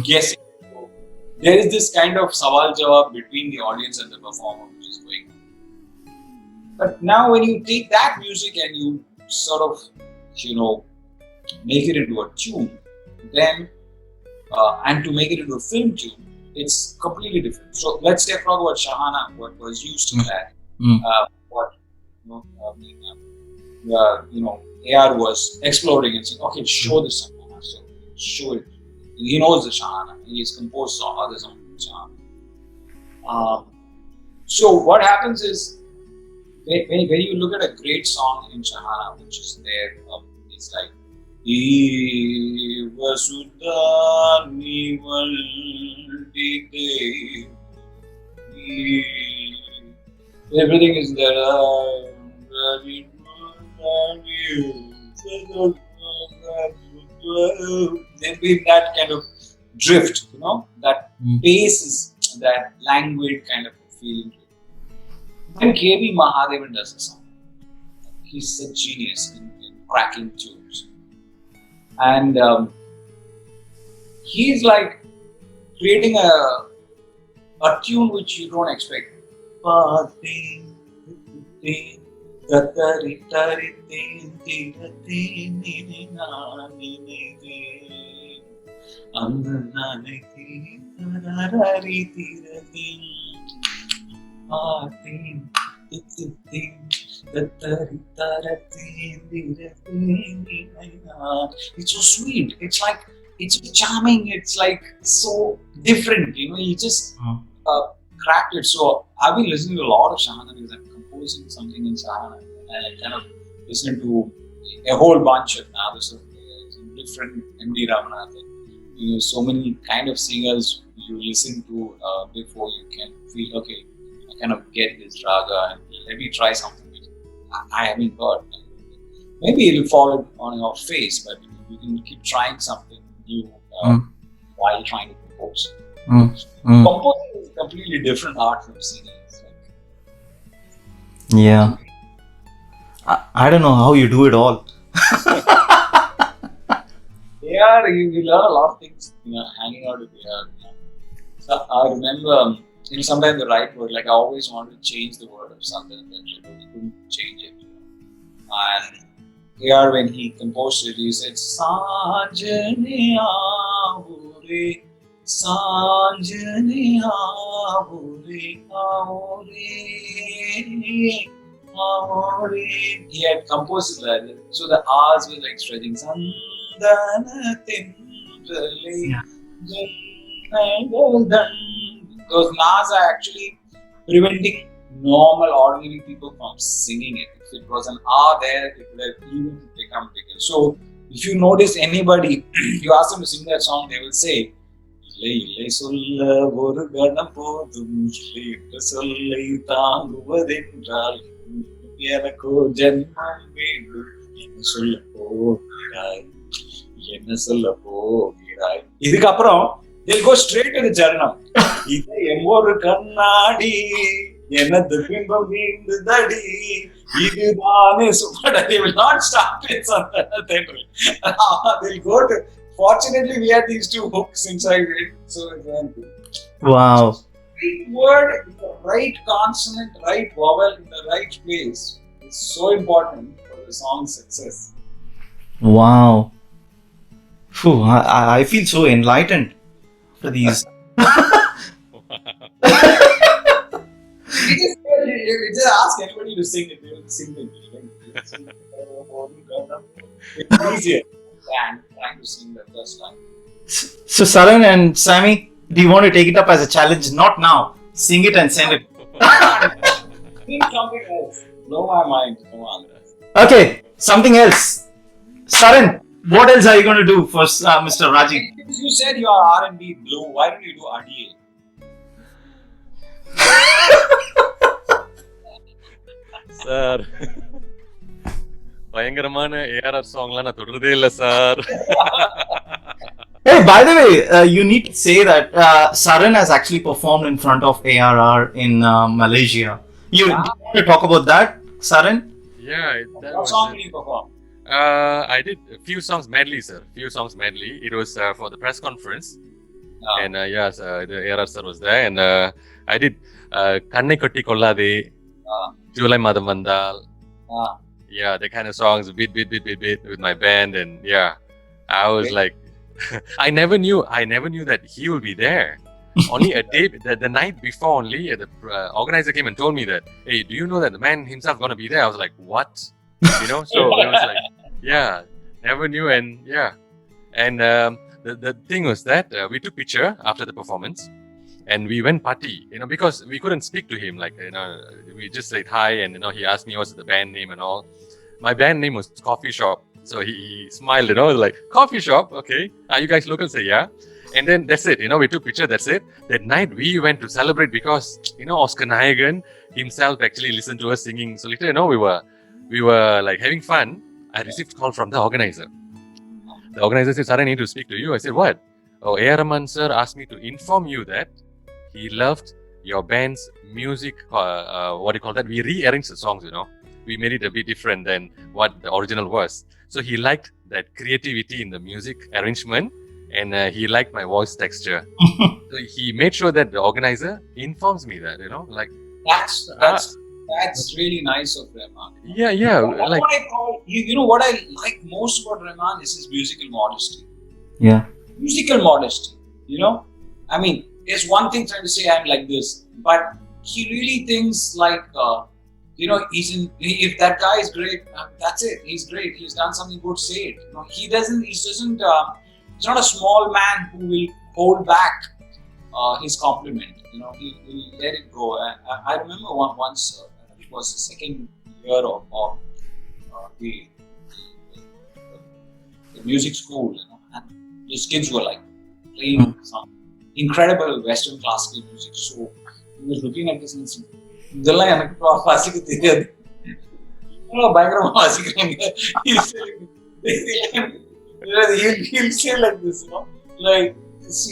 guessing? So there is this kind of sawal jawab between the audience and the performer which is going on. But now when you take that music and you sort of, make it into a tune, then and to make it into a film tune, it's completely different. So let's talk about Shahana, what was used in that. AR was exploring and saying, okay, show this Shahana. So show it. He knows the Shahana. He has composed other songs in Shahana. So what happens is, when you look at a great song in Shahana, which is there, it's like everything is there. There'll be that kind of drift, that pace is that languid kind of feeling. Then K.V. Mahadevan does the song. He's a genius in cracking tunes. And he's like creating a tune which you don't expect. It's so sweet. It's like, it's charming. It's like so different. He just cracked it. So I've been listening to a lot of Shahana because I'm composing something in Shahana, and I kind of listen to a whole bunch of Nadas of different M.D. Ramanathan. So many kind of singers you listen to before you can feel, okay, I kind of get this raga and let me try something which I haven't got. Maybe it'll fall on your face, but you can keep trying something new while trying to compose. Composing is a completely different art from singing.
Yeah. I don't know how you do it all.
Yeah, you learn a lot of things, hanging out with AR. So I remember, sometimes the right word, like I always wanted to change the word of something, but I couldn't change it. And AR, when he composed it, he said, Sanjane aure, Sanjane aure, aure. He had composed it like that. So the R's were like stretching. Those Nas are actually preventing normal, ordinary people from singing it. If it was an R there, it would have even become bigger. So, if you notice anybody, you ask them to sing that song, they will say, Illai solla oru ganam podum illai sollai தாங்குவதென்றால் எனக்கோ ஜென்மம் வேண்டும் என்ன சொல்ல போகிறாய் என்ன சொல்ல போகிறாய். இதுக்கப்புறம் they'll go straight to the Charanam. இது எம்மொரு கண்ணாடி எனது பிம்பம் நீங்குதடி இதுதானே சுப்பட. They will not stop it. They'll go to. Fortunately, we had these two hooks inside it, so it went good.
Wow.
Right word, the right consonant, right vowel in the right place is so important for the song's success.
Wow. Phew, I feel so enlightened for these.
You just ask anybody to sing it, they will sing it. It's easier than trying to sing the first line.
So Saran and Sammy, do you want to take it up as a challenge? Not now. Sing it and send it.
Think something else. Blow my mind. Come on.
Okay, something else. Saran, what else are you going to do for Mr. Rajiv?
You said you are R&B blue. Why don't you do RDA?
Sir பயங்கரமான ARR சாங்லாம் நான் தொடர்றதே இல்ல sir.
Hey, by the way, you need to say that Saran has actually performed in front of ARR in Malaysia. Do you want to talk about that, Saran?
Yeah, that
What
was
song
it.
did you perform?
I did a few songs medley, sir. Few songs medley. It was for the press conference, and yes, the ARR sir was there, and I did Kannai Kotti Kollade, Julai Madam Vandal. Yeah, the kind of songs, bit with my band, and yeah, I was like, I never knew that he will be there. Only a day, the night before only, the organizer came and told me that, hey, do you know that the man himself gonna be there? I was like, what? You know, so it was like, yeah, never knew, and yeah, and the thing was that we took picture after the performance, and we went party, you know, because we couldn't speak to him, like, you know, we just said hi, and you know, he asked me what's the band name and all. My band name was Coffee Shop, so he smiled, you know, like, Coffee Shop, okay, are you guys local? Say yeah. And then that's it, you know, we took picture, that's it. That night we went to celebrate because, you know, Oscar Nayagan himself actually listened to us singing. So later, you know, we were like having fun. I received a call from the organizer. The organizer said, "Sir, I need to speak to you." I said, "What?" "Oh, A.R. Rahman sir asked me to inform you that he loved your band's music. What do you call that? We rearranged the songs, you know. We made it a bit different than what the original was. So he liked that creativity in the music arrangement, and he liked my voice texture. So he made sure that the organizer informs me that, you know, like."
That's really nice of Rahman.
Yeah.
That's
Like,
what I call, you know what I like most about Rahman is his musical modesty.
Yeah.
Musical modesty, you know? I mean, there's one thing trying to say I'm like this, but he really thinks like, you know, if that guy is great, that's it, he's great, he's done something good, say it. You know, he's not a small man who will hold back his compliment, you know, he will let it go. I remember once, it was the second year of the music school, you know, and these kids were like playing some incredible Western classical music. So he was looking at this and saying, "Idella enakku vaasika theriyadu." Bayangama vaasikranga. He'll say like this, you know, like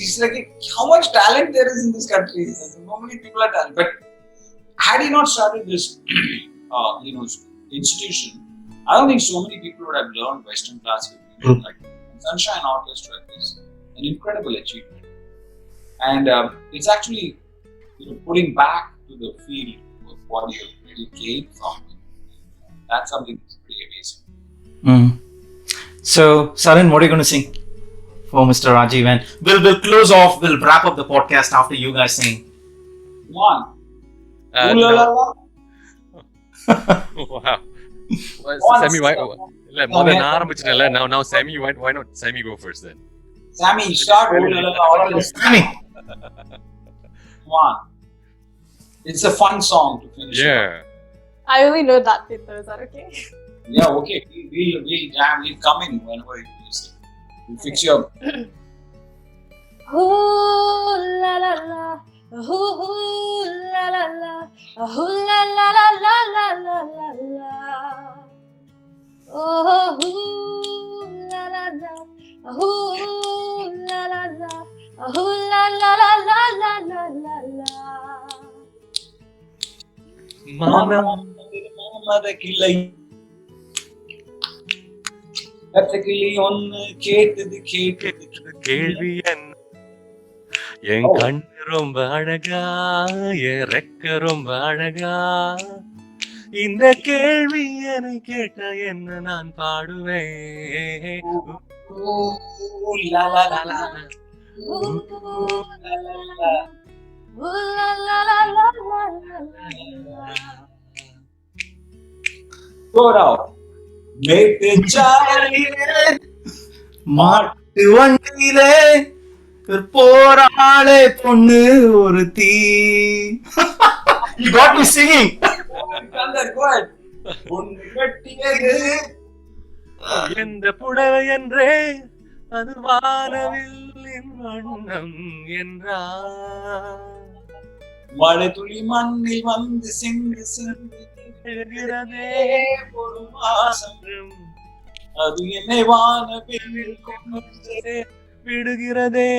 he's like, how much talent there is in this country. So many people are talented. But had he not started this, you know, institution, I don't think so many people would have learned Western classical music. Like Sunshine Orchestra is an incredible achievement, and it's actually, you know, putting back to the field of what you really gained from it. That's something that's pretty amazing.
So, Saran, what are you going to sing for Mr. Rajiv? And we'll close off, we'll wrap up the podcast after you guys sing.
Come on.
no. Wow. Well, Sammy, why? More than ஆரம்பிச்சிட்டல. Now, Sammy, why not Sammy go first then?
Sammy, start.
Sammy.
Come on. It's a fun song to finish.
Yeah.
I only know that bit though, is that okay?
Yeah, okay. We'll come in whenever you say. We'll fix you up.
Ooh la la la, ooh la la la, ooh la la la la la la la la. Oh ooh la la la, ooh la la la, ooh la la la la la la la la.
மனமதகிலை கத்தகிளி ஒன்னு கேட்டது
கேள்வி என்ன? என் கண் ரொம்ப அழகா, என் ரெக்க ரொம்ப அழகா, இந்த கேள்வி என்னை கேட்ட என்ன நான் பாடுவேன்.
மாட்டு வண்டியிலே போராளே பொண்ணு ஒரு தீ. You got me singing.
எந்த புடவை என்றே அது வானவில்லின் வண்ணம் என்றார்.
மழை துளி மண்ணில் வந்து சென்று சென்று
ஒரு மாசம்
அது என்னை வானவில் கொண்டு
விடுகிறதே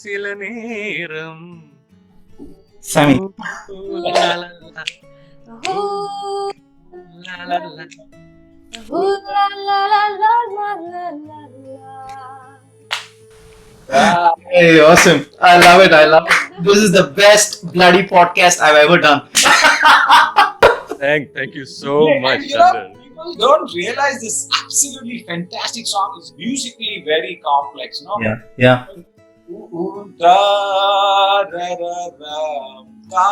சில நேரம்.
Sammy.
La, la, la,
Ooh,
la, la, la.
ooh, la, la, la, la, la, la, la, la.
Hey, awesome. I love it. This is the best bloody podcast I've ever done.
Thank you so much,
And, you know,
Chander.
people don't realize this absolutely fantastic song is musically very complex, you know?
Yeah.
Da ra ra ra da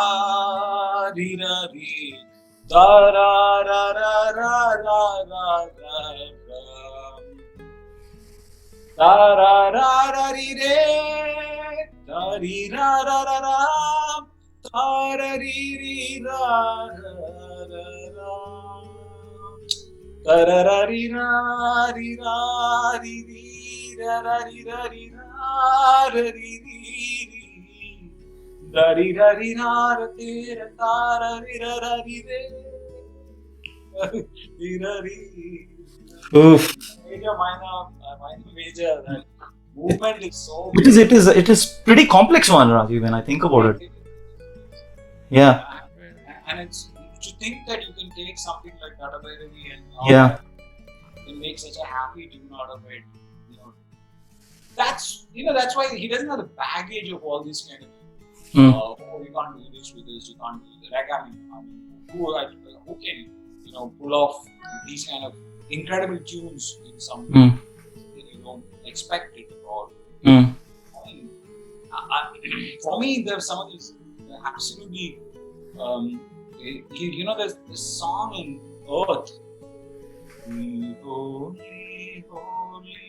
ri ra ri da ra ra ra ra ra ra ra da ra ra ra ri re da ri ra ra ra ra da ra ri ri ra ra ra ra da ra ra ri ra ri ra ri ri ra ra ri ra ri ra ra ri ri ri da ri ra ri ra ra te ra ta ra ri ra ra ri re ri ra ri.
Oof.
Major, minor, major. That movement is so.
It is pretty complex one, Rajiv, when I think about it. Yeah.
And it's to think that you can take something like Radhabairavi and make such a happy tune out of it. That's why he doesn't have the baggage of all these kind of you can't do this with this, you can't do that. Like, I mean, who can pull off these kind of incredible tunes in some way that you don't expect it or. I mean, for me, there's some of these absolutely. There's this song in Earth. Holy, holy,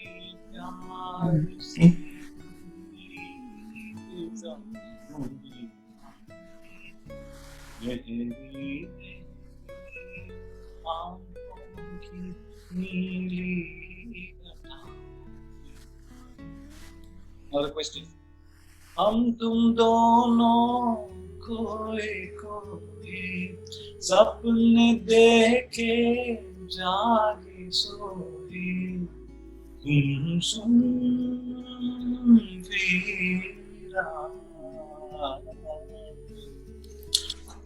Another question. हम तुम दोनों कोई सपने देखे जागी सोई सुन फिरा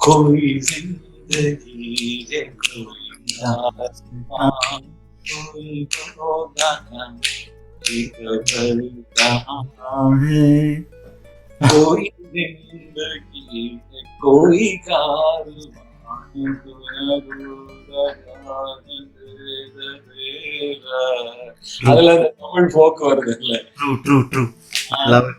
कोई जिंदगी है कोई कोई होगा एक कोई जिंदगी है कोई அதுல தமிழ் folk வருது இல்ல.
True. I love it.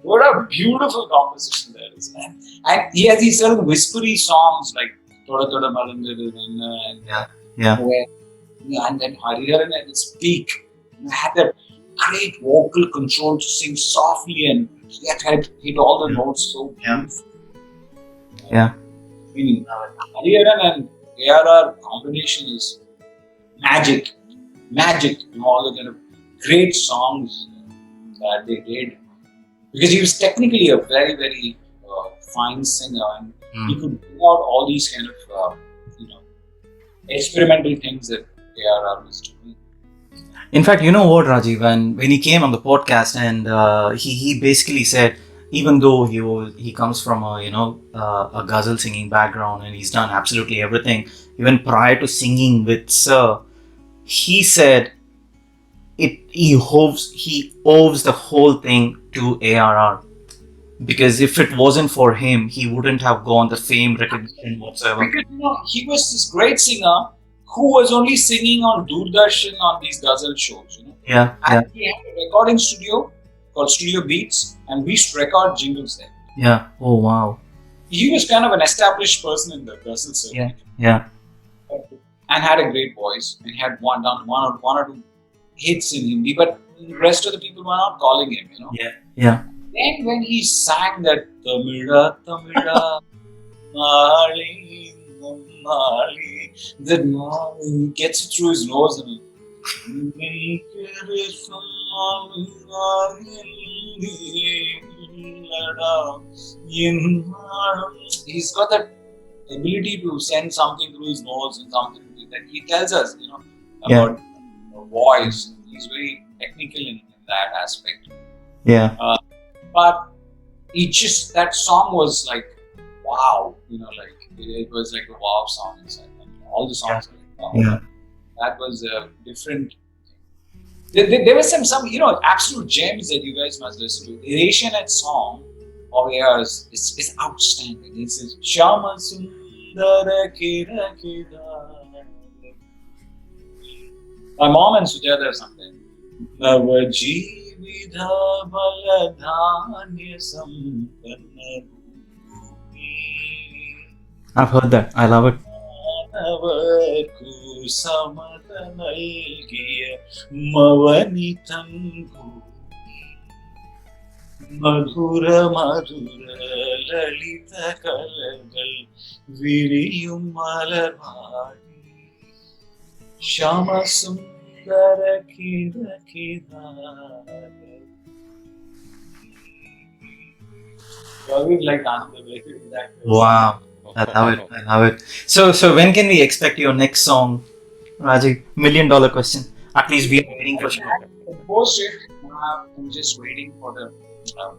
What a beautiful composition there is, man. And he has these certain whispery songs like Thoda Thoda Malandiru and then Hariharan at its peak had that great vocal control to sing softly and yet hit all the notes so beautifully.
Yeah.
Hariharan and ARR combination is magic. All the kind of great songs that they did. Because he was technically a very, very fine singer and he could bring out all these kind of, experimental things that ARR was doing.
In fact, you know what, Rajiv, when he came on the podcast and he basically said, even though he comes from a ghazal singing background and he's done absolutely everything, even prior to singing with Sir, he said he owes the whole thing to ARR, because if it wasn't for him, he wouldn't have gone the fame, recognition whatsoever.
Because he was this great singer who was only singing on Doordarshan on these ghazal shows. And he had a recording studio called Studio Beats, and we used to record jingles there.
Yeah. Oh wow.
He was kind of an established person in the ghazal circuit.
Yeah.
And had a great voice, and he had one or two hits in Hindi, but the rest of the people were not calling him.
Yeah.
Then when he sang that Tamila, Mali, that he gets it through his nose and he's got that ability to send something through his nose and something that he tells us, about voice. He's very technical in that aspect.
Yeah.
But it just, that song was like, wow, like it was like a wow song inside. And all the songs were like, wow.
Yeah.
That was a different. There were some absolute gems that you guys must listen to. The Asianate song of AR's is outstanding. It's Shama Sundara Kira Kira. My mom and Sujata have something. Navajivida Baladhanya Sampanna Bhumi.
I've heard that. I love it.
Navaku Samatha Nalgiya Mavanitangu Madhura Madhura Lalita Kalagal Viriyum Malarvadi Shama Sundara Kira Kira. I would like to answer that.
Wow. I love it. I love it. So when can we expect your next song, Rajiv? $1 million question. At least we are waiting for sure.
Post it. I'm just waiting for the to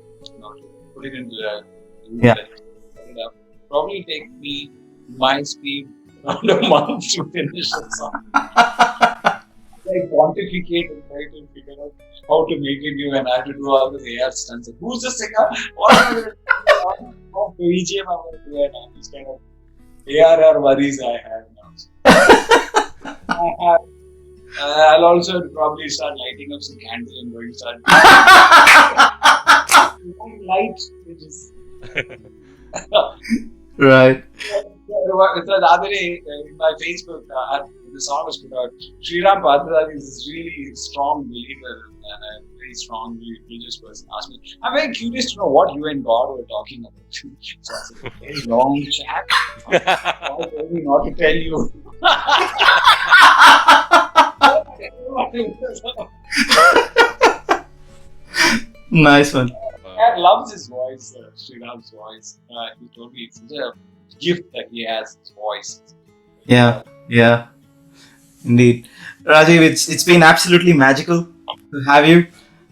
put it into the
Yeah.
Probably take me my speed around a month to finish the song. I quantificate and try to figure out how to make it new, and I have to do all the AR stunts. Who's the singer? What am I going to do? How BGM am I going to do? And all these kind of ARR worries I have now. I'll also probably start lighting up some candles and going to start lights, which is
Right.
the other day in my Facebook, the song was put out. Sriram Padradari is this really strong believer and a very strong religious person. Asked me, I'm very curious to know what you and God were talking about. So I said, very long chat. God told me not to tell you.
Nice one.
Dad loves his voice, Sriram's voice. He told me it's such a gift that he has, his voice.
Yeah. Indeed. Rajiv, it's been absolutely magical to have you.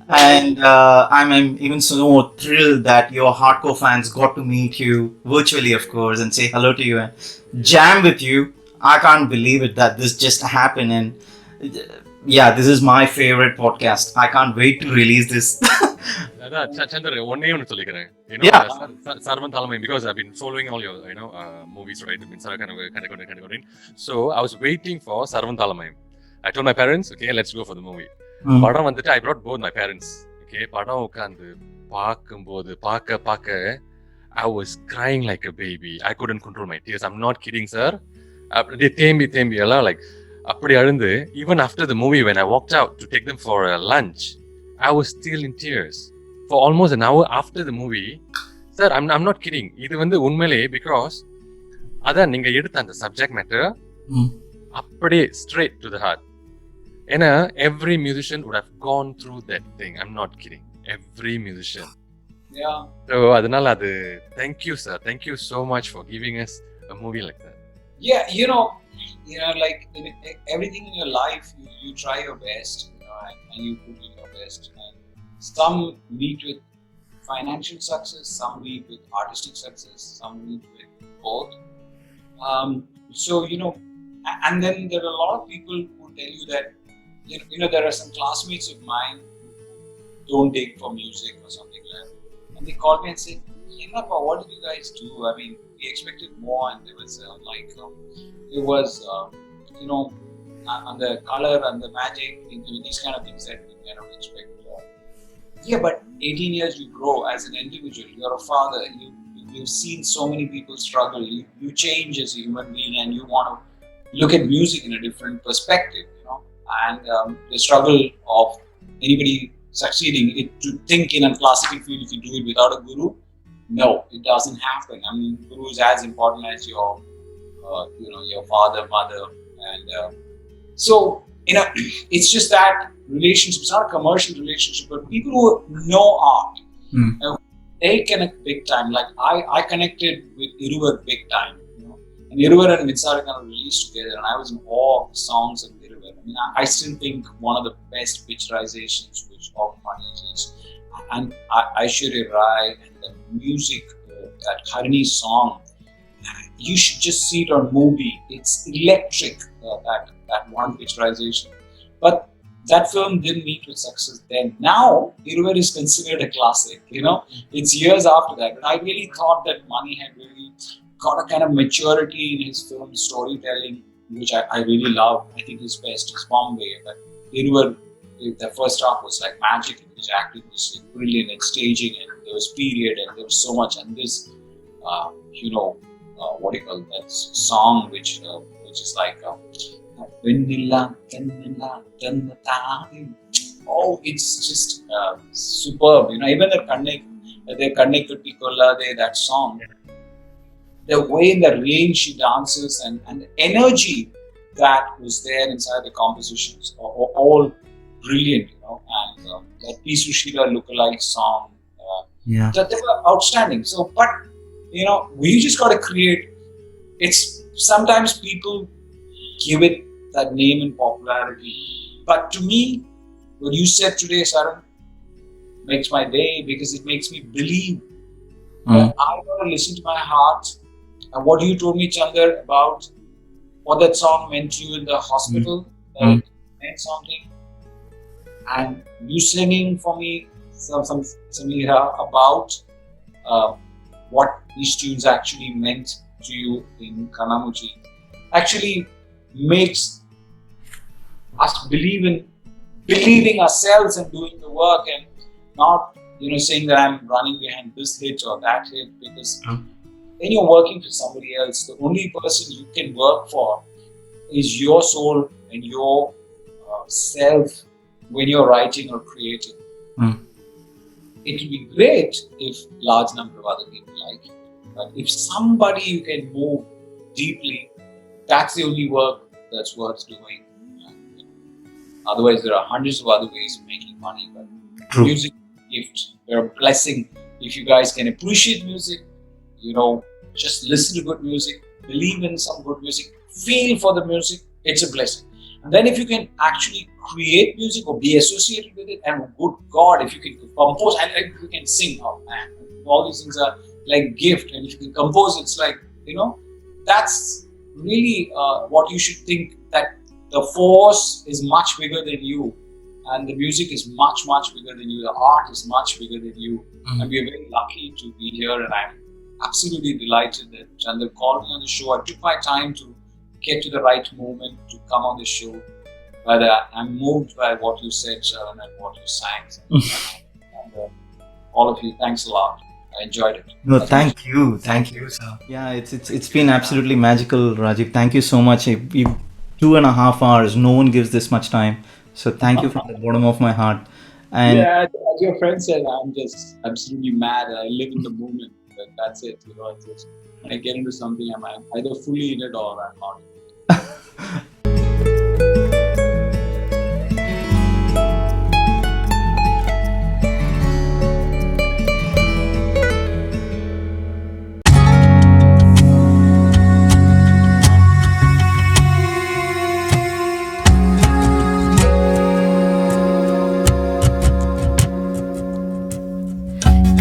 And I'm even so thrilled that your hardcore fans got to meet you virtually, of course, and say hello to you and jam with you. I can't believe it that this just happened. And yeah, this is my favorite podcast. I can't wait to release this.
Chander, one name to சொல்லிக்கிறேன்.
Yeah.
Saran and Samhitha, because I've been following all your movies, right? So I was waiting for Saran and Samhitha. I told my parents, okay, let's go for the movie. படம் வந்துட்டு I brought both my parents. Okay, படம் உட்கார்ந்து பார்க்கும்போது பார்க்க I was crying like a baby. I couldn't control my tears. I'm not kidding, sir. அப்படியே தேம்பி எல்லாம் like அப்படி அழுந்து, even after the movie when I walked out to take them for a lunch, I was still in tears for almost an hour after the movie. Sir, I'm not kidding. இது வந்து உண்மையிலே because அதான் நீங்க எடுத்த அந்த subject matter அப்படியே straight to the heart. ஏன்னா every musician would have gone through that thing. I'm not kidding. Every musician.
Yeah.
So அதனால அது thank you, sir. Thank you so much for giving us a movie like that.
Yeah, like in everything in your life, you try your best, and you put in your best. And some meet with financial success, some meet with artistic success, some meet with both. So and then there are a lot of people who tell you that there are some classmates of mine who don't take for music or something like that, and they call me and say, "Yenappa, what did you guys do? I mean, we expected more, and there was and the color and the magic, these kind of things that we kind of expect." Yeah, but 18 years you grow as an individual. You're a father. You've seen so many people struggle. You change as a human being, and you want to look at music in a different perspective, And the struggle of anybody succeeding, to think in a classical field, if you do it without a guru, no, it doesn't happen. I mean, guru is as important as your father, mother, and so it's just that relationship. It's not a commercial relationship, but people who know art, they connect big time. Like I connected with Iruvar big time, and Iruvar and Mitsara kind of released together, and I was in awe of the songs of Iruvar. I mean, I still think one of the best picturizations which of money is and Aishwarya Rai and the music, that Harini song, you should just see it on movie. It's electric, that one picturization. But that film didn't meet with success then. Now, Iruvar is considered a classic, It's years after that. But I really thought that Mani had really got a kind of maturity in his film storytelling, which I really love. I think his best is Bombay. But Iruvar, the first half was like magic. His acting was brilliant, and staging, and there was period, and there was so much. And this, what do you call that song, which is like Vanilla, Vanilla, Vanilla. Oh, it's just superb. Even the Kanne Kutti Kollade, that song, the way in the range she dances and the energy that was there inside the compositions are all brilliant, and that P. Sushila lookalike song, that they were outstanding. So, but we just got to create. It's sometimes people give it that name and popularity, but to me, what you said today, Saran, makes my day, because it makes me believe that I got to listen to my heart. And what you told me, Chander, about what that song meant to you in the hospital, that it meant something, and you singing for me some Samhitha about what these tunes actually meant to you in Kanamuchi, actually makes us believing ourselves and doing the work, and not saying that I'm running behind this hit or that hit, because when you're working for somebody else, the only person you can work for is your soul and your self when you're writing or creating. It will be great if large number of other people like it, but if somebody you can move deeply, that's the only work that's worth doing. Otherwise, there are hundreds of other ways of making money, but music is a gift. They're a blessing. If you guys can appreciate music, just listen to good music, believe in some good music, feel for the music, it's a blessing. And then if you can actually create music or be associated with it, and good God, if you can compose, and if you can sing, oh man, all these things are like gift. And if you can compose, it's like, that's really what you should think, that the force is much bigger than you, and the music is much, much bigger than you. The art is much bigger than you. And we are very lucky to be here, and I'm absolutely delighted that Chander called me on the show. I took my time to get to the right moment to come on the show. But I'm moved by what you said, Saran, and what you sang. And all of you, thanks a lot. I enjoyed it.
No, thank you, sir. Yeah, it's been absolutely magical, Rajiv. Thank you so much. 2.5 hours. No one gives this much time. So thank you from the bottom of my heart. And
as your friend said, I'm just absolutely mad. I live in the moment. But that's it. It's just, when I get into something, I'm either fully in it or I'm not.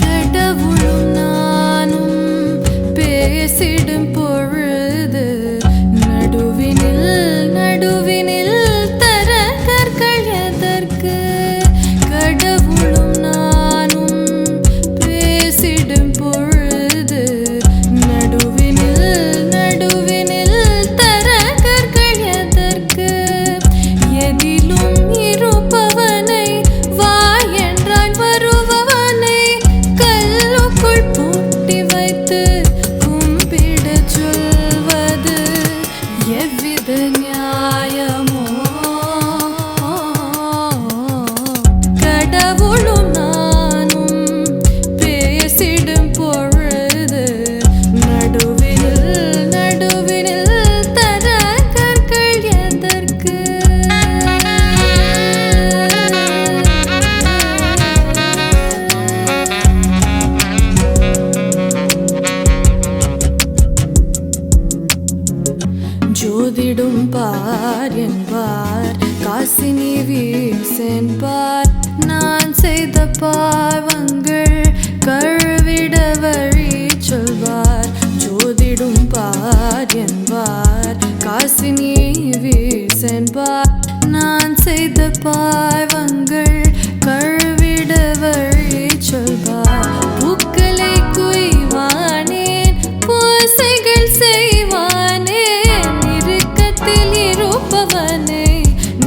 கடவுளும் நானும் பேசிடும் பொழுது நடுவினில் பார் என்பார் காசினி வீசென்பார் நான் செய்த பாவங்கள் கழுவிட வழி சொல்வார் ஜோதிடும் பார் என்பார் காசினி வீசென்பார் நான் செய்த பாவங்கள் கழுவிட வழி சொல்வார் பூக்களை குய்வானேன் பூசைகள் செய்வானேன் இறுக்கத்தில் இருப்பவனை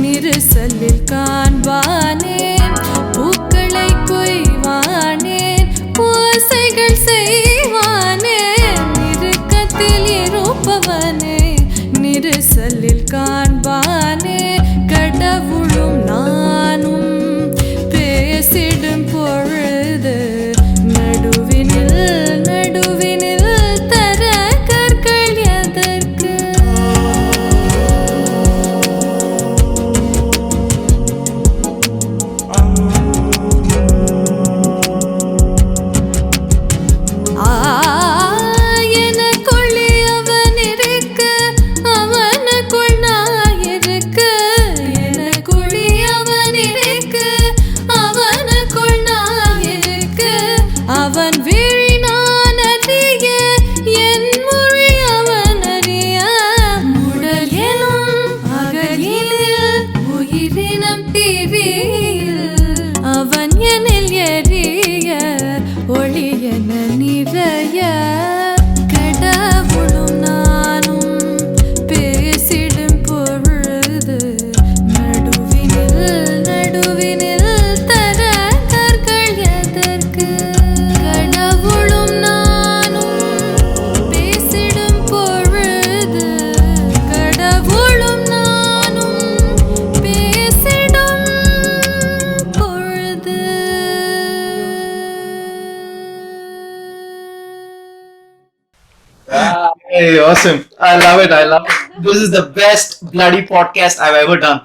நிறுசலில் காண்பானேன் பூக்களை குய்வானேன் பூசைகள் செய்வானேன் இறுக்கத்தில் இருப்பவனை நிறுசலில் காண்பானே கடவுளும் நானும் பேசிடும் பொழுது நடுவினில் நடுவினில் தர கற்கள் எதற்கு எனக்குள்ளே அவன் இருக்க அவனுக்குள் நான் இருக்க எனக்குள்ளே அவன் இருக்க அவனுக்குள் நான் இருக்க அவன் விழி நான் அறிய என் மொழி அவன் அறிய உடல் எனும் அகலினில் உயிரினம் தீவியில் அவன் எனில் எரிய ஒளி என நிறைய கடவுளும் நானும் பேசிடும் பொழுது நடுவினில் நடுவினில் தர கற்கள் எதற்கு கடவுளும் நானும் பேசிடும் பொழுது கடவுளும் நானும் பேசிடும் பொழுது
Hey, awesome. I love it. This is the best bloody podcast I've ever done.